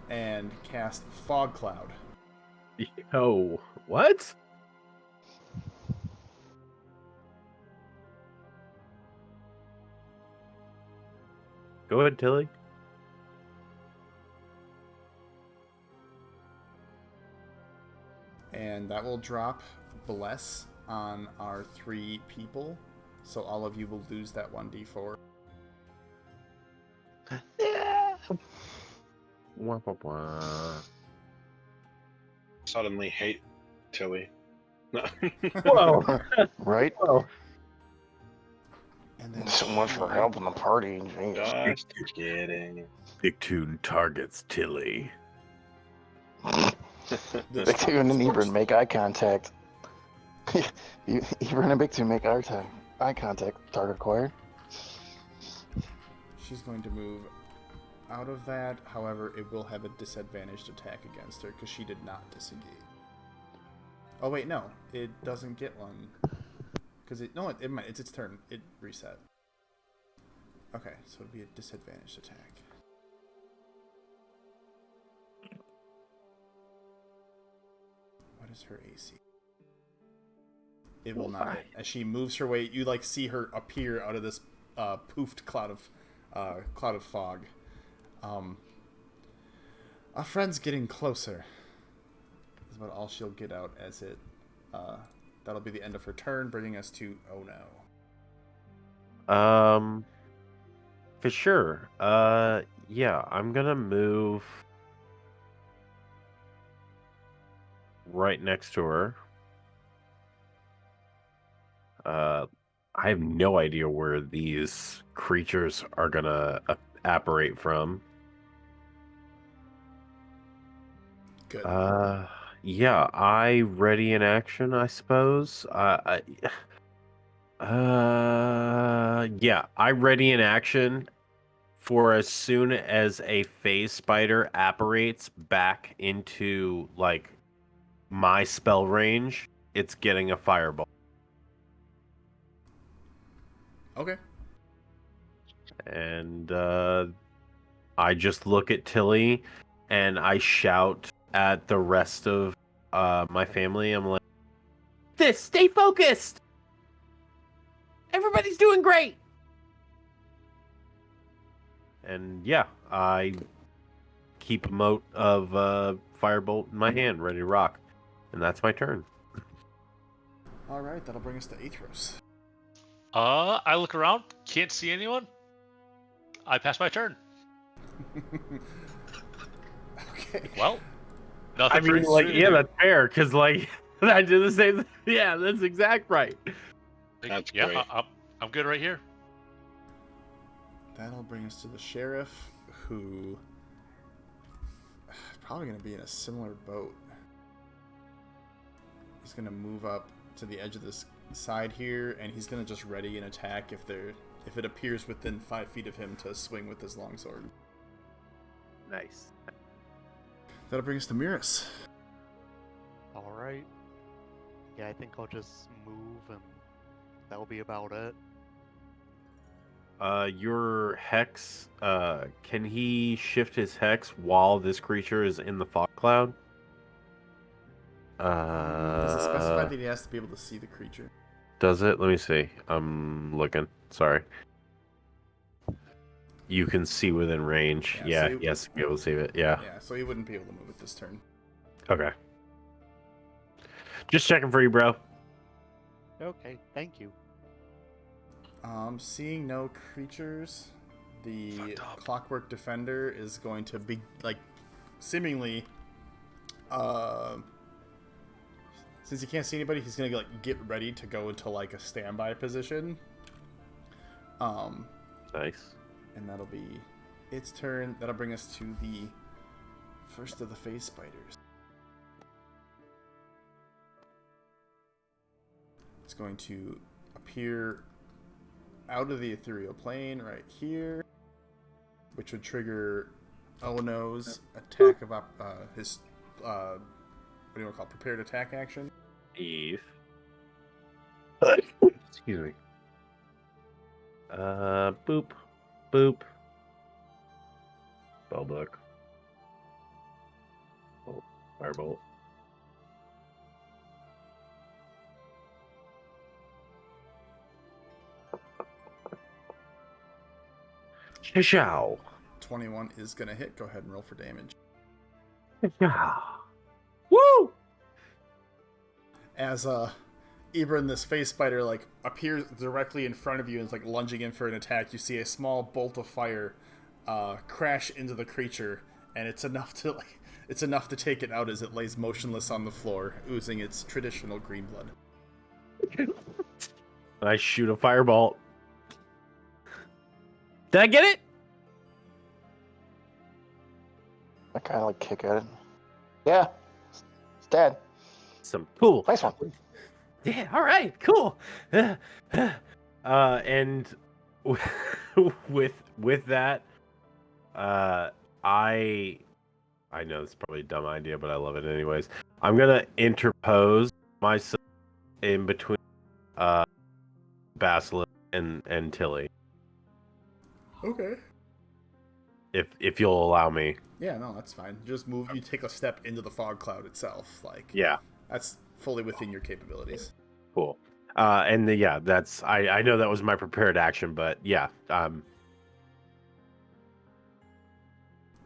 and cast Fog Cloud. Yo, what? Go ahead, Tilly. And that will drop Bless on our 3 people. So all of you will lose that 1d4. Wah, wah, wah. Suddenly hate Tilly. Whoa. Right? Whoa. And then So much for helping the party. Jeez. Just kidding. Big Tune targets Tilly. this Big Two and Ebron make eye contact. Ebron and Big Two make eye contact. Target acquired. She's going to move out of that. However, it will have a disadvantaged attack against her because she did not disengage. Oh wait, no, it doesn't get one because it might. It's its turn. It reset. Okay, so it'll be a disadvantaged attack. What is her AC? It will not hit. As she moves her way, you like see her appear out of this poofed cloud of fog. Our friend's getting closer. Is about all she'll get out as it. That'll be the end of her turn, bringing us to oh no. For sure. Yeah, I'm gonna move right next to her. I have no idea where these creatures are gonna apparate from. Good. Yeah, I ready in action, I suppose. Yeah, I ready in action for as soon as a phase spider apparates back into like my spell range, it's getting a fireball. Okay. And I just look at Tilly and I shout at the rest of my family. I'm like, stay focused! Everybody's doing great! And yeah, I keep a mote of firebolt in my hand, ready to rock. And that's my turn. Alright, that'll bring us to Aethros. I look around, can't see anyone. I pass my turn. Okay. Well, nothing I mean, for like, you. yeah, that's fair, because, like, I did the same thing. Yeah, that's exact right. That's yeah, great. I'm good right here. That'll bring us to the sheriff, who probably going to be in a similar boat. He's going to move up to the edge of this side here, and he's going to just ready an attack if it appears within 5 feet of him to swing with his longsword. Nice. That'll bring us to Miras. Alright. Yeah, I think I'll just move and that'll be about it. Your hex, can he shift his hex while this creature is in the fog cloud? Does it specify that he has to be able to see the creature? Does it? Let me see. I'm looking. Sorry. You can see within range. Yeah, Yeah, so yes, be able to see it. Yeah. Yeah, so he wouldn't be able to move it this turn. Okay. Just checking for you, bro. Okay, thank you. Seeing no creatures, the Fucked up. Clockwork Defender is going to be like seemingly since he can't see anybody, he's gonna like get ready to go into like a standby position. Nice. And that'll be its turn. That'll bring us to the first of the phase spiders. It's going to appear out of the ethereal plane right here, which would trigger Ono's attack of his what do you want to call it? Prepared attack action. Eve. Excuse me. Boop. Boop. Spellbook. Oh, firebolt. Chow. 21 is going to hit. Go ahead and roll for damage. Woo! As Ibran, this face spider, like appears directly in front of you and is like lunging in for an attack, you see a small bolt of fire crash into the creature, and it's enough to take it out as it lays motionless on the floor, oozing its traditional green blood. I shoot a firebolt. Did I get it? I kind of like kick at it. Yeah, it's dead. Some cool. Nice one. Yeah. All right. Cool. And with that, I know it's probably a dumb idea, but I love it anyways. I'm gonna interpose myself in between Basilisk and Tilly, Okay. if you'll allow me. Yeah, no, that's fine. Just move. You take a step into the fog cloud itself. Like, Yeah. that's fully within your capabilities. Cool. That's I know that was my prepared action, but yeah.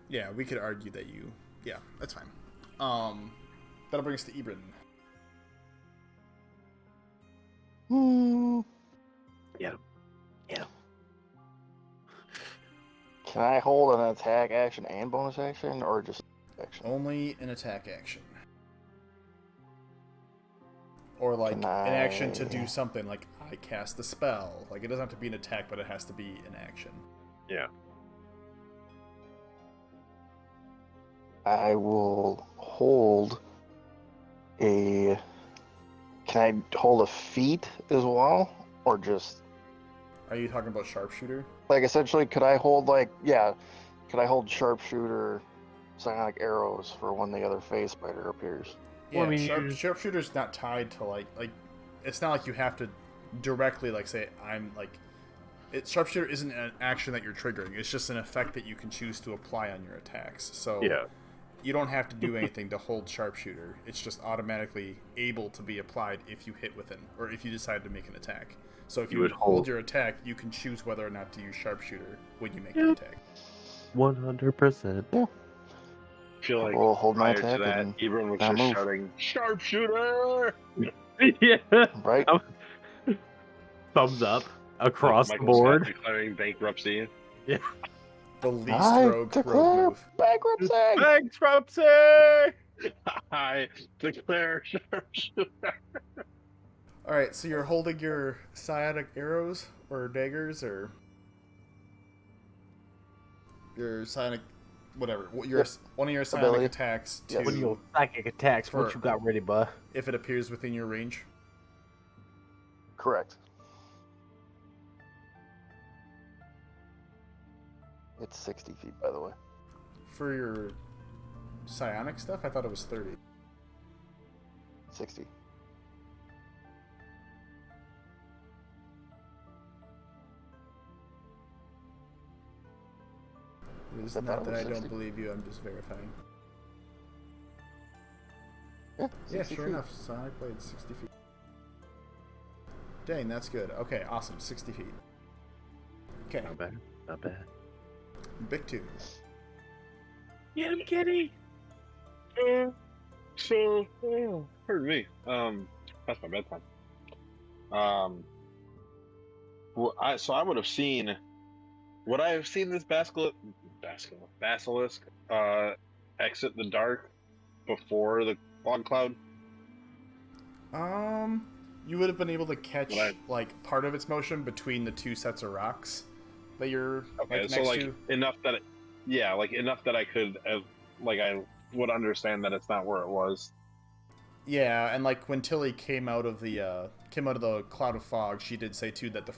Yeah, we could argue that you. Yeah, that's fine. That'll bring us to Ibran. Yeah. Can I hold an attack action and bonus action, or just action? Only an attack action. Or like Can an action to I- do something, like I cast a spell. Like it doesn't have to be an attack, but it has to be an action. Yeah. I will hold a. Can I hold a feat as well, or just Are you talking about sharpshooter? like essentially? Could I hold Could I hold sharpshooter, psionic arrows for when the other phase spider appears? Yeah, Well, I mean, sharpshooter's not tied to like it's not like you have to directly like say I'm like sharpshooter isn't an action that you're triggering. It's just an effect that you can choose to apply on your attacks. So Yeah. you don't have to do anything to hold sharpshooter. It's just automatically able to be applied if you hit with it or if you decide to make an attack. So if you would hold hold- your attack, you can choose whether or not to use sharpshooter when you make the attack. 100%. I feel like We'll hold my prior to attack that, and Ibram was not just move. shouting, "Sharpshooter!" Yeah. Right? Thumbs up across the Michael Scott board. declaring bankruptcy. The least I rogue declare move. bankruptcy. Bankruptcy! I declare sharpshooter. All right, so you're holding your psionic arrows or daggers or your psionic, whatever. Your one of your psionic Ability. attacks to Yes. What are your psychic attacks? What For- you got ready, bud? if it appears within your range. Correct. It's 60 feet, by the way. For your psionic stuff, I thought it was 30. 60. It is I thought not it that was I don't 60. believe you. I'm just verifying. Yeah, Yeah, 60 sure feet. enough. Psionic blade, 60 feet. Dang, that's good. Okay, awesome. 60 feet. Okay, Not bad. Not bad. big two. Get him, kitty! So, pardon me. That's my bedtime. Well, I would have seen would I have seen this basilisk exit the dark before the fog cloud? You would have been able to catch Would I- like part of its motion between the two sets of rocks that you're Okay, like so next like to. enough that enough that I could like I would understand that it's not where it was. Yeah, and like when Tilly came out of the cloud of fog, she did say too that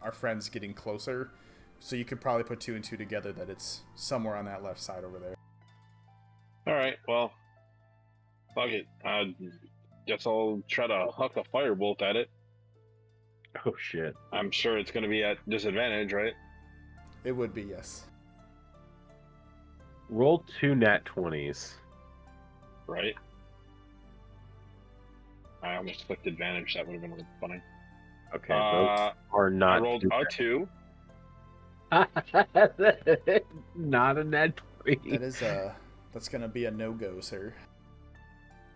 our friend's getting closer, so you could probably put two and two together that it's somewhere on that left side over there. All right, well, fuck it. Guess I'll try to huck a firebolt at it. Oh shit. I'm sure it's going to be at disadvantage, right? It would be, yes. Roll 2 nat 20s. Right. I almost clicked advantage. That would have been really funny. Okay, those are not. I rolled a 2. Not a nat 20. That is that's gonna be a no-go, sir.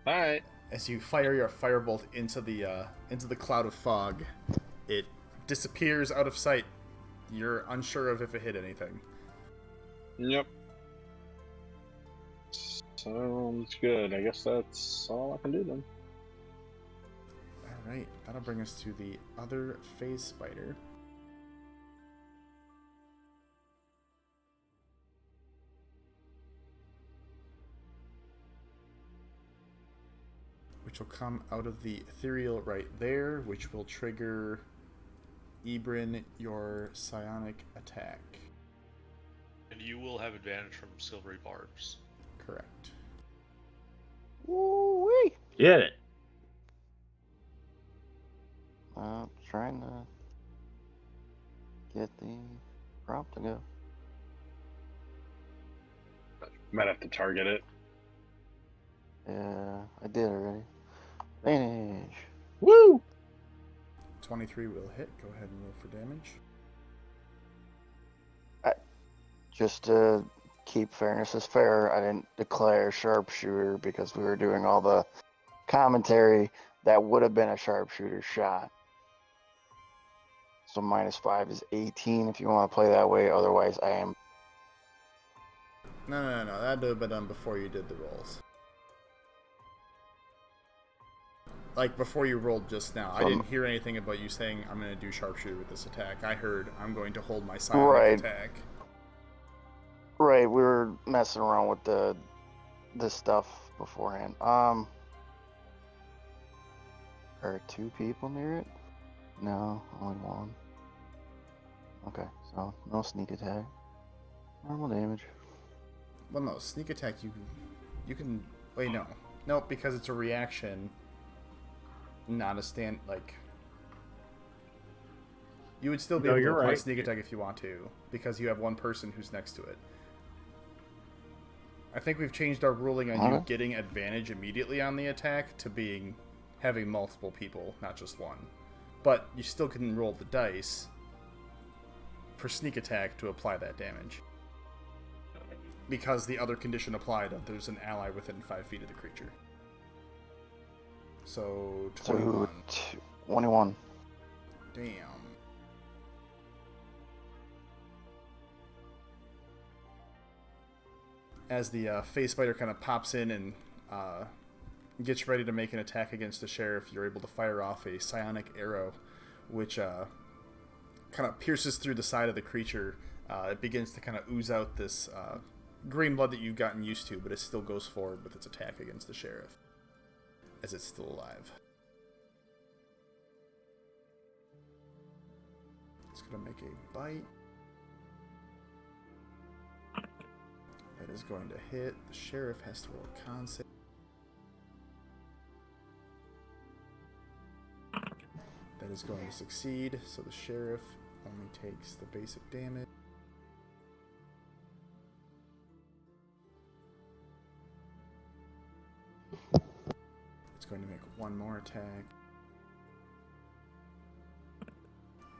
All right. As you fire your firebolt into the cloud of fog, it disappears out of sight. You're unsure of if it hit anything. Yep. Sounds good. I guess that's all I can do then. Alright, that'll bring us to the other phase spider. Which will come out of the ethereal right there, which will trigger Ebrin, your psionic attack. And you will have advantage from silvery barbs. Correct. Woo-wee! Get it. Trying to get the prompt to go. Might have to target it. Yeah, I did already. Advantage. Woo! 23 will hit. Go ahead and roll for damage. Just to keep fairness as fair, I didn't declare sharpshooter because we were doing all the commentary. That would have been a sharpshooter shot. So -5 is 18 if you want to play that way. Otherwise, I am. No. That would have been done before you did the rolls. Like, before you rolled just now. I didn't hear anything about you saying, I'm going to do sharpshooter with this attack. I heard, I'm going to hold my psionic attack. Right, we were messing around with this stuff beforehand. Are 2 people near it? No, only 1. Okay, so no sneak attack. Normal damage. Well, no, sneak attack, you can... Wait, no. Nope, because it's a reaction, not a stand... Like... You would still be able to apply sneak attack if you want to, because you have one person who's next to it. I think we've changed our ruling on you getting advantage immediately on the attack to having multiple people, not just one. But you still can roll the dice for sneak attack to apply that damage. Because the other condition applied of there's an ally within 5 feet of the creature. So, 21. 21. Damn. As the phase spider kind of pops in and gets ready to make an attack against the sheriff, you're able to fire off a psionic arrow, which kind of pierces through the side of the creature. It begins to kind of ooze out this green blood that you've gotten used to, but it still goes forward with its attack against the sheriff, as it's still alive. It's going to make a bite. That is going to hit. The sheriff has to roll a con save. That is going to succeed, so the sheriff only takes the basic damage. It's going to make one more attack.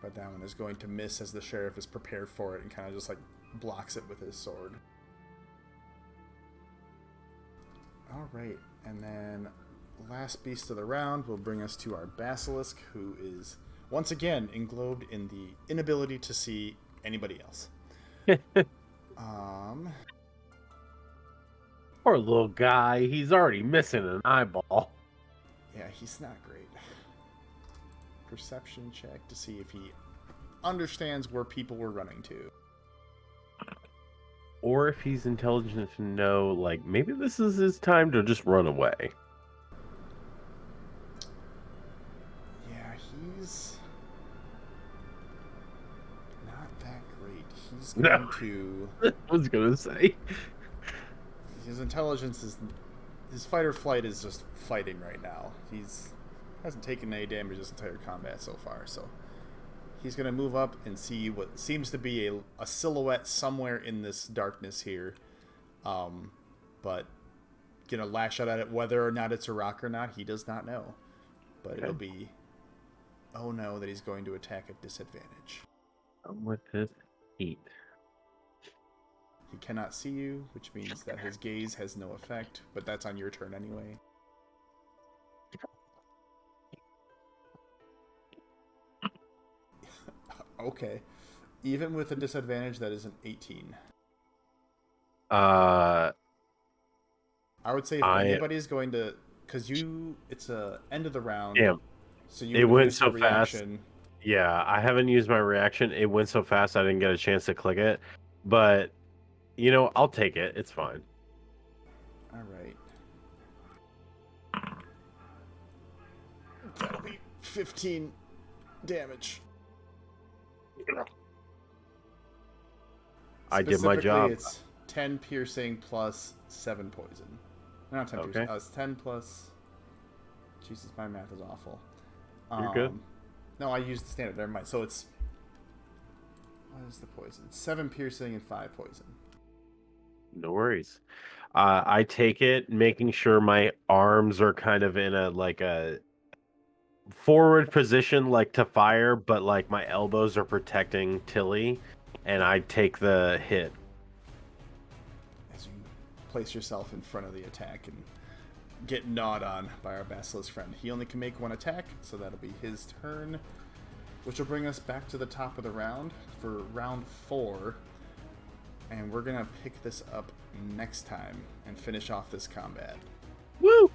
But that one is going to miss as the sheriff is prepared for it and kind of just like blocks it with his sword. Alright, and then last beast of the round will bring us to our basilisk, who is once again englobed in the inability to see anybody else. Poor little guy. He's already missing an eyeball. Yeah, he's not great. Perception check to see if he understands where people were running to. Or if he's intelligent to know, like, maybe this is his time to just run away. Yeah, he's not that great. He's going to... I was going to say. His intelligence is... His fight or flight is just fighting right now. He's hasn't taken any damage this entire combat so far, so... He's going to move up and see what seems to be a silhouette somewhere in this darkness here. But going to lash out at it. Whether or not it's a rock or not, he does not know. But Okay. it'll be... Oh no, that he's going to attack at disadvantage. With his feet. He cannot see you, which means that his gaze has no effect. But that's on your turn anyway. Okay. Even with a disadvantage, that is an 18. I would say if anybody's going to... Because it's a end of the round. Damn. So you It would went use so your reaction. fast. Yeah, I haven't used my reaction. It went so fast I didn't get a chance to click it. But, you know, I'll take it. It's fine. All right. That'll be 15 damage. I did my job. It's 10 piercing plus 7 poison. Not 10 piercing. It's 10 plus... Jesus, my math is awful. You're good. No, I used the standard. Never mind. So it's... What is the poison? 7 piercing and 5 poison. No worries. I take it, making sure my arms are kind of in a forward position, like to fire, but like my elbows are protecting Tilly, and I take the hit. As you place yourself in front of the attack and get gnawed on by our basilisk friend. He only can make one attack, so that'll be his turn, which will bring us back to the top of the round for round 4. And we're going to pick this up next time and finish off this combat. Woo!